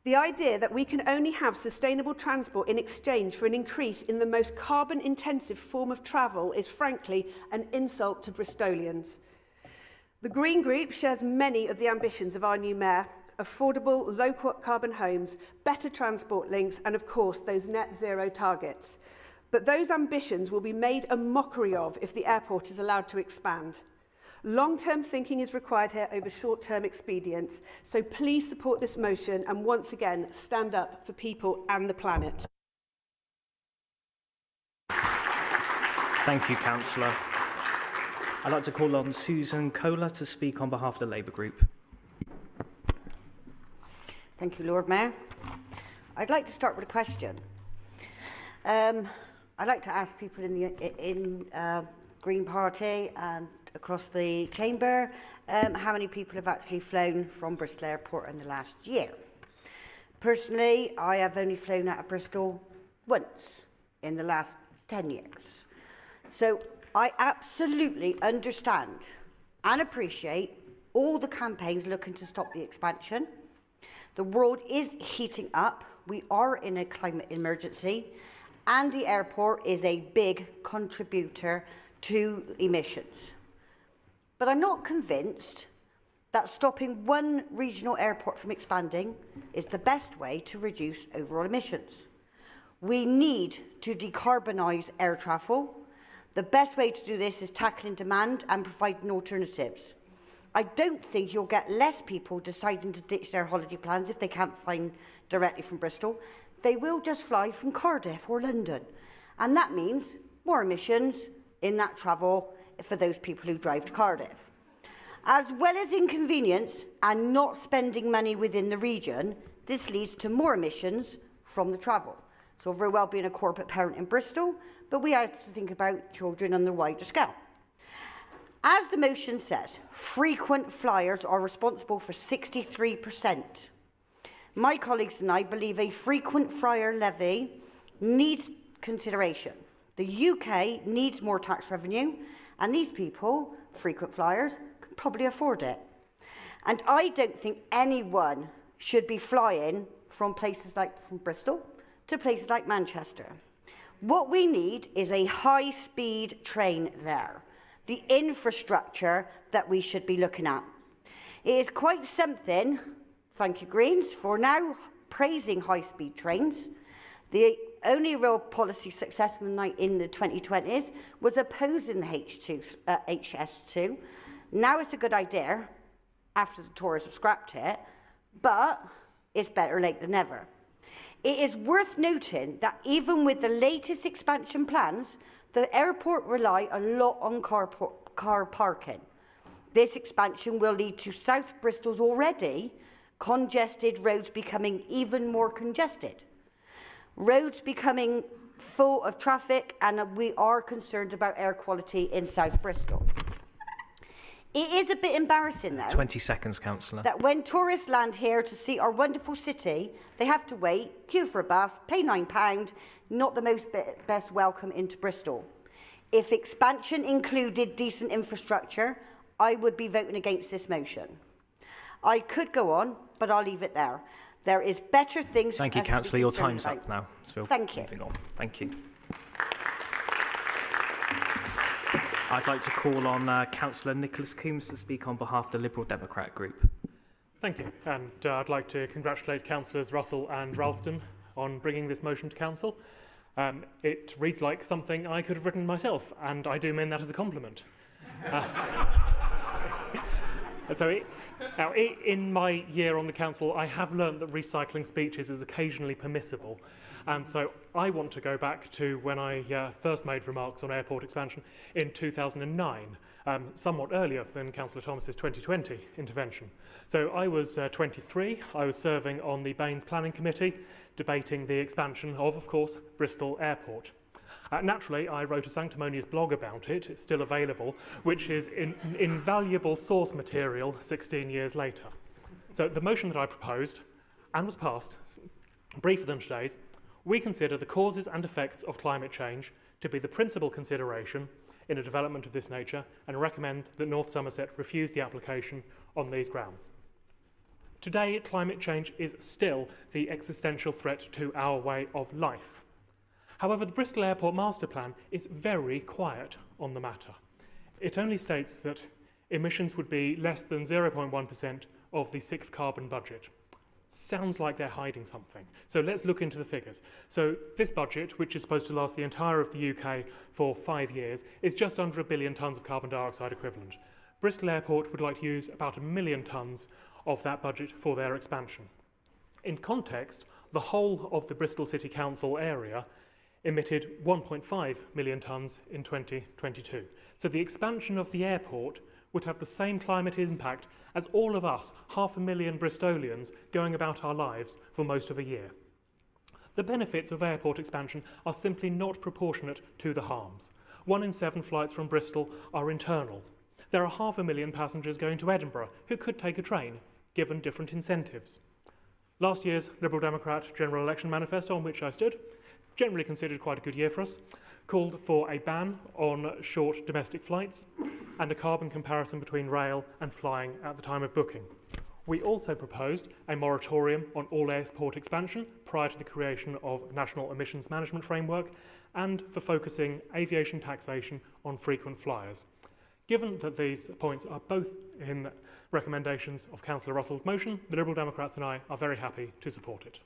The idea that we can only have sustainable transport in exchange for an increase in the most carbon-intensive form of travel is, frankly, an insult to Bristolians. The Green Group shares many of the ambitions of our new Mayor: affordable, low-carbon homes, better transport links, and, of course, those net zero targets. But those ambitions will be made a mockery of if the airport is allowed to expand. Long-term thinking is required here over short-term expedience, so please support this motion and once again stand up for people and the planet. Thank you, Councillor. I'd like to call on Susan Kohler to speak on behalf of the Labour Group. Thank you, Lord Mayor. I'd like to start with a question. I'd like to ask people in the Green Party and across the chamber how many people have actually flown from Bristol Airport in the last year. Personally, I have only flown out of Bristol once in the last 10 years. So I absolutely understand and appreciate all the campaigns looking to stop the expansion. The world is heating up. We are in a climate emergency, and the airport is a big contributor to emissions. But I'm not convinced that stopping one regional airport from expanding is the best way to reduce overall emissions. We need to decarbonise air travel. The best way to do this is tackling demand and providing alternatives. I don't think you'll get less people deciding to ditch their holiday plans if they can't fly directly from Bristol. They will just fly from Cardiff or London. And that means more emissions in that travel for those people who drive to Cardiff. As well as inconvenience and not spending money within the region, this leads to more emissions from the travel. So very well being a corporate parent in Bristol, but we have to think about children on the wider scale. As the motion says, frequent flyers are responsible for 63%. My colleagues and I believe a frequent flyer levy needs consideration. The UK needs more tax revenue, and these people, frequent flyers, can probably afford it. And I don't think anyone should be flying from places like from Bristol to places like Manchester. What we need is a high-speed train there. the infrastructure that we should be looking at. It is quite something, thank you Greens, for now praising high-speed trains. The only real policy success in the 2020s was opposing the HS2. Now it's a good idea, after the Tories have scrapped it, but it's better late than never. It is worth noting that even with the latest expansion plans, the airport rely a lot on car parking. This expansion will lead to South Bristol's already congested roads becoming even more congested. Roads becoming full of traffic, and we are concerned about air quality in South Bristol. It is a bit embarrassing, though, 20 seconds, Councillor. that when tourists land here to see our wonderful city, they have to wait, queue for a bus, pay £9, not the best welcome into Bristol. If expansion included decent infrastructure, I would be voting against this motion. I could go on, but I'll leave it there. There is better things. Thank you, Councillor. Your time's up now. So Thank you. Moving on. Thank you. I'd like to call on Councillor Nicholas Coombs to speak on behalf of the Liberal Democrat group. Thank you. And I'd like to congratulate Councillors Russell and Ralston on bringing this motion to Council. It reads like something I could have written myself, and I do mean that as a compliment. In my year on the council, I have learned that recycling speeches is occasionally permissible. And so I want to go back to when I first made remarks on airport expansion in 2009, somewhat earlier than Councillor Thomas's 2020 intervention. So I was 23. I was serving on the Baines Planning Committee, debating the expansion of course, Bristol Airport. Naturally, I wrote a sanctimonious blog about it. It's still available, which is invaluable source material 16 years later. So the motion that I proposed and was passed, briefer than today's, we consider the causes and effects of climate change to be the principal consideration in a development of this nature and recommend that North Somerset refuse the application on these grounds. Today, climate change is still the existential threat to our way of life. However, the Bristol Airport Master Plan is very quiet on the matter. It only states that emissions would be less than 0.1% of the sixth carbon budget. Sounds like they're hiding something. So let's look into the figures. So this budget, which is supposed to last the entire of the UK for 5 years, is just under 1 billion tonnes of carbon dioxide equivalent. Bristol Airport would like to use about 1 million tonnes of that budget for their expansion. In context, the whole of the Bristol City Council area emitted 1.5 million tonnes in 2022. So the expansion of the airport would have the same climate impact as all of us, 500,000 Bristolians, going about our lives for most of a year. The benefits of airport expansion are simply not proportionate to the harms. 1 in 7 flights from Bristol are internal. There are 500,000 passengers going to Edinburgh who could take a train, given different incentives. Last year's Liberal Democrat general election manifesto, on which I stood, generally considered quite a good year for us, called for a ban on short domestic flights and a carbon comparison between rail and flying at the time of booking. We also proposed a moratorium on all airport expansion prior to the creation of a national emissions management framework and for focusing aviation taxation on frequent flyers. Given that these points are both in recommendations of Councillor Russell's motion, the Liberal Democrats and I are very happy to support it.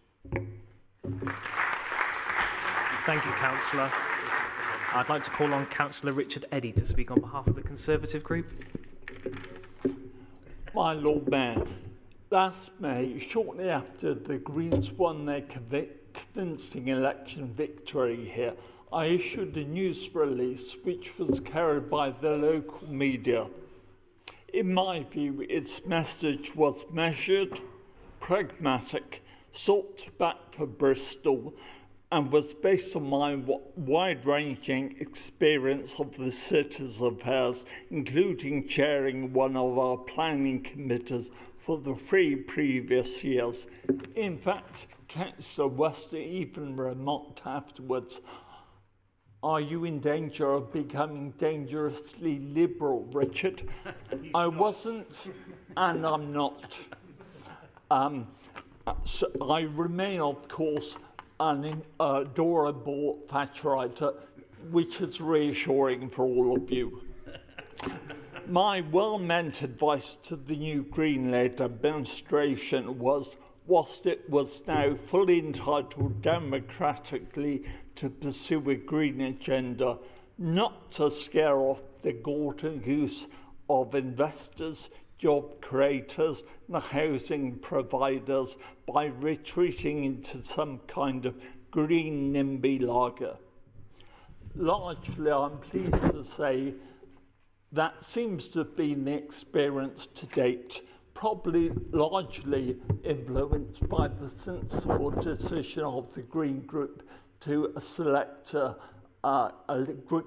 Thank you, Councillor. I'd like to call on Councillor Richard Eddy to speak on behalf of the Conservative group. My Lord Mayor, last May, shortly after the Greens won their convincing election victory here, I issued a news release which was carried by the local media. In my view, its message was measured, pragmatic, sought back for Bristol, and was based on my wide-ranging experience of the city's affairs, including chairing one of our planning committees for the 3 previous years. In fact, Councillor Wester even remarked afterwards, "Are you in danger of becoming dangerously liberal, Richard?" I wasn't, and I'm not. So I remain, of course, an adorable Thatcherite, which is reassuring for all of you. My well-meant advice to the new Green-led administration was, whilst it was now fully entitled democratically to pursue a green agenda, not to scare off the golden goose of investors, job creators and housing providers by retreating into some kind of green NIMBY lager. Largely, I'm pleased to say that seems to have been the experience to date, probably largely influenced by the sensible decision of the Green Group to select a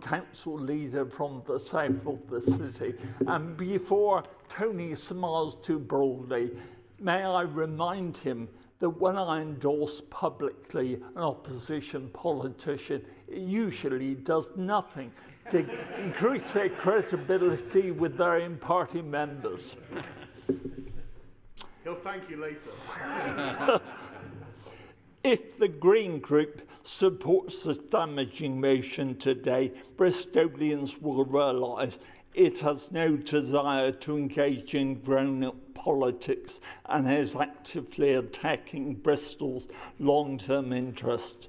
council leader from the south of the city. And before Tony smiles too broadly, may I remind him that when I endorse publicly an opposition politician, it usually does nothing to increase their credibility with their own party members. He'll thank you later. If the Green Group supports this damaging motion today, Bristolians will realise it has no desire to engage in grown-up politics and is actively attacking Bristol's long-term interests.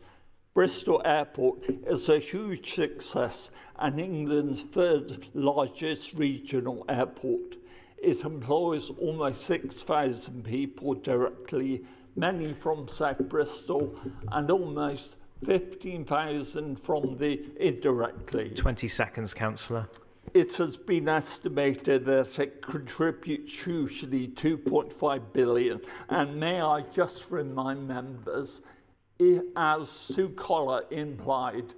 Bristol Airport is a huge success and England's third largest regional airport. It employs almost 6,000 people directly, many from South Bristol, and almost 15,000 from the indirectly. 20 seconds, Councillor. It has been estimated that it contributes hugely 2.5 billion. And may I just remind members, as Sue Collar implied,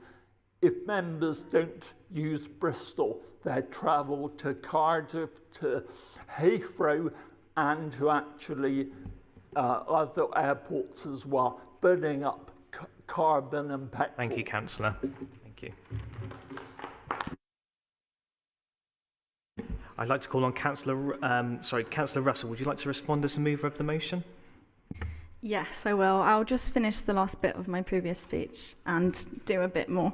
if members don't use Bristol, they travel to Cardiff, to Heathrow, and to actually other airports as well, burning up carbon and petrol. Thank you, Councillor. Thank you. I'd like to call on Councillor Russell. Would you like to respond as a mover of the motion? Yes, I will. I'll just finish the last bit of my previous speech and do a bit more.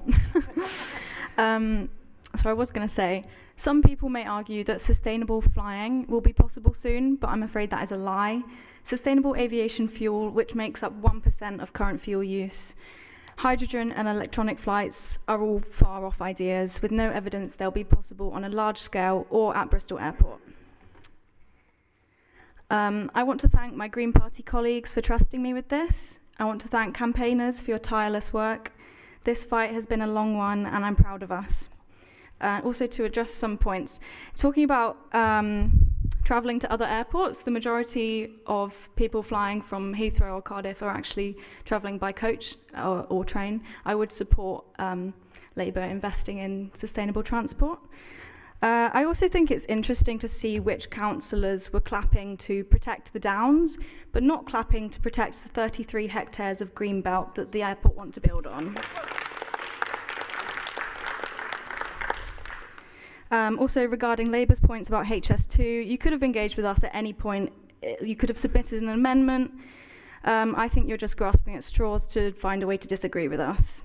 So I was going to say, some people may argue that sustainable flying will be possible soon, but I'm afraid that is a lie. Sustainable aviation fuel, which makes up 1% of current fuel use, hydrogen and electronic flights are all far off ideas with no evidence they'll be possible on a large scale or at Bristol Airport. I want to thank my Green Party colleagues for trusting me with this. I want to thank campaigners for your tireless work. This fight has been a long one and I'm proud of us. Also to address some points, talking about travelling to other airports, the majority of people flying from Heathrow or Cardiff are actually travelling by coach or train. I would support Labour investing in sustainable transport. I also think it's interesting to see which councillors were clapping to protect the Downs, but not clapping to protect the 33 hectares of green belt that the airport want to build on. Also regarding Labour's points about HS2, you could have engaged with us at any point. You could have submitted an amendment. I think you're just grasping at straws to find a way to disagree with us.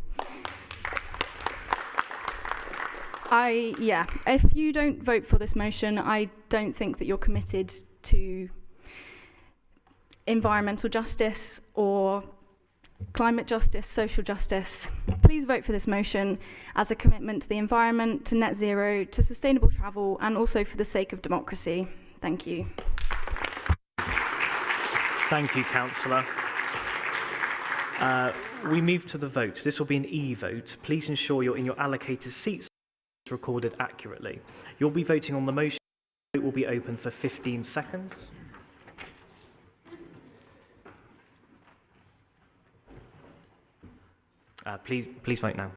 If you don't vote for this motion, I don't think that you're committed to environmental justice or climate justice, social justice. Please vote for this motion as a commitment to the environment, to net zero, to sustainable travel, and also for the sake of democracy. Thank you. Thank you, Councillor. We move to the vote. This will be an e-vote. Please ensure you're in your allocated seats recorded accurately. You'll be voting on the motion. It will be open for 15 seconds. Please vote now.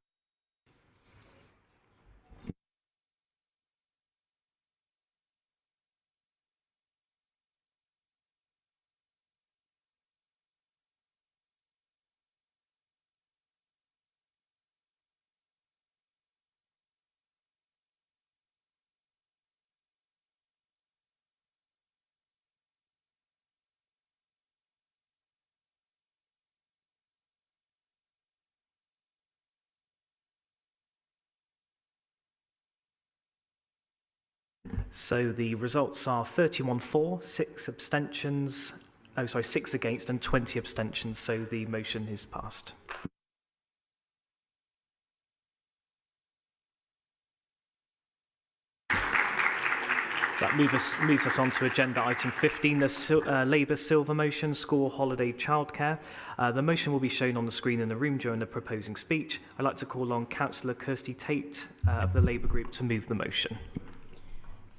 So the results are 31 for, 6 abstentions, 6 against and 20 abstentions, so the motion is passed. That moves us on to agenda item 15, the Labour Silver motion, school holiday childcare. The motion will be shown on the screen in the room during the proposing speech. I'd like to call on Councillor Kirsty Tate of the Labour group to move the motion.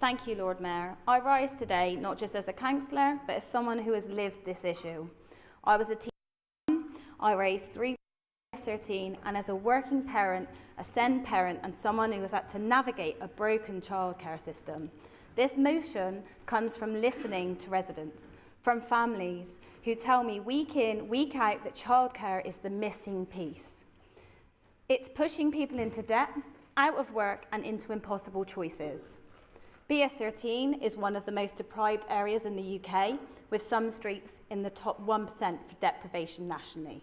Thank you, Lord Mayor. I rise today not just as a councillor, but as someone who has lived this issue. I was a teen, I raised 3 13, and as a working parent, a SEND parent, and someone who has had to navigate a broken childcare system. This motion comes from listening to residents, from families who tell me week in, week out that childcare is the missing piece. It's pushing people into debt, out of work, and into impossible choices. BS13 is one of the most deprived areas in the UK, with some streets in the top 1% for deprivation nationally.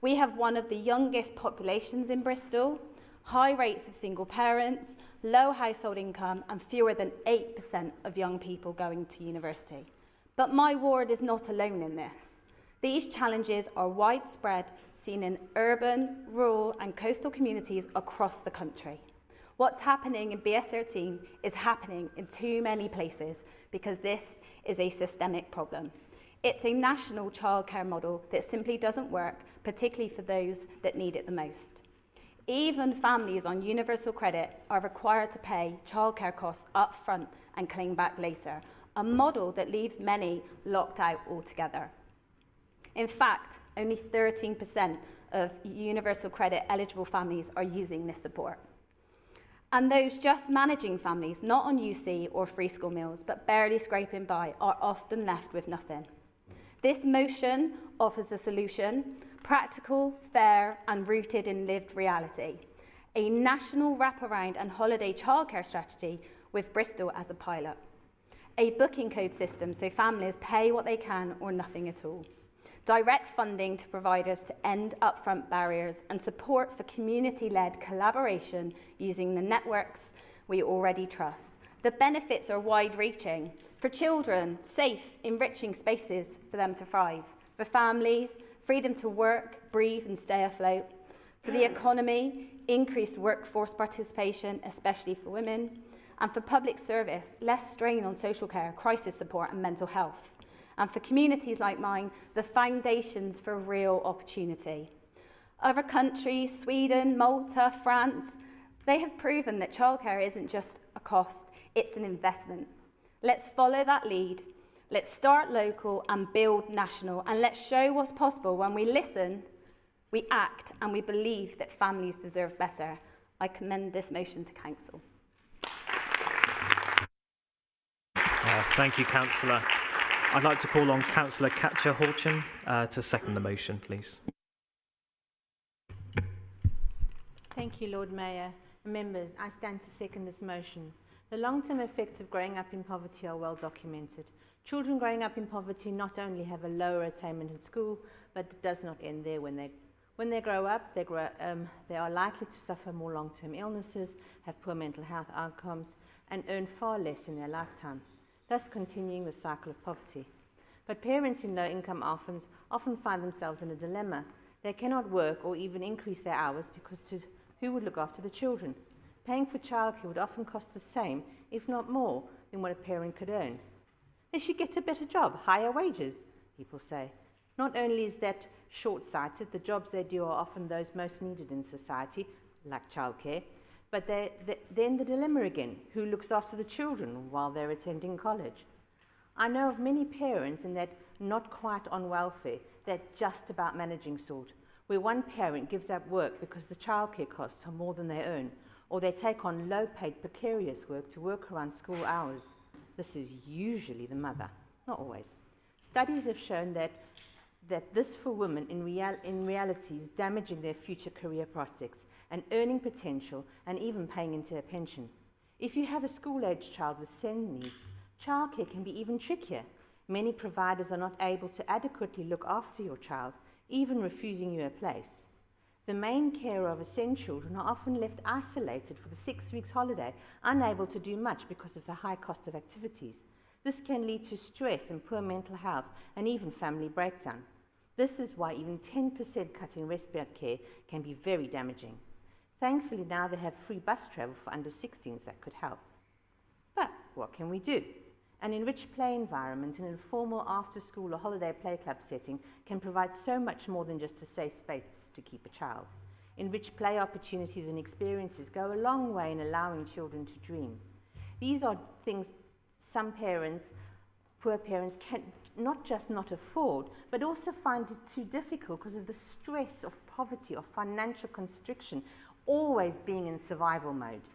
We have one of the youngest populations in Bristol, high rates of single parents, low household income, and fewer than 8% of young people going to university. But my ward is not alone in this. These challenges are widespread, seen in urban, rural, and coastal communities across the country. What's happening in BS13 is happening in too many places because this is a systemic problem. It's a national childcare model that simply doesn't work, particularly for those that need it the most. Even families on universal credit are required to pay childcare costs up front and claim back later, a model that leaves many locked out altogether. In fact, only 13% of universal credit eligible families are using this support. And those just managing families, not on UC or free school meals, but barely scraping by, are often left with nothing. This motion offers a solution, practical, fair, and rooted in lived reality. A national wraparound and holiday childcare strategy with Bristol as a pilot. A booking code system so families pay what they can or nothing at all. Direct funding to providers to end upfront barriers and support for community-led collaboration using the networks we already trust. The benefits are wide-reaching. For children, safe, enriching spaces for them to thrive. For families, freedom to work, breathe and stay afloat. For the economy, increased workforce participation, especially for women. And for public service, less strain on social care, crisis support and mental health. And for communities like mine, the foundations for real opportunity. Other countries, Sweden, Malta, France, they have proven that childcare isn't just a cost, it's an investment. Let's follow that lead. Let's start local and build national, and let's show what's possible when we listen, we act, and we believe that families deserve better. I commend this motion to Council. Thank you, Councillor. I'd like to call on Councillor Katja Horchin to second the motion, please. Thank you, Lord Mayor. Members, I stand to second this motion. The long-term effects of growing up in poverty are well documented. Children growing up in poverty not only have a lower attainment in school, but it does not end there. When they grow up, they are likely to suffer more long-term illnesses, have poor mental health outcomes, and earn far less in their lifetime, thus continuing the cycle of poverty. But parents in low-income orphans often find themselves in a dilemma. They cannot work or even increase their hours because who would look after the children? Paying for childcare would often cost the same, if not more, than what a parent could earn. They should get a better job, higher wages, people say. Not only is that short-sighted, the jobs they do are often those most needed in society, like childcare, but then the dilemma again, who looks after the children while they're attending college? I know of many parents in that not quite on welfare, that just about managing sort, where one parent gives up work because the childcare costs are more than they earn, or they take on low-paid precarious work to work around school hours. This is usually the mother, not always. Studies have shown that this for women in reality is damaging their future career prospects and earning potential and even paying into a pension. If you have a school-aged child with SEND needs, childcare can be even trickier. Many providers are not able to adequately look after your child, even refusing you a place. The main carer of SEND children are often left isolated for the 6 weeks holiday, unable to do much because of the high cost of activities. This can lead to stress and poor mental health and even family breakdown. This is why even 10% cut in respite care can be very damaging. Thankfully now they have free bus travel for under 16s that could help. But what can we do? An enriched play environment, an informal after-school or holiday play club setting can provide so much more than just a safe space to keep a child. Enriched play opportunities and experiences go a long way in allowing children to dream. These are things some parents, poor parents, can not just not afford, but also find it too difficult because of the stress of poverty, of financial constriction, always being in survival mode.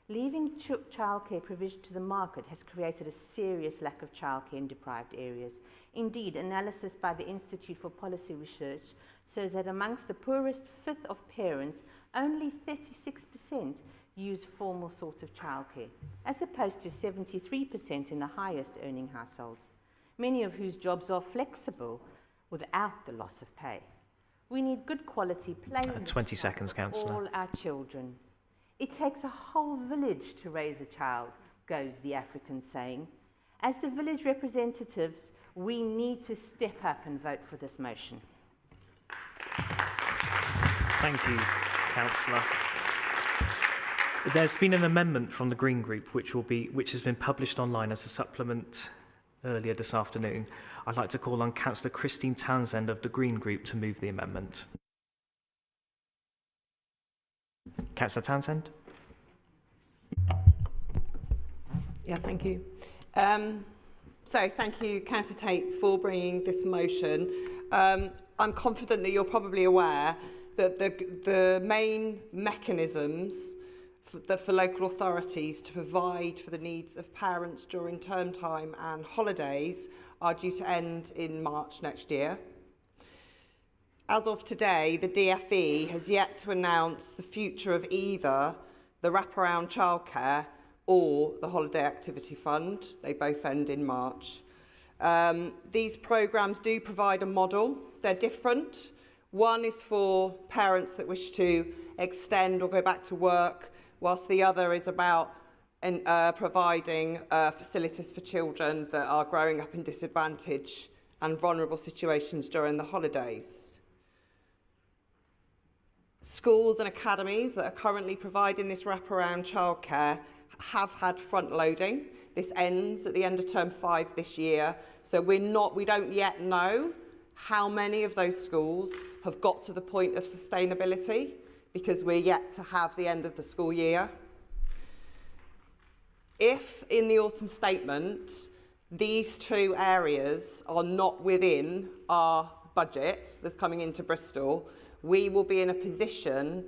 Leaving childcare provision to the market has created a serious lack of childcare in deprived areas. Indeed, analysis by the Institute for Policy Research shows that amongst the poorest fifth of parents, only 36% use formal sort of childcare, as opposed to 73% in the highest earning households, many of whose jobs are flexible without the loss of pay. We need good quality play 20 seconds, Councillor. all our children. It takes a whole village to raise a child, goes the African saying. As the village representatives, we need to step up and vote for this motion. Thank you, Councillor. There's been an amendment from the Green Group which has been published online as a supplement earlier this afternoon. I'd like to call on Councillor Christine Townsend of the Green Group to move the amendment. Councillor Townsend. Yeah, thank you. So thank you, Councillor Tate, for bringing this motion. I'm confident that you're probably aware that the main mechanisms for local authorities to provide for the needs of parents during term time and holidays are due to end in March next year. As of today, the DFE has yet to announce the future of either the wraparound childcare or the Holiday Activity Fund. They both end in March. These programmes do provide a model. They're different. One is for parents that wish to extend or go back to work, whilst the other is about providing facilities for children that are growing up in disadvantage and vulnerable situations during the holidays. Schools and academies that are currently providing this wraparound childcare have had front loading. This ends at the end of term 5 this year, so we don't yet know how many of those schools have got to the point of sustainability because we're yet to have the end of the school year. If in the autumn statement these two areas are not within our budget that's coming into Bristol, we will be in a position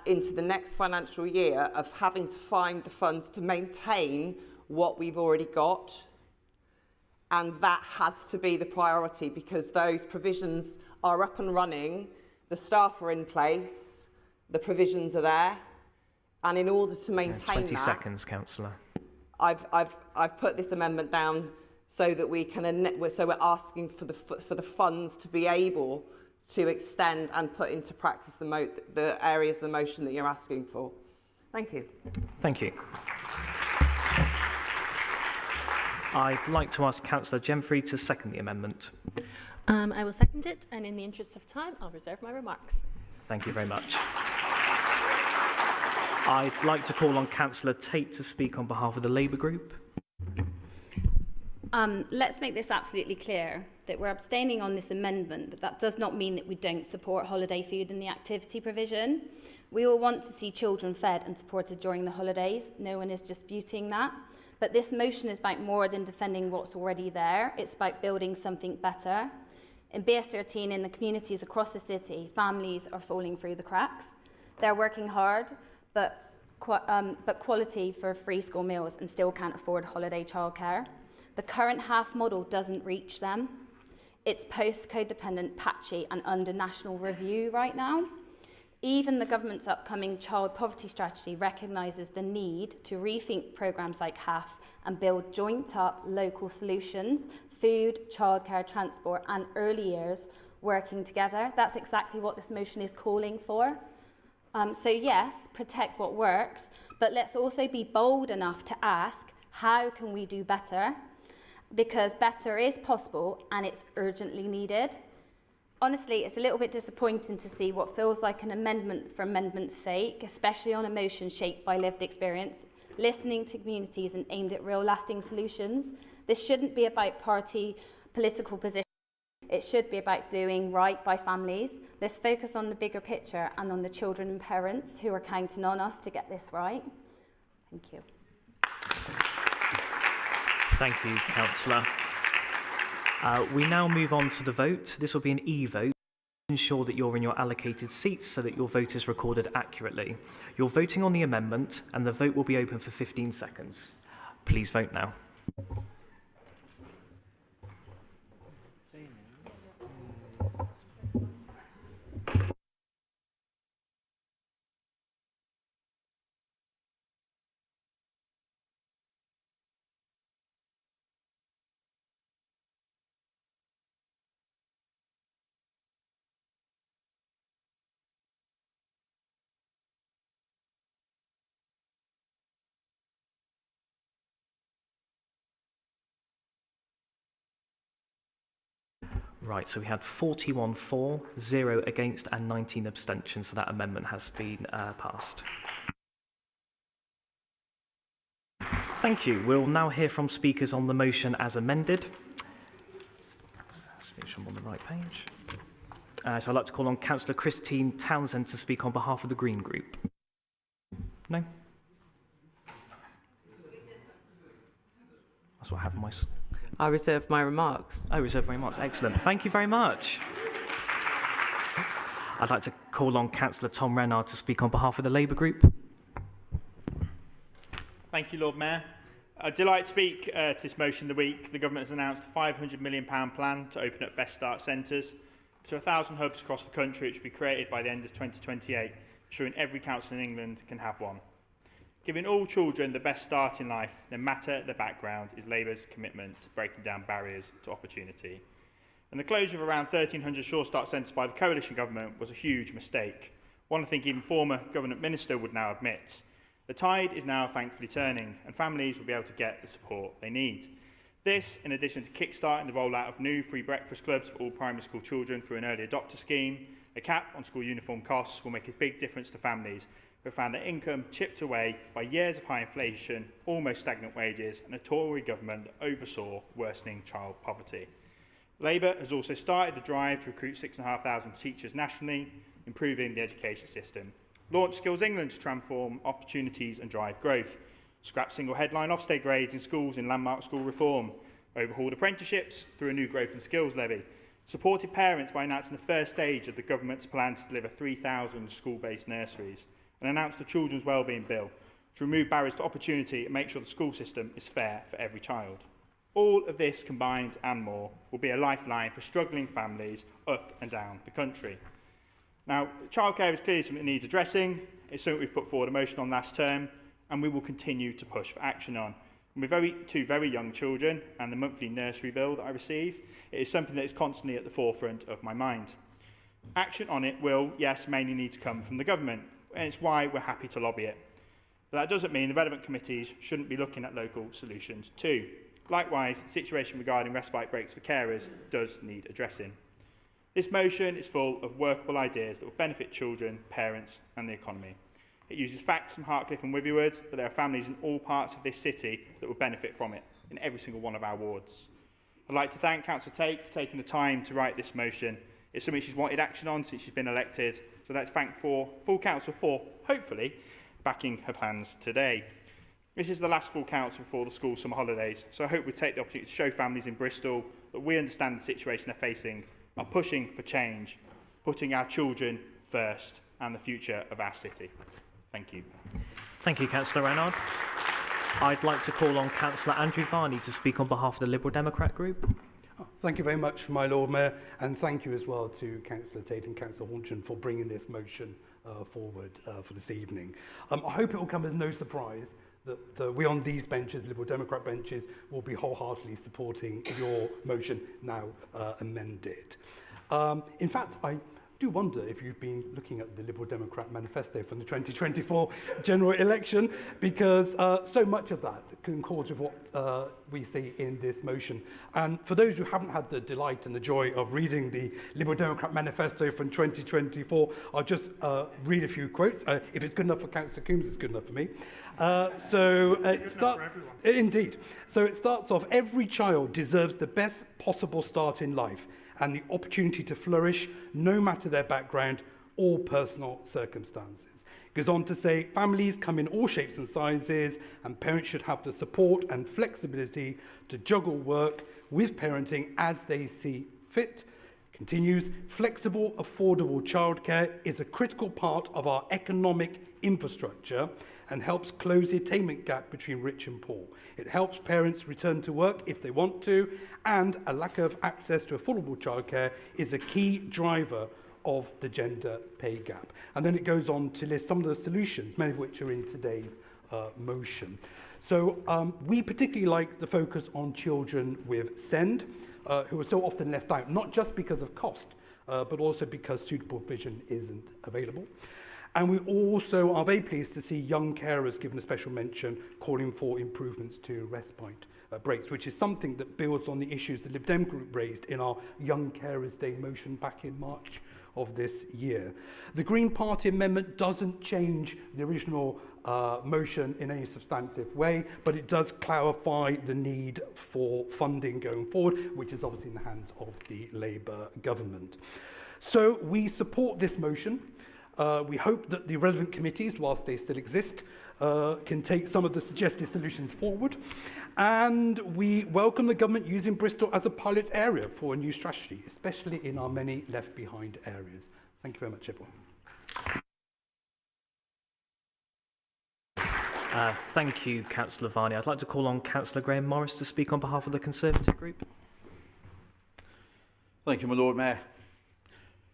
into the next financial year of having to find the funds to maintain what we've already got. And that has to be the priority because those provisions are up and running, the staff are in place, the provisions are there. And in order to maintain 20 seconds, Councillor. I've put this amendment down so that we can, so we're asking for the funds to be able to extend and put into practice the areas of the motion that you're asking for. Thank you. Thank you. I'd like to ask Councillor Gemfrey to second the amendment. I will second it, and in the interest of time, I'll reserve my remarks. Thank you very much. I'd like to call on Councillor Tate to speak on behalf of the Labour Group. Let's make this absolutely clear that we're abstaining on this amendment, but that does not mean that we don't support holiday food in the activity provision. We all want to see children fed and supported during the holidays. No one is disputing that. But this motion is about more than defending what's already there. It's about building something better. In BS13, in the communities across the city, families are falling through the cracks. They're working hard, but quality for free school meals and still can't afford holiday childcare. The current half model doesn't reach them. It's postcode dependent, patchy and under national review right now. Even the government's upcoming child poverty strategy recognises the need to rethink programmes like HAF and build joint up local solutions, food, childcare, transport and early years working together. That's exactly what this motion is calling for. So yes, protect what works, but let's also be bold enough to ask, how can we do better? Because better is possible and it's urgently needed. Honestly, it's a little bit disappointing to see what feels like an amendment for amendment's sake, especially on a motion shaped by lived experience, listening to communities and aimed at real lasting solutions. This shouldn't be about party political position. It should be about doing right by families. Let's focus on the bigger picture and on the children and parents who are counting on us to get this right. Thank you. Thank you, Councillor. We now move on to the vote. This will be an e-vote. Ensure that you're in your allocated seats so that your vote is recorded accurately. You're voting on the amendment and the vote will be open for 15 seconds. Please vote now. Right, so we had 41 for, 0 against and 19 abstentions, so that amendment has been passed. Thank you. We'll now hear from speakers on the motion as amended. Let's make sure I'm on the right page. So I'd like to call on Councillor Christine Townsend to speak on behalf of the Green Group. No? That's what I have on my... I reserve my remarks. I reserve my remarks. Excellent. Thank you very much. I'd like to call on Councillor Tom Renard to speak on behalf of the Labour Group. Thank you, Lord Mayor. I'd delight to speak to this motion of the week. The government has announced a £500 million plan to open up Best Start centres to 1,000 hubs across the country, which will be created by the end of 2028, ensuring every council in England can have one. Giving all children the best start in life, no matter their background, is Labour's commitment to breaking down barriers to opportunity. And the closure of around 1,300 Sure Start centres by the coalition government was a huge mistake, one I think even former government minister would now admit. The tide is now thankfully turning, and families will be able to get the support they need. This, in addition to kickstarting the rollout of new free breakfast clubs for all primary school children through an early adopter scheme, a cap on school uniform costs will make a big difference to families who have found their income chipped away by years of high inflation, almost stagnant wages, and a Tory government that oversaw worsening child poverty. Labour has also started the drive to recruit 6,500 teachers nationally, improving the education system. Launch Skills England to transform opportunities and drive growth. Scrap single headline Ofsted grades in schools in landmark school reform. Overhauled apprenticeships through a new growth and skills levy. Supported parents by announcing the first stage of the government's plan to deliver 3,000 school-based nurseries. And announced the Children's Wellbeing Bill to remove barriers to opportunity and make sure the school system is fair for every child. All of this combined and more will be a lifeline for struggling families up and down the country. Now, childcare is clearly something that needs addressing. It's something we've put forward a motion on last term, and we will continue to push for action on. And with two very young children and the monthly nursery bill that I receive, it is something that is constantly at the forefront of my mind. Action on it will, yes, mainly need to come from the government, and it's why we're happy to lobby it. But that doesn't mean the relevant committees shouldn't be looking at local solutions too. Likewise, the situation regarding respite breaks for carers does need addressing. This motion is full of workable ideas that will benefit children, parents and the economy. It uses facts from Hartcliffe and Withywood, but there are families in all parts of this city that will benefit from it, in every single one of our wards. I'd like to thank Councillor Tate for taking the time to write this motion. It's something she's wanted action on since she's been elected, so I'd like to thank full council for, hopefully, backing her plans today. This is the last full council before the school summer holidays, so I hope we take the opportunity to show families in Bristol that we understand the situation they're facing, are pushing for change, putting our children first and the future of our city. Thank you. Thank you, Councillor Renard. I'd like to call on Councillor Andrew Varney to speak on behalf of the Liberal Democrat Group. Thank you very much, my Lord Mayor, and thank you as well to Councillor Tate and Councillor Hornchin for bringing this motion forward for this evening. I hope it will come as no surprise that we on these benches, Liberal Democrat benches, will be wholeheartedly supporting your motion now amended. In fact, I do wonder if you've been looking at the Liberal Democrat manifesto from the 2024 general election, because so much of that concords with what we see in this motion. And for those who haven't had the delight and the joy of reading the Liberal Democrat manifesto from 2024, I'll just read a few quotes. If it's good enough for Councillor Coombs, it's good enough for me. Indeed. So it starts off, every child deserves the best possible start in life and the opportunity to flourish, no matter their background or personal circumstances. It goes on to say, families come in all shapes and sizes, and parents should have the support and flexibility to juggle work with parenting as they see fit. Continues, flexible, affordable childcare is a critical part of our economic infrastructure and helps close the attainment gap between rich and poor. It helps parents return to work if they want to, and a lack of access to affordable childcare is a key driver of the gender pay gap. And then it goes on to list some of the solutions, many of which are in today's motion. So we particularly like the focus on children with SEND, who are so often left out, not just because of cost, but also because suitable provision isn't available. And we also are very pleased to see young carers given a special mention, calling for improvements to respite breaks, which is something that builds on the issues the Lib Dem group raised in our Young Carers Day motion back in March of this year. The Green Party amendment doesn't change the original motion in any substantive way, but it does clarify the need for funding going forward, which is obviously in the hands of the Labour government. So we support this motion. We hope that the relevant committees, whilst they still exist, can take some of the suggested solutions forward. And we welcome the government using Bristol as a pilot area for a new strategy, especially in our many left behind areas. Thank you very much, everyone. Thank you, Councillor Varney. I'd like to call on Councillor Graham Morris to speak on behalf of the Conservative group. Thank you, my Lord Mayor.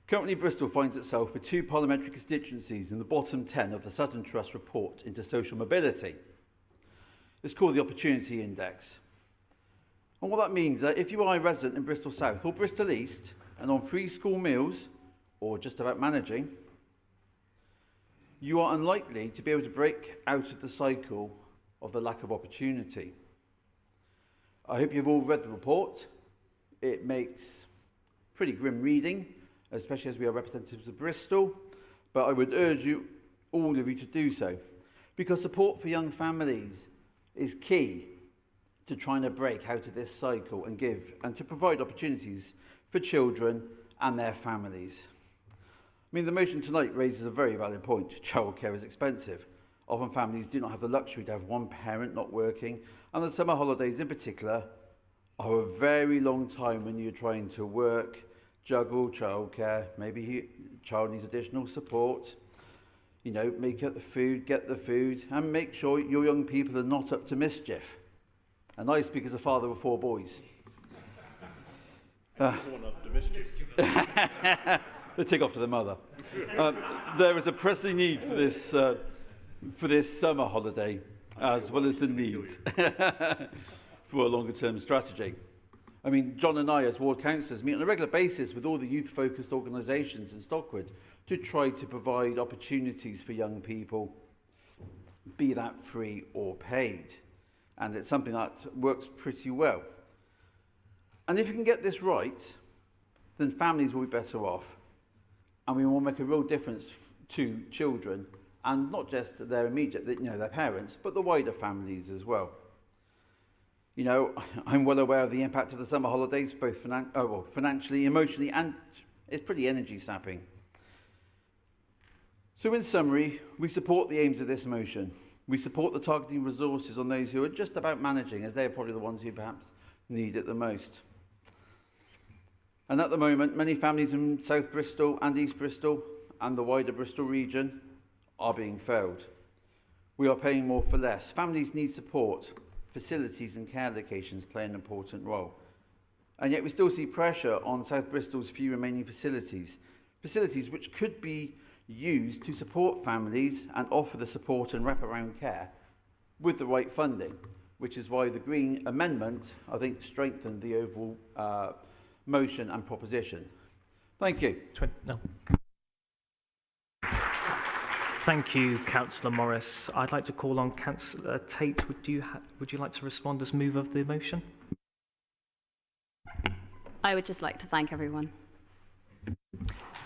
Currently, Bristol finds itself with 2 parliamentary constituencies in the bottom 10 of the Sutton Trust report into social mobility. It's called the Opportunity Index. And what that means is that if you are a resident in Bristol South or Bristol East and on free school meals or just about managing, you are unlikely to be able to break out of the cycle of the lack of opportunity. I hope you've all read the report. It makes pretty grim reading, especially as we are representatives of Bristol, but I would urge you, all of you, to do so, because support for young families is key to trying to break out of this cycle and give and to provide opportunities for children and their families. I mean, the motion tonight raises a very valid point. Childcare is expensive. Often families do not have the luxury to have one parent not working, and the summer holidays in particular are a very long time when you're trying to work, juggle childcare, maybe child needs additional support, you know, make up the food, get the food, and make sure your young people are not up to mischief. And I speak as a father of 4 boys. They take off to the mother. There is a pressing need for this summer holiday, as well as the need for a longer-term strategy. I mean, John and I, as ward councillors, meet on a regular basis with all the youth-focused organisations in Stockwood to try to provide opportunities for young people, be that free or paid. And it's something that works pretty well. And if you can get this right, then families will be better off. And we will make a real difference to children, and not just their immediate, you know, their parents, but the wider families as well. You know, I'm well aware of the impact of the summer holidays, both financially, emotionally, and it's pretty energy sapping. So in summary, we support the aims of this motion. We support the targeting resources on those who are just about managing, as they're probably the ones who perhaps need it the most. And at the moment, many families in South Bristol and East Bristol and the wider Bristol region are being failed. We are paying more for less. Families need support. Facilities and care locations play an important role. And yet we still see pressure on South Bristol's few remaining facilities which could be used to support families and offer the support and wraparound care with the right funding, which is why the Green Amendment, I think, strengthened the overall motion and proposition. Thank you. No. Thank you, Councillor Morris. I'd like to call on Councillor Tate. Would you like to respond as mover of the motion? I would just like to thank everyone.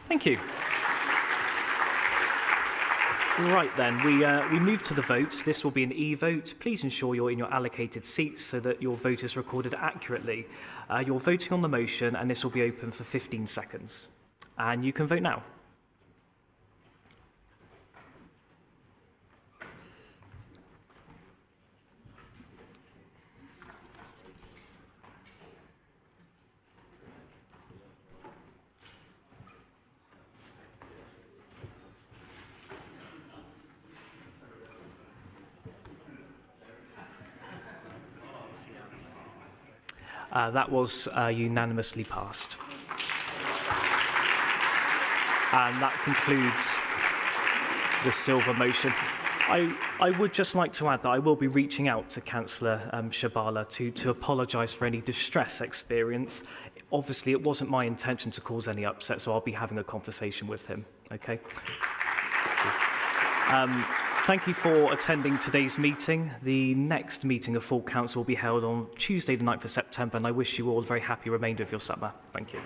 Thank you. Right then, we move to the vote. This will be an e-vote. Please ensure you're in your allocated seats so that your vote is recorded accurately. You're voting on the motion and this will be open for 15 seconds. And you can vote now. That was unanimously passed. And that concludes the Silver motion. I would just like to add that I will be reaching out to Councillor Shabala to apologise for any distress experience. Obviously, it wasn't my intention to cause any upset, so I'll be having a conversation with him. Okay. Thank you for attending today's meeting. The next meeting of full council will be held on Tuesday, the 9th of September, and I wish you all a very happy remainder of your summer. Thank you.